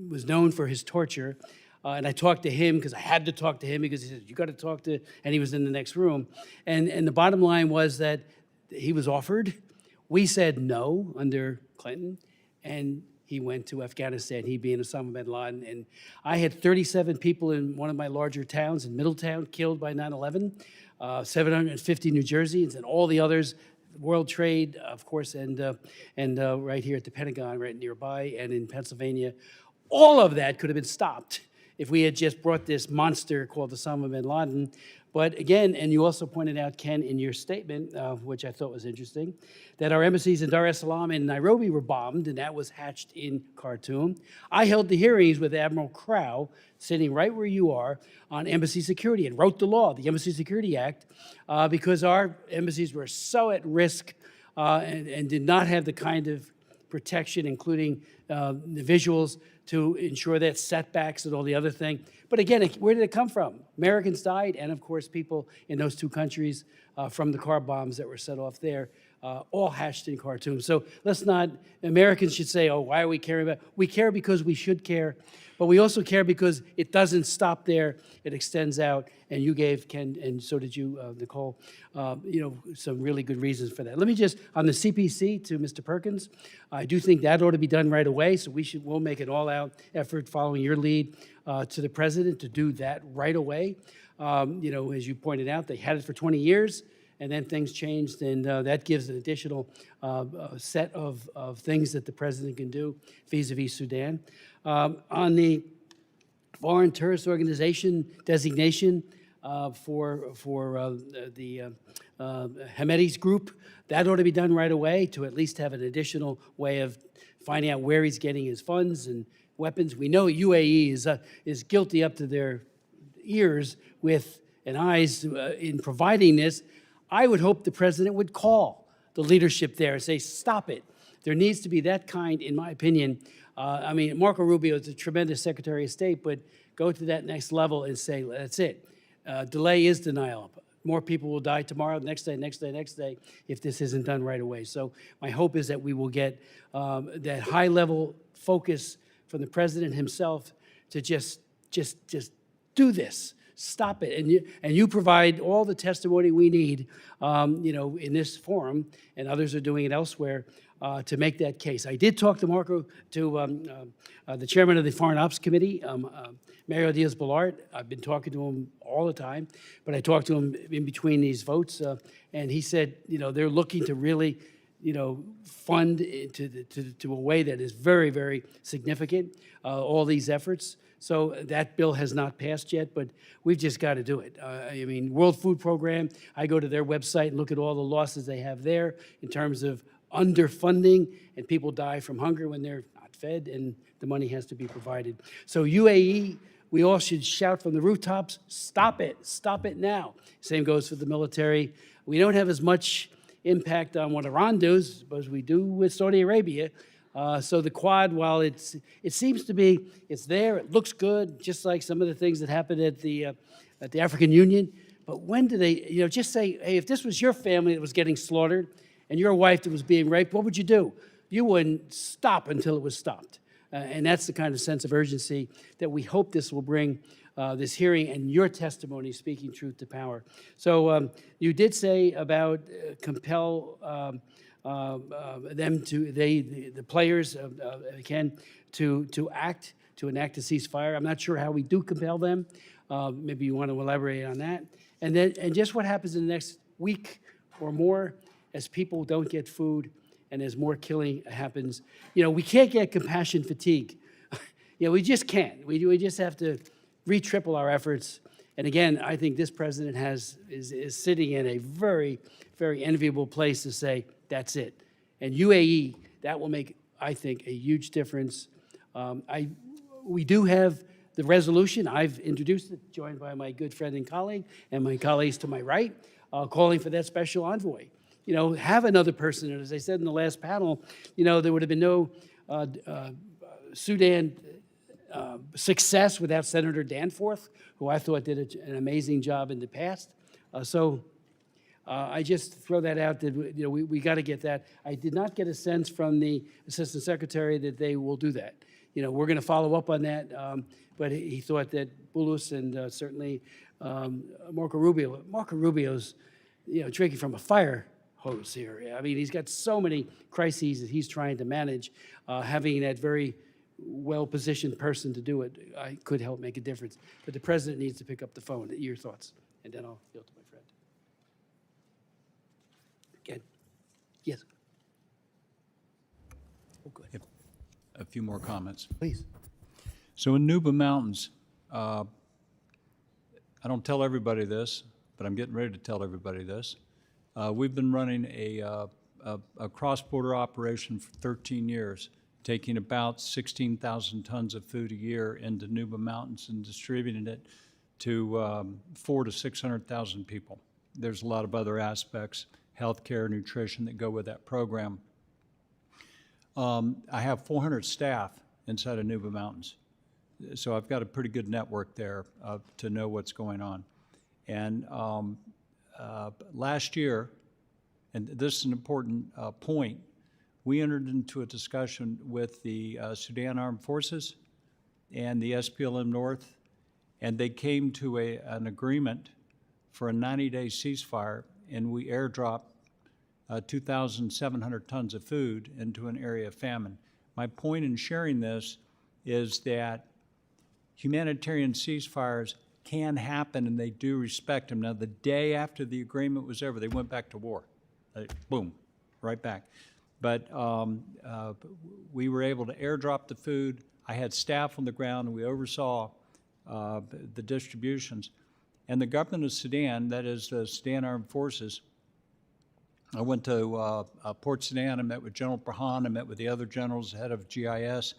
was known for his torture. And I talked to him because I had to talk to him because he said, you got to talk to, and he was in the next room. And the bottom line was that he was offered. We said no under Clinton, and he went to Afghanistan, he being Osama bin Laden. And I had 37 people in one of my larger towns, in Middletown, killed by 9/11, 750 New Jerseyans, and all the others, World Trade, of course, and right here at the Pentagon, right nearby, and in Pennsylvania. All of that could have been stopped if we had just brought this monster called Osama bin Laden. But again, and you also pointed out, Ken, in your statement, which I thought was interesting, that our embassies in Dar es Salaam and Nairobi were bombed, and that was hatched in Khartoum. I held the hearings with Admiral Crow, sitting right where you are, on embassy security, and wrote the law, the Embassy Security Act, because our embassies were so at risk and did not have the kind of protection, including the visuals, to ensure that setbacks and all the other thing. But again, where did it come from? Americans died, and of course, people in those two countries from the car bombs that were set off there, all hatched in Khartoum. So let's not, Americans should say, oh, why are we caring about? We care because we should care, but we also care because it doesn't stop there. It extends out, and you gave, Ken, and so did you, Nicole, some really good reasons for that. Let me just, on the CPC to Mr. Perkins, I do think that ought to be done right away, so we'll make an all-out effort following your lead to the president to do that right away. As you pointed out, they had it for 20 years, and then things changed, and that gives an additional set of things that the president can do vis-a-vis Sudan. On the foreign terrorist organization designation for the Hemedti's group, that ought to be done right away to at least have an additional way of finding out where he's getting his funds and weapons. We know UAE is guilty up to their ears with and eyes in providing this. I would hope the president would call the leadership there and say, stop it. There needs to be that kind, in my opinion. Marco Rubio is a tremendous Secretary of State, but go to that next level and say, that's it. Delay is denial. More people will die tomorrow, next day, if this isn't done right away. So my hope is that we will get that high-level focus from the president himself to just do this. Stop it, and you provide all the testimony we need, in this forum, and others are doing it elsewhere to make that case. I did talk to the chairman of the Foreign Ops Committee, Mario Diaz-Balart. I've been talking to him all the time, but I talked to him in between these votes, and he said, they're looking to really, fund to a way that is very, very significant, all these efforts. So that bill has not passed yet, but we've just got to do it. World Food Program, I go to their website and look at all the losses they have there in terms of underfunding, and people die from hunger when they're not fed, and the money has to be provided. So UAE, we all should shout from the rooftops, stop it now. Same goes for the military. We don't have as much impact on what Iran does as we do with Saudi Arabia. So the Quad, while it seems to be, it's there, it looks good, just like some of the things that happened at the African Union. But when do they, just say, hey, if this was your family that was getting slaughtered and your wife that was being raped, what would you do? You wouldn't stop until it was stopped. And that's the kind of sense of urgency that we hope this will bring, this hearing and your testimony speaking truth to power. So you did say about compel them to, the players, again, to act, to enact a ceasefire. I'm not sure how we do compel them. Maybe you want to elaborate on that. And just what happens in the next week or more as people don't get food and as more killing happens. We can't get compassion fatigue. We just can't. We just have to re-triple our efforts. And again, I think this president is sitting in a very, very enviable place to say, that's it. And UAE, that will make, I think, a huge difference. We do have the resolution. I've introduced it, joined by my good friend and colleague, and my colleagues to my right, calling for that special envoy. Have another person. And as I said in the last panel, there would have been no Sudan success without Senator Danforth, who I thought did an amazing job in the past. I just throw that out that we got to get that. I did not get a sense from the Assistant Secretary that they will do that. We're going to follow up on that, but he thought that Bulus and certainly Marco Rubio's drinking from a fire hose here. He's got so many crises that he's trying to manage. Having that very well-positioned person to do it could help make a difference. But the president needs to pick up the phone. Your thoughts, and then I'll yield to my friend. Again, yes. Oh, good. A few more comments. Please. So in Nuba Mountains, I don't tell everybody this, but I'm getting ready to tell everybody this. We've been running a cross-border operation for 13 years, taking about 16,000 tons of food a year into Nuba Mountains and distributing it to 400,000 to 600,000 people. There's a lot of other aspects, healthcare, nutrition, that go with that program. I have 400 staff inside of Nuba Mountains, so I've got a pretty good network there to know what's going on. And last year, and this is an important point, we entered into a discussion with the Sudan Armed Forces and the SPLM North, and they came to an agreement for a 90-day ceasefire, and we airdropped 2,700 tons of food into an area of famine. My point in sharing this is that humanitarian ceasefires can happen, and they do respect them. Now, the day after the agreement was over, they went back to war. Boom, right back. But we were able to airdrop the food. I had staff on the ground, and we oversaw the distributions. And the government of Sudan, that is the Sudan Armed Forces, I went to Port Sudan. I met with General Burhan. I met with the other generals, head of GIS,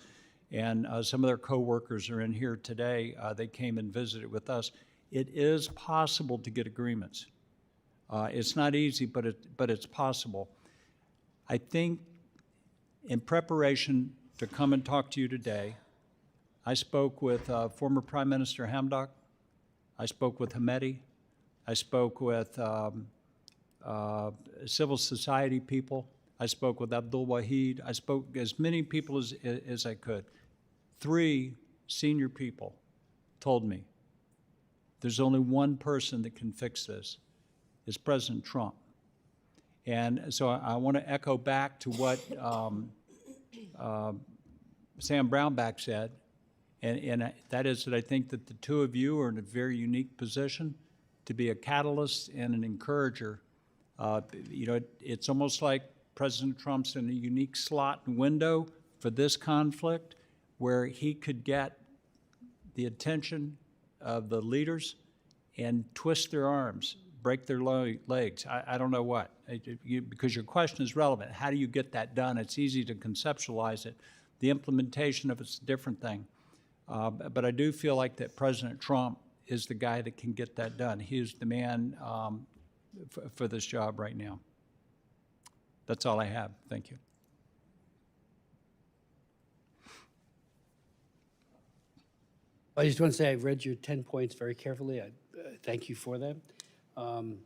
and some of their co-workers are in here today. They came and visited with us. It is possible to get agreements. It's not easy, but it's possible. I think in preparation to come and talk to you today, I spoke with former Prime Minister Hamdok. I spoke with Hamedi. I spoke with civil society people. I spoke with Abdul Wahid. I spoke as many people as I could. 3 senior people told me there's only one person that can fix this. It's President Trump. And so I want to echo back to what Sam Brownback said, and that is that I think that the two of you are in a very unique position to be a catalyst and an encourager. You know, it's almost like President Trump's in a unique slot and window for this conflict where he could get the attention of the leaders and twist their arms, break their legs. I don't know what, because your question is relevant. How do you get that done? It's easy to conceptualize it. The implementation of it's a different thing. But I do feel like that President Trump is the guy that can get that done. He is the man for this job right now. That's all I have. Thank you. I just want to say I've read your 10 points very carefully. I thank you for them. And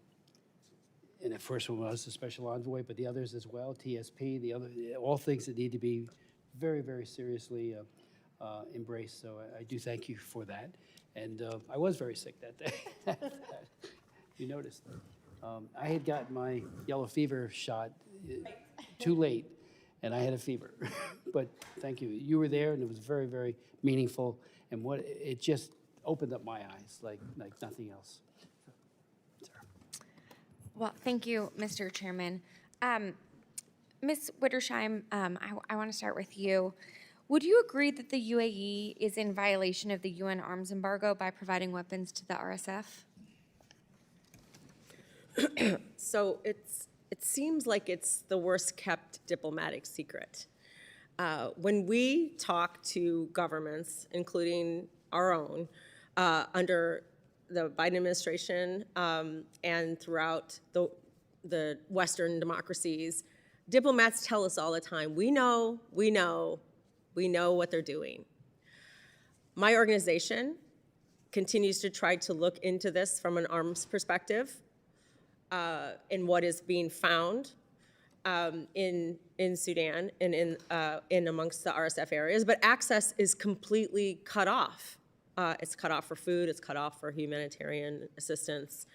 the first one was the special envoy, but the others as well, TSP, the other, all things that need to be very, very seriously embraced. So I do thank you for that. And I was very sick that day. You noticed. I had gotten my yellow fever shot too late, and I had a fever. But thank you. You were there, and it was very, very meaningful. And what it just opened up my eyes like nothing else. Well, thank you, Mr. Chairman. Ms. Widdersheim, I want to start with you. Would you agree that the UAE is in violation of the UN arms embargo by providing weapons to the RSF? So it seems like it's the worst kept diplomatic secret. When we talk to governments, including our own, under the Biden administration and throughout the Western democracies, diplomats tell us all the time, we know what they're doing. My organization continues to try to look into this from an arms perspective in what is being found in Sudan and in amongst the RSF areas, but access is completely cut off. It's cut off for food, it's cut off for humanitarian assistance.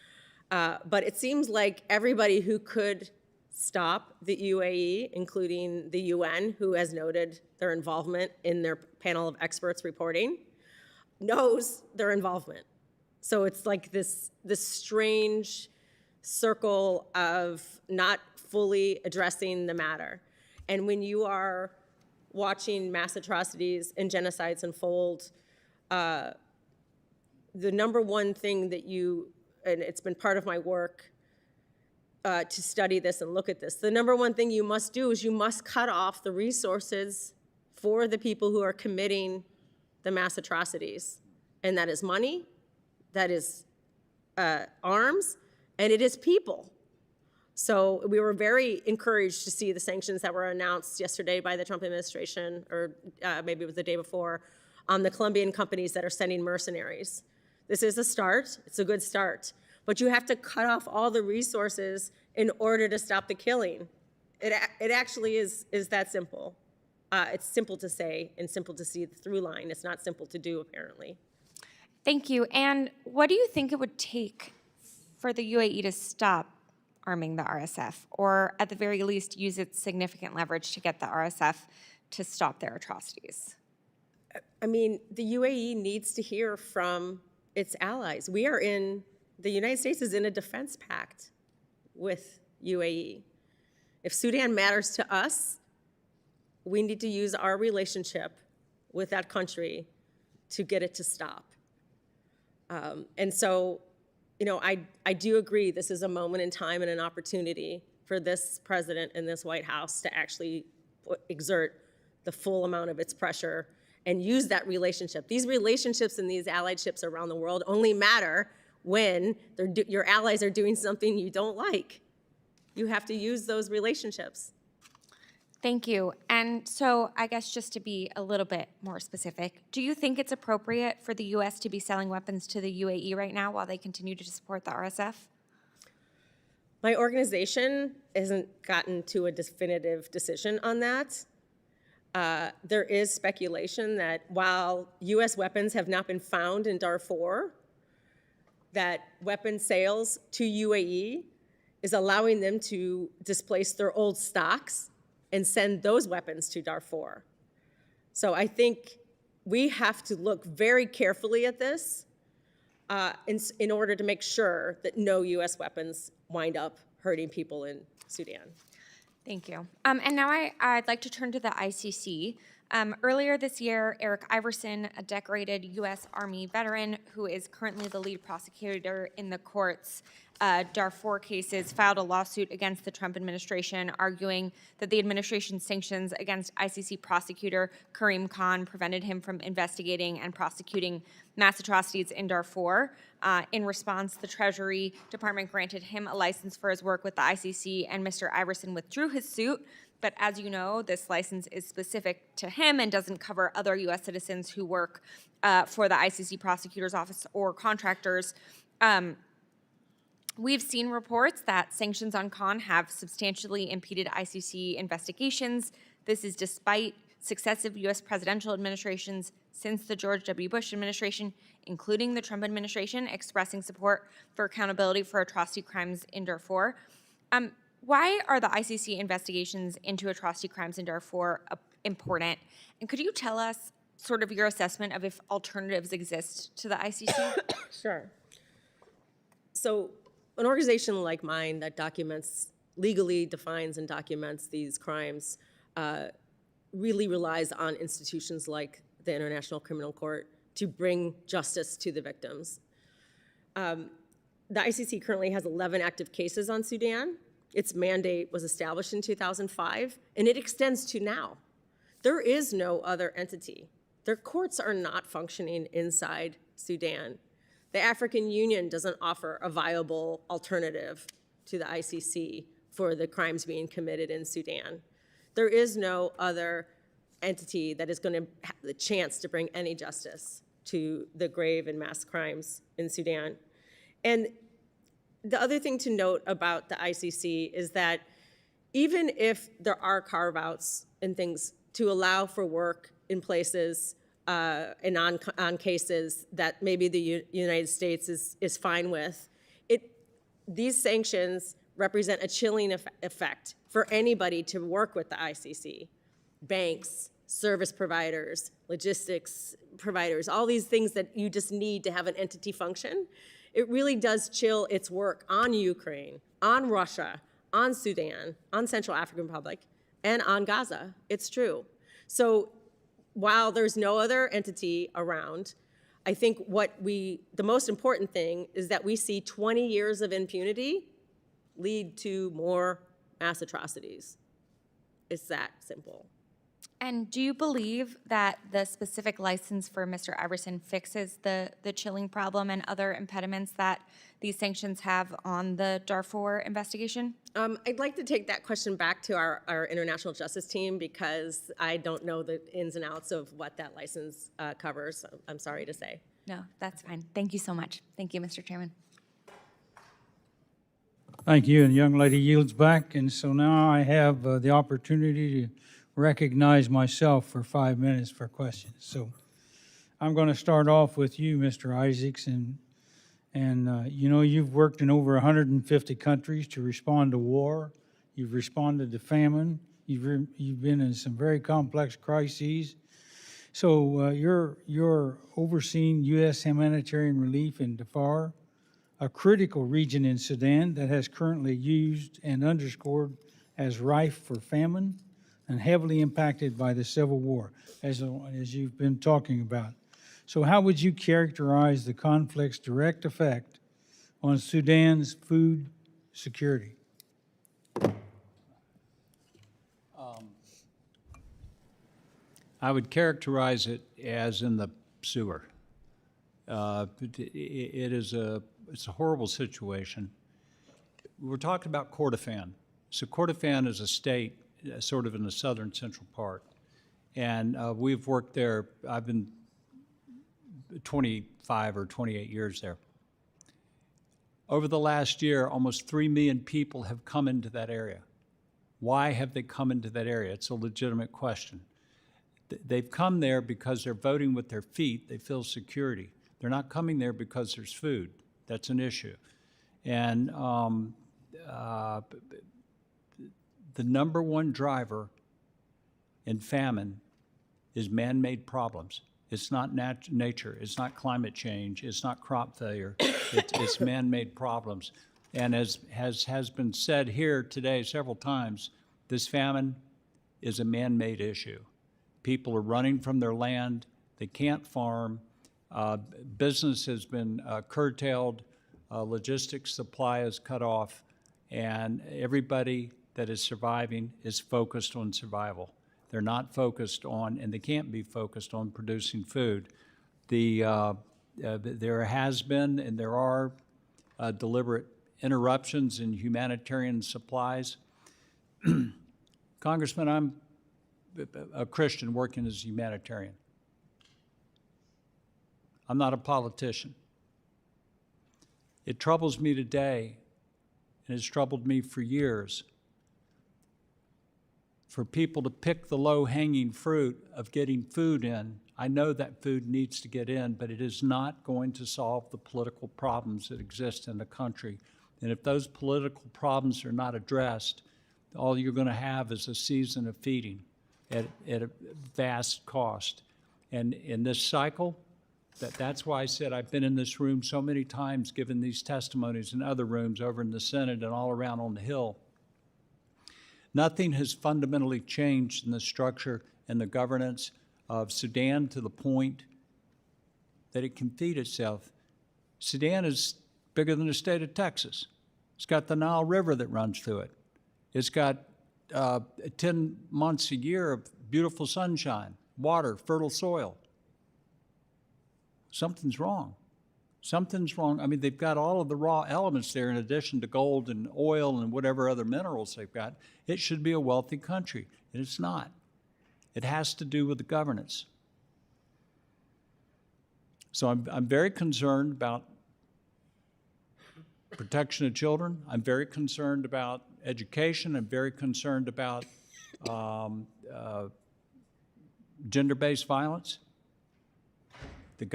But it seems like everybody who could stop the UAE, including the UN, who has noted their involvement in their panel of experts reporting, knows their involvement. So it's like this strange circle of not fully addressing the matter. And when you are watching mass atrocities and genocides unfold, the number one thing that you and it's been part of my work to study this and look at this. The number one thing you must do is you must cut off the resources for the people who are committing the mass atrocities. And that is money, that is arms, and it is people. So we were very encouraged to see the sanctions that were announced yesterday by the Trump administration, or maybe it was the day before, on the Colombian companies that are sending mercenaries. This is a start. It's a good start. But you have to cut off all the resources in order to stop the killing. It actually is that simple. It's simple to say and simple to see the through line. It's not simple to do, apparently. Thank you. And what do you think it would take for the UAE to stop arming the RSF, or at the very least use its significant leverage to get the RSF to stop their atrocities? I mean, the UAE needs to hear from its allies. The United States is in a defense pact with UAE. If Sudan matters to us, we need to use our relationship with that country to get it to stop. And so, I do agree this is a moment in time and an opportunity for this president and this White House to actually exert the full amount of its pressure and use that relationship. These relationships and these alliedships around the world only matter when your allies are doing something you don't like. You have to use those relationships. Thank you. And so I guess just to be a little bit more specific, do you think it's appropriate for the U.S. to be selling weapons to the UAE right now while they continue to support the RSF? My organization hasn't gotten to a definitive decision on that. There is speculation that while U.S. weapons have not been found in Darfur, that weapon sales to UAE is allowing them to displace their old stocks and send those weapons to Darfur. So I think we have to look very carefully at this in order to make sure that no U.S. weapons wind up hurting people in Sudan. Thank you. And now I'd like to turn to the ICC. Earlier this year, Eric Iverson, a decorated U.S. Army veteran who is currently the lead prosecutor in the court's Darfur cases, filed a lawsuit against the Trump administration, arguing that the administration's sanctions against ICC prosecutor Karim Khan prevented him from investigating and prosecuting mass atrocities in Darfur. In response, the Treasury Department granted him a license for his work with the ICC, and Mr. Iverson withdrew his suit. But as you know, this license is specific to him and doesn't cover other U.S. citizens who work for the ICC prosecutor's office or contractors. We've seen reports that sanctions on Khan have substantially impeded ICC investigations. This is despite successive U.S. presidential administrations since the George W. Bush administration, including the Trump administration, expressing support for accountability for atrocity crimes in Darfur. Why are the ICC investigations into atrocity crimes in Darfur important? And could you tell us sort of your assessment of if alternatives exist to the ICC? Sure. So an organization like mine that legally defines and documents these crimes really relies on institutions like the International Criminal Court to bring justice to the victims. The ICC currently has 11 active cases on Sudan. Its mandate was established in 2005, and it extends to now. There is no other entity. Their courts are not functioning inside Sudan. The African Union doesn't offer a viable alternative to the ICC for the crimes being committed in Sudan. There is no other entity that is going to have the chance to bring any justice to the grave and mass crimes in Sudan. And the other thing to note about the ICC is that even if there are carve-outs and things to allow for work in places and on cases that maybe the United States is fine with, these sanctions represent a chilling effect for anybody to work with the ICC. Banks, service providers, logistics providers, all these things that you just need to have an entity function. It really does chill its work on Ukraine, on Russia, on Sudan, on Central African Republic, and on Gaza. It's true. So while there's no other entity around, I think the most important thing is that we see 20 years of impunity lead to more mass atrocities. It's that simple. And do you believe that the specific license for Mr. Iverson fixes the chilling problem and other impediments that these sanctions have on the Darfur investigation? I'd like to take that question back to our international justice team because I don't know the ins and outs of what that license covers. I'm sorry to say. No, that's fine. Thank you so much. Thank you, Mr. Chairman. Thank you, and the young lady yields back. And so now I have the opportunity to recognize myself for 5 minutes for questions. So I'm going to start off with you, Mr. Isaacs, and you know, you've worked in over 150 countries to respond to war. You've responded to famine. You've been in some very complex crises. So you're overseeing U.S. humanitarian relief in Darfur, a critical region in Sudan that has currently used and underscored as rife for famine and heavily impacted by the civil war, as you've been talking about. So how would you characterize the conflict's direct effect on Sudan's food security? I would characterize it as in the sewer. It's a horrible situation. We're talking about Kordofan. So Kordofan is a state sort of in the southern central part. And we've worked there, I've been 25 or 28 years there. Over the last year, almost 3 million people have come into that area. Why have they come into that area? It's a legitimate question. They've come there because they're voting with their feet. They feel security. They're not coming there because there's food. That's an issue. And the number one driver in famine is man-made problems. It's not nature. It's not climate change. It's not crop failure. It's man-made problems. And as has been said here today several times, this famine is a man-made issue. People are running from their land. They can't farm. Business has been curtailed. Logistics supply is cut off. And everybody that is surviving is focused on survival. They're not focused on, and they can't be focused on producing food. There has been and there are deliberate interruptions in humanitarian supplies. Congressman, I'm a Christian working as a humanitarian. I'm not a politician. It troubles me today, and it's troubled me for years, for people to pick the low-hanging fruit of getting food in. I know that food needs to get in, but it is not going to solve the political problems that exist in the country. And if those political problems are not addressed, all you're going to have is a season of feeding at a vast cost. And in this cycle, that's why I said I've been in this room so many times giving these testimonies in other rooms over in the Senate and all around on the Hill. Nothing has fundamentally changed in the structure and the governance of Sudan to the point that it can feed itself. Sudan is bigger than the state of Texas. It's got the Nile River that runs through it. It's got 10 months a year of beautiful sunshine, water, fertile soil. Something's wrong. Something's wrong. I mean, they've got all of the raw elements there in addition to gold and oil and whatever other minerals they've got. It should be a wealthy country, and it's not. It has to do with the governance. So I'm very concerned about protection of children. I'm very concerned about education. I'm very concerned about gender-based violence. The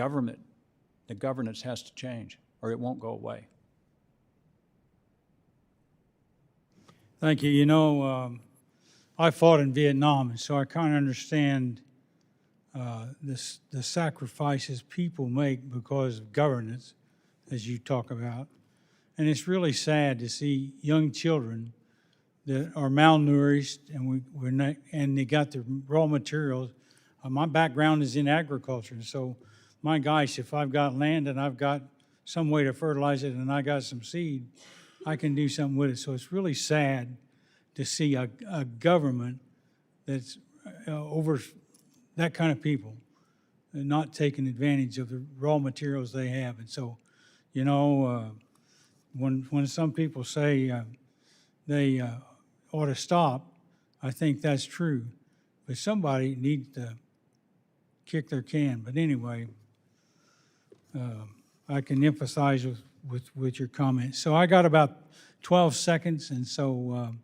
governance has to change, or it won't go away. Thank you. You know, I fought in Vietnam, and so I kind of understand the sacrifices people make because of governance, as you talk about. And it's really sad to see young children that are malnourished, and we're not, and they got the raw materials. My background is in agriculture, so my gosh, if I've got land and I've got some way to fertilize it and I got some seed, I can do something with it. So it's really sad to see a government that's over that kind of people and not taking advantage of the raw materials they have. And so, you know, when some people say they ought to stop, I think that's true. But somebody needs to kick their can. But anyway, I can empathize with your comments. So I got about 12 seconds, and so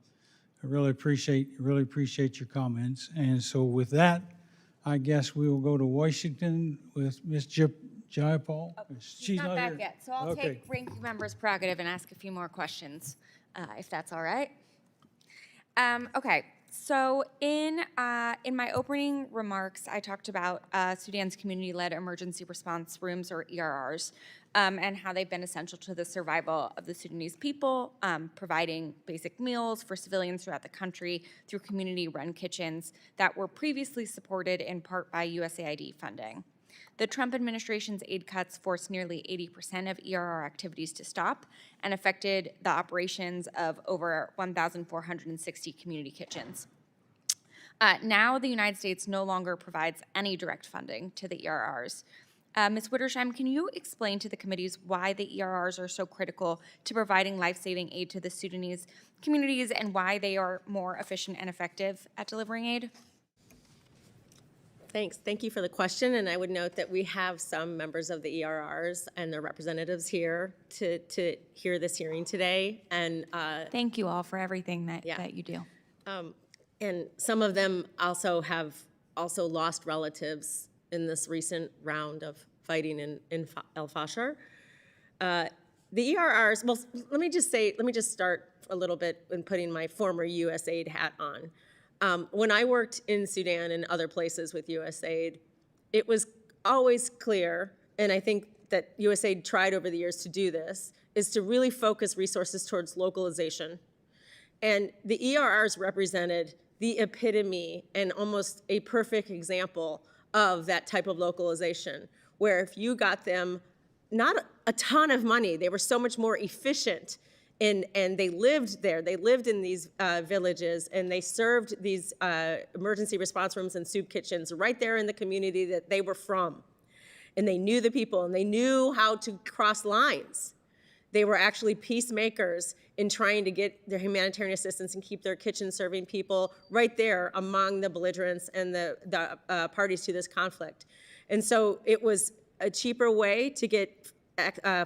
I really appreciate your comments. And so with that, I guess we will go to Washington with Ms. Jayapal. She's not back here. yet, so I'll Okay. take ranking member's prerogative and ask a few more questions, if that's all right. Okay, so in my opening remarks, I talked about Sudan's community-led emergency response rooms, or ERRs, and how they've been essential to the survival of the Sudanese people, providing basic meals for civilians throughout the country through community-run kitchens that were previously supported in part by USAID funding. The Trump administration's aid cuts forced nearly 80% of ERR activities to stop and affected the operations of over 1,460 community kitchens. Now, the United States no longer provides any direct funding to the ERRs. Ms. Widdersheim, can you explain to the committees why the ERRs are so critical to providing life-saving aid to the Sudanese communities and why they are more efficient and effective at delivering aid? Thanks. Thank you for the question. And I would note that we have some members of the ERRs and their representatives here to hear this hearing today. And Thank you all for everything that you do. and some of them also have lost relatives in this recent round of fighting in El Fasher. The ERRs, well, let me just start a little bit in putting my former USAID hat on. When I worked in Sudan and other places with USAID, it was always clear, and I think that USAID tried over the years to do this, is to really focus resources towards localization. And the ERRs represented the epitome and almost a perfect example of that type of localization, where if you got them not a ton of money, they were so much more efficient. And they lived there. They lived in these villages, and they served these emergency response rooms and soup kitchens right there in the community that they were from. And they knew the people, and they knew how to cross lines. They were actually peacemakers in trying to get their humanitarian assistance and keep their kitchen serving people right there among the belligerents and the parties to this conflict. And so it was a cheaper way to get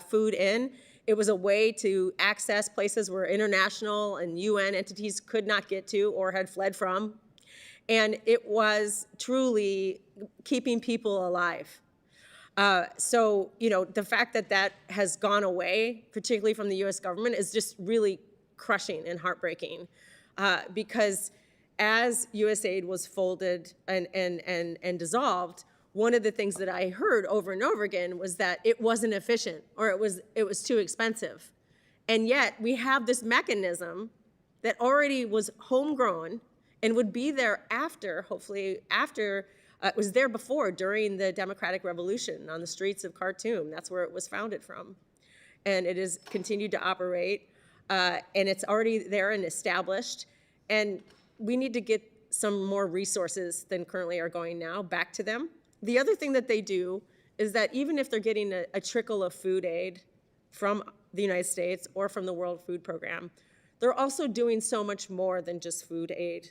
food in. It was a way to access places where international and UN entities could not get to or had fled from. And it was truly keeping people alive. So, you know, the fact that that has gone away, particularly from the US government, is just really crushing and heartbreaking. Because as USAID was folded and dissolved, one of the things that I heard over and over again was that it wasn't efficient, or it was too expensive. And yet we have this mechanism that already was homegrown and would be there after, hopefully after, it was there before, during the Democratic Revolution on the streets of Khartoum. That's where it was founded from. And it has continued to operate, and it's already there and established. And we need to get some more resources than currently are going now back to them. The other thing that they do is that even if they're getting a trickle of food aid from the United States or from the World Food Program, they're also doing so much more than just food aid.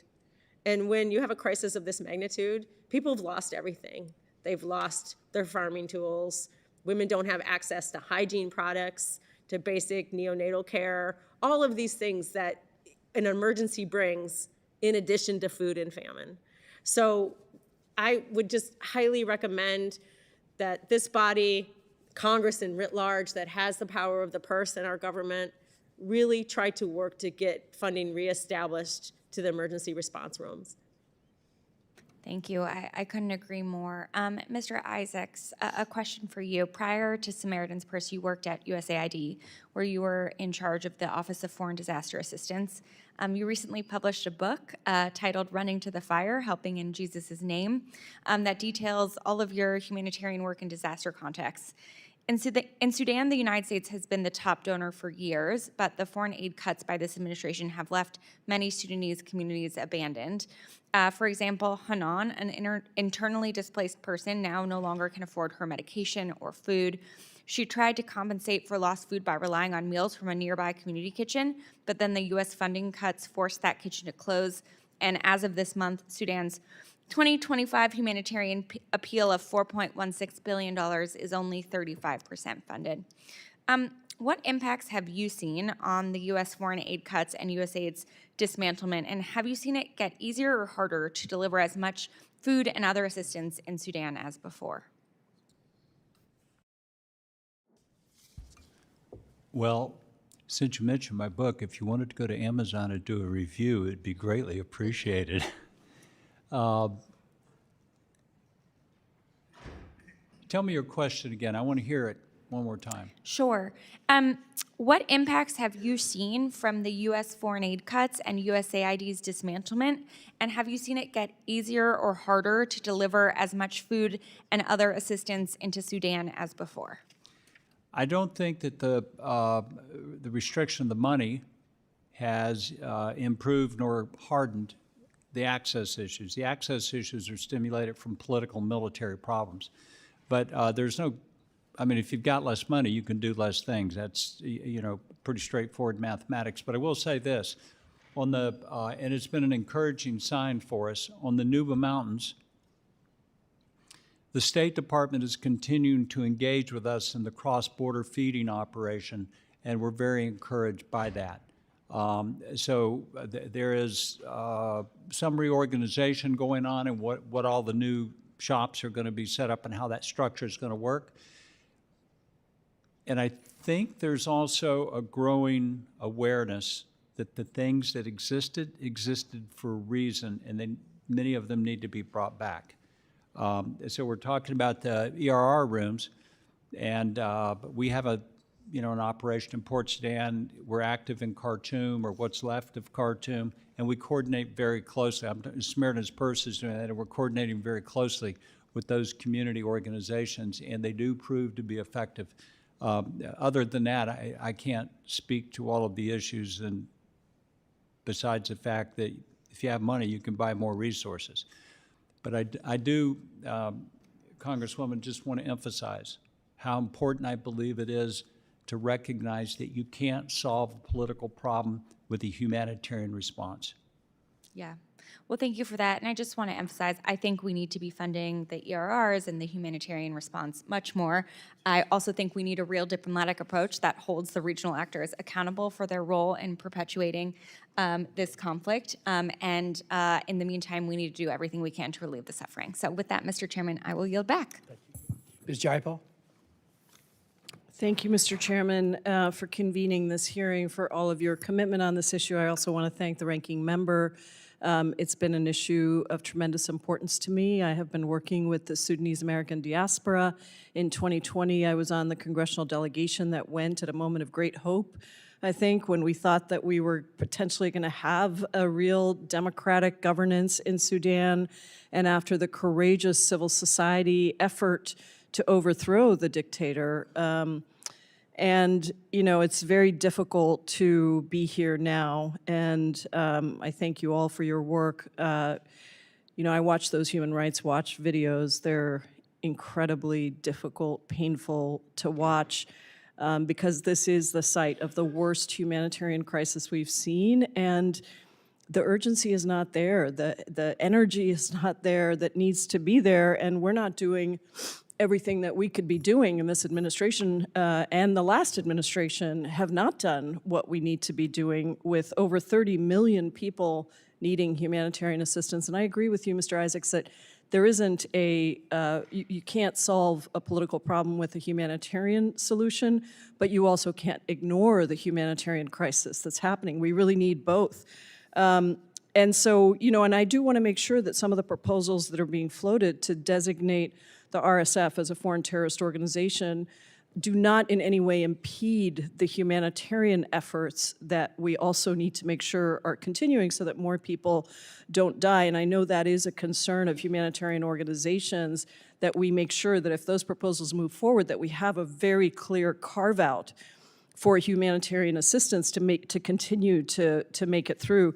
And when you have a crisis of this magnitude, people have lost everything. They've lost their farming tools. Women don't have access to hygiene products, to basic neonatal care, all of these things that an emergency brings in addition to food and famine. So I would just highly recommend that this body, Congress and writ large, that has the power of the purse in our government, really try to work to get funding reestablished to the emergency response rooms. Thank you. I couldn't agree more. Mr. Isaacs, a question for you. Prior to Samaritan's Purse, you worked at USAID, where you were in charge of the Office of Foreign Disaster Assistance. You recently published a book titled Running to the Fire, Helping in Jesus' Name, that details all of your humanitarian work in disaster contexts. In Sudan, the United States has been the top donor for years, but the foreign aid cuts by this administration have left many Sudanese communities abandoned. For example, Hanan, an internally displaced person, now no longer can afford her medication or food. She tried to compensate for lost food by relying on meals from a nearby community kitchen, but then the U.S. funding cuts forced that kitchen to close. And as of this month, Sudan's 2025 humanitarian appeal of $4.16 billion is only 35% funded. What impacts have you seen on the U.S. foreign aid cuts and USAID's dismantlement, and have you seen it get easier or harder to deliver as much food and other assistance in Sudan as before? Well, since you mentioned my book, if you wanted to go to Amazon and do a review, it'd be greatly appreciated. Tell me your question again. I want to hear it one more time. Sure. What impacts have you seen from the U.S. foreign aid cuts and USAID's dismantlement? And have you seen it get easier or harder to deliver as much food and other assistance into Sudan as before? I don't think that the restriction of the money has improved nor hardened the access issues. The access issues are stimulated from political and military problems. But there's no, I mean, if you've got less money, you can do less things. That's, pretty straightforward mathematics. But I will say this, on the, and it's been an encouraging sign for us, on the Nuba Mountains, the State Department is continuing to engage with us in the cross-border feeding operation, and we're very encouraged by that. There is some reorganization going on and what all the new shops are going to be set up and how that structure is going to work. And I think there's also a growing awareness that the things that existed for a reason, and then many of them need to be brought back. So we're talking about the ERR rooms, and we have an operation in Port Sudan. We're active in Khartoum, or what's left of Khartoum, and we coordinate very closely. Samaritan's Purse is doing that, and we're coordinating very closely with those community organizations, and they do prove to be effective. Other than that, I can't speak to all of the issues, and besides the fact that if you have money, you can buy more resources. But I do, Congresswoman, just want to emphasize how important I believe it is to recognize that you can't solve a political problem with a humanitarian response. Yeah. Well, thank you for that. And I just want to emphasize, I think we need to be funding the ERRs and the humanitarian response much more. I also think we need a real diplomatic approach that holds the regional actors accountable for their role in perpetuating this conflict. And in the meantime, we need to do everything we can to relieve the suffering. So with that, Mr. Chairman, I will yield back. Ms. Jaipal? Thank you, Mr. Chairman, for convening this hearing, for all of your commitment on this issue. I also want to thank the ranking member. It's been an issue of tremendous importance to me. I have been working with the Sudanese American diaspora. In 2020, I was on the congressional delegation that went at a moment of great hope, I think, when we thought that we were potentially going to have a real democratic governance in Sudan, and after the courageous civil society effort to overthrow the dictator. It's very difficult to be here now, and I thank you all for your work. I watch those Human Rights Watch videos. They're incredibly difficult, painful to watch, because this is the site of the worst humanitarian crisis we've seen, and the urgency is not there. The energy is not there that needs to be there, and we're not doing everything that we could be doing in this administration, and the last administration have not done what we need to be doing, with over 30 million people needing humanitarian assistance. And I agree with you, Mr. Isaacs, that there isn't you can't solve a political problem with a humanitarian solution, but you also can't ignore the humanitarian crisis that's happening. We really need both. And so, and I do want to make sure that some of the proposals that are being floated to designate the RSF as a foreign terrorist organization do not in any way impede the humanitarian efforts that we also need to make sure are continuing so that more people don't die. And I know that is a concern of humanitarian organizations, that we make sure that if those proposals move forward, that we have a very clear carve-out for humanitarian assistance to continue to make it through.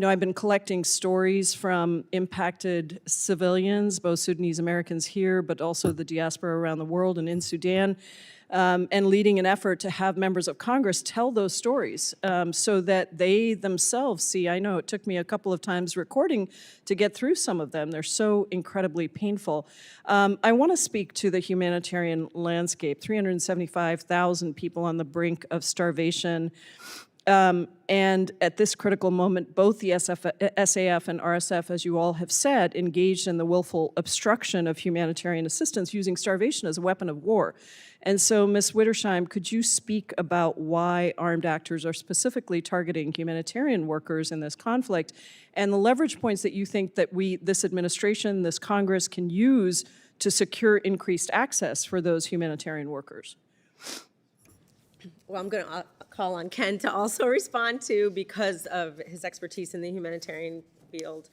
I've been collecting stories from impacted civilians, both Sudanese Americans here, but also the diaspora around the world and in Sudan, and leading an effort to have members of Congress tell those stories so that they themselves see. I know it took me a couple of times recording to get through some of them. They're so incredibly painful. I want to speak to the humanitarian landscape. 375,000 people on the brink of starvation. And at this critical moment, both the SAF and RSF, as you all have said, engaged in the willful obstruction of humanitarian assistance using starvation as a weapon of war. And so, Ms. Widdersheim, could you speak about why armed actors are specifically targeting humanitarian workers in this conflict, and the leverage points that you think that this administration, this Congress, can use to secure increased access for those humanitarian workers? Well, I'm going to call on Ken to also respond to, because of his expertise in the humanitarian field.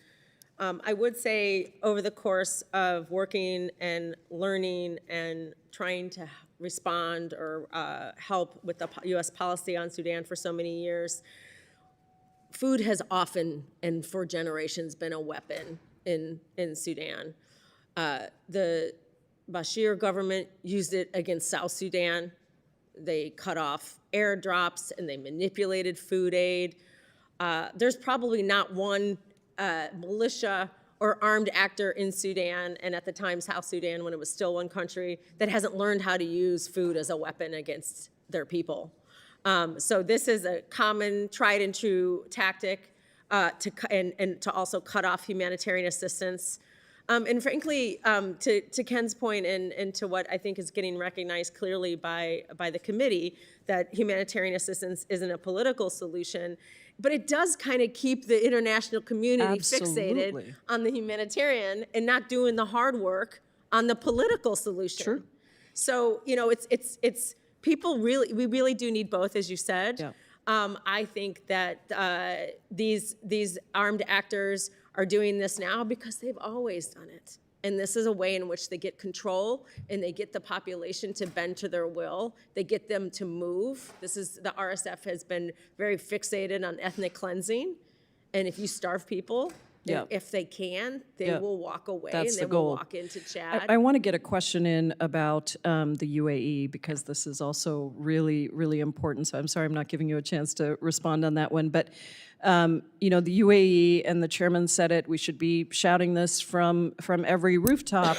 I would say over the course of working and learning and trying to respond or help with the U.S. policy on Sudan for so many years, food has often and for generations been a weapon in Sudan. The Bashir government used it against South Sudan. They cut off airdrops and they manipulated food aid. There's probably not one militia or armed actor in Sudan, and at the time South Sudan, when it was still one country, that hasn't learned how to use food as a weapon against their people. So this is a common, tried and true tactic to also cut off humanitarian assistance. And frankly, to Ken's point and to what I think is getting recognized clearly by the committee, that humanitarian assistance isn't a political solution, but it does kind of keep the international community fixated on the humanitarian and not doing the hard work on the political solution. Sure. So, it's people we really do need both, as you said. Yeah. I think that these armed actors are doing this now because they've always done it. And this is a way in which they get control and they get the population to bend to their will. They get them to move. The RSF has been very fixated on ethnic cleansing. And if you starve people, if they can, they will walk away. That's and they the goal. will walk into Chad. I want to get a question in about the UAE, because this is also really, really important. So I'm sorry I'm not giving you a chance to respond on that one. But, the UAE, and the chairman said it, we should be shouting this from every rooftop,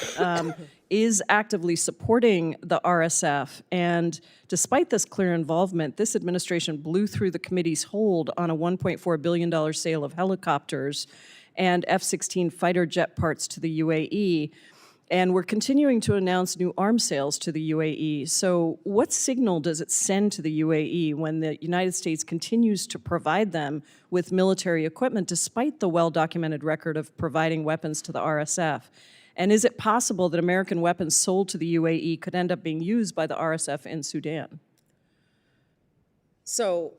is actively supporting the RSF. And despite this clear involvement, this administration blew through the committee's hold on a $1.4 billion sale of helicopters and F-16 fighter jet parts to the UAE. And we're continuing to announce new arms sales to the UAE. So what signal does it send to the UAE when the United States continues to provide them with military equipment, despite the well-documented record of providing weapons to the RSF? And is it possible that American weapons sold to the UAE could end up being used by the RSF in Sudan? So,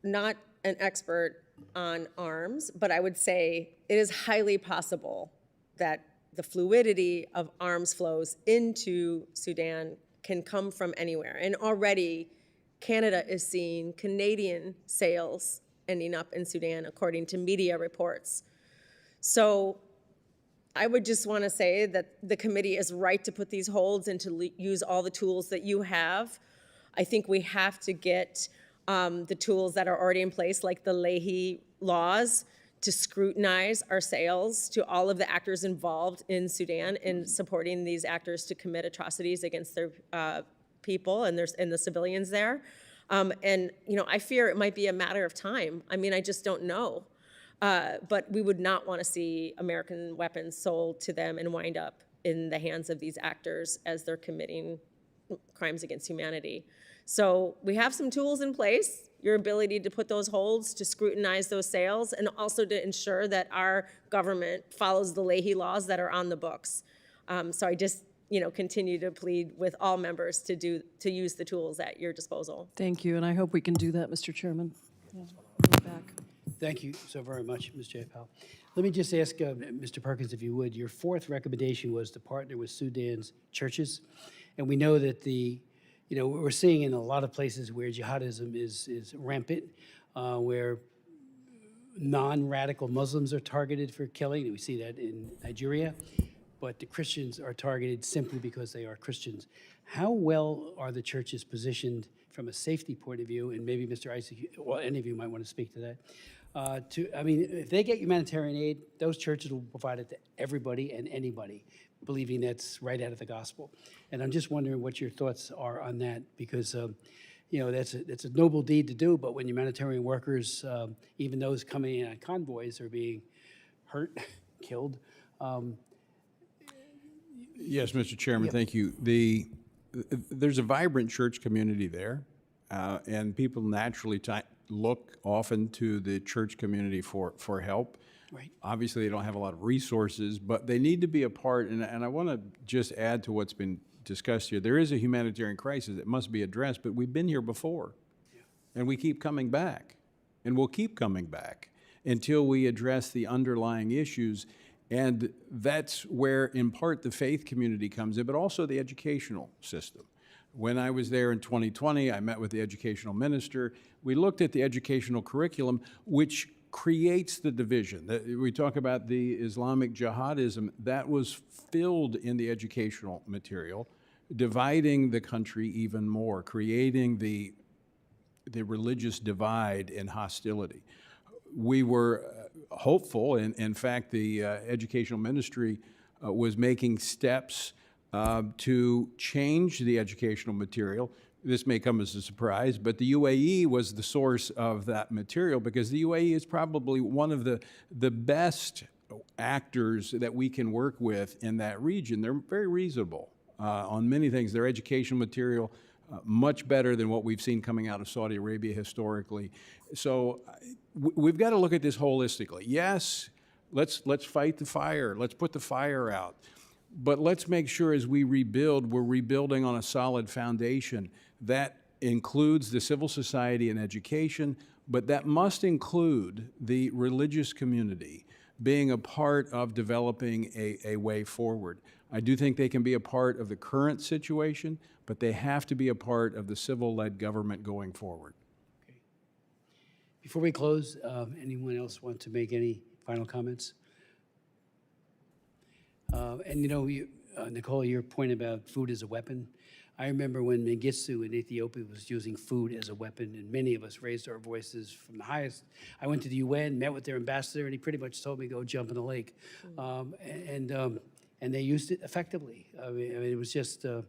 not an expert on arms, but I would say it is highly possible that the fluidity of arms flows into Sudan can come from anywhere. And already, Canada is seeing Canadian sales ending up in Sudan, according to media reports. So I would just want to say that the committee is right to put these holds and to use all the tools that you have. I think we have to get the tools that are already in place, like the Leahy laws, to scrutinize our sales to all of the actors involved in Sudan in supporting these actors to commit atrocities against their people and the civilians there. And I fear it might be a matter of time. I mean, I just don't know. But we would not want to see American weapons sold to them and wind up in the hands of these actors as they're committing crimes against humanity. So we have some tools in place, your ability to put those holds, to scrutinize those sales, and also to ensure that our government follows the Leahy laws that are on the books. So I just, continue to plead with all members to use the tools at your disposal. Thank you, and I hope we can do that, Mr. Chairman. Yeah, back. Thank you so very much, Ms. J. Powell. Let me just ask Mr. Perkins, if you would, your fourth recommendation was to partner with Sudan's churches. And we know that we're seeing in a lot of places where jihadism is rampant, where non-radical Muslims are targeted for killing. We see that in Nigeria. But the Christians are targeted simply because they are Christians. How well are the churches positioned from a safety point of view? And maybe Mr. Isaac, well, any of you might want to speak to that. If they get humanitarian aid, those churches will provide it to everybody and anybody, believing that's right out of the gospel. And I'm just wondering what your thoughts are on that, because that's a noble deed to do. But when humanitarian workers, even those coming in on convoys, are being hurt, killed. Yes, Mr. Chairman, thank you. There's a vibrant church community there, and people naturally look often to the church community for help. Right. Obviously, they don't have a lot of resources, but they need to be a part, and I want to just add to what's been discussed here. There is a humanitarian crisis that must be addressed, but we've been here before, and we keep coming back, and we'll keep coming back until we address the underlying issues. And that's where, in part, the faith community comes in, but also the educational system. When I was there in 2020, I met with the educational minister. We looked at the educational curriculum, which creates the division. We talk about the Islamic jihadism. That was filled in the educational material, dividing the country even more, creating the religious divide and hostility. We were hopeful, and in fact, the educational ministry was making steps to change the educational material. This may come as a surprise, but the UAE was the source of that material, because the UAE is probably one of the best actors that we can work with in that region. They're very reasonable on many things. Their educational material, much better than what we've seen coming out of Saudi Arabia historically. So we've got to look at this holistically. Yes, let's fight the fire. Let's put the fire out. But let's make sure as we rebuild, we're rebuilding on a solid foundation. That includes the civil society and education, but that must include the religious community being a part of developing a way forward. I do think they can be a part of the current situation, but they have to be a part of the civil-led government going forward. Okay. Before we close, anyone else want to make any final comments? Nicole, your point about food as a weapon. I remember when Mengistu in Ethiopia was using food as a weapon, and many of us raised our voices from the highest. I went to the UN, met with their ambassador, and he pretty much told me, go jump in the lake. And they used it effectively. I mean it was just, it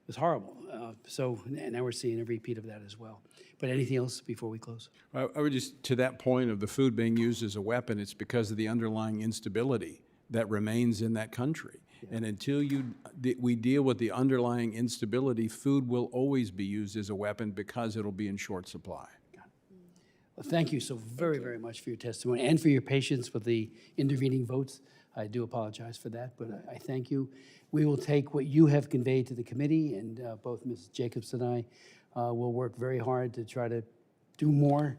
was horrible. And now we're seeing a repeat of that as well. But anything else before we close? I would just, to that point of the food being used as a weapon, it's because of the underlying instability that remains in that country. Yeah. And until we deal with the underlying instability, food will always be used as a weapon because it'll be in short supply. Well, thank you so very, very much for your testimony and for your patience with the intervening votes. I do apologize for that, but I thank you. We will take what you have conveyed to the committee, and both Ms. Jacobs and I will work very hard to try to do more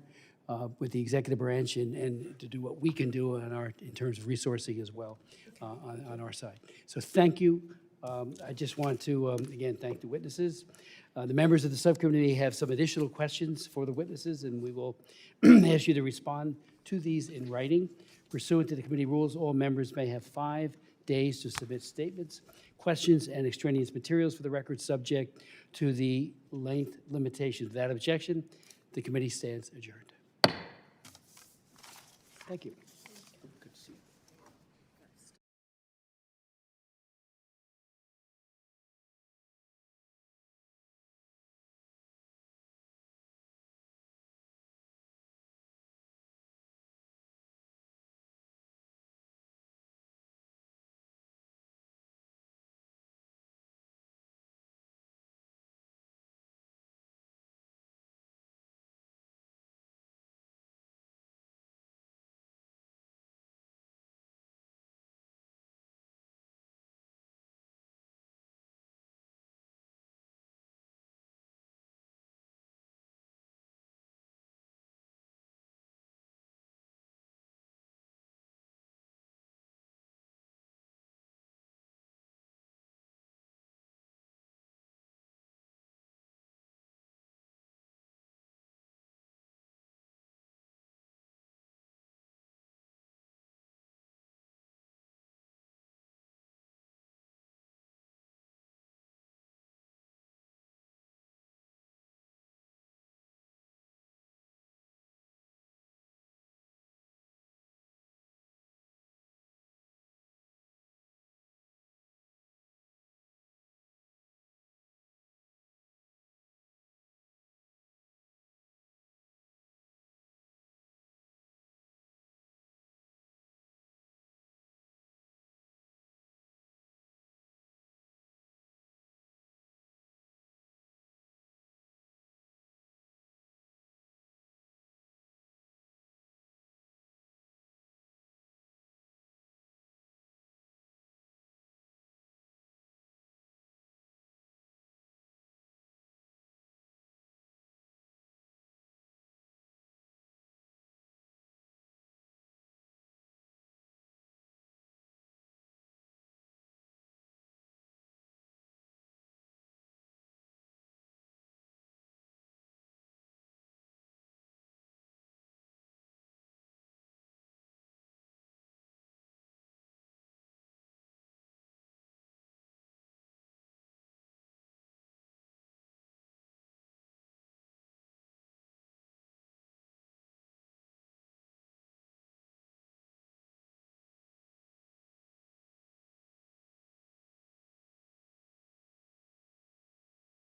with the executive branch and to do what we can do in terms of resourcing as well on our side. So thank you. I just want to, again, thank the witnesses. The members of the subcommittee have some additional questions for the witnesses, and we will ask you to respond to these in writing. Pursuant to the committee rules, all members may have 5 days to submit statements, questions, and extraneous materials for the record, subject to the length limitation. Without objection, the committee stands adjourned. Thank you.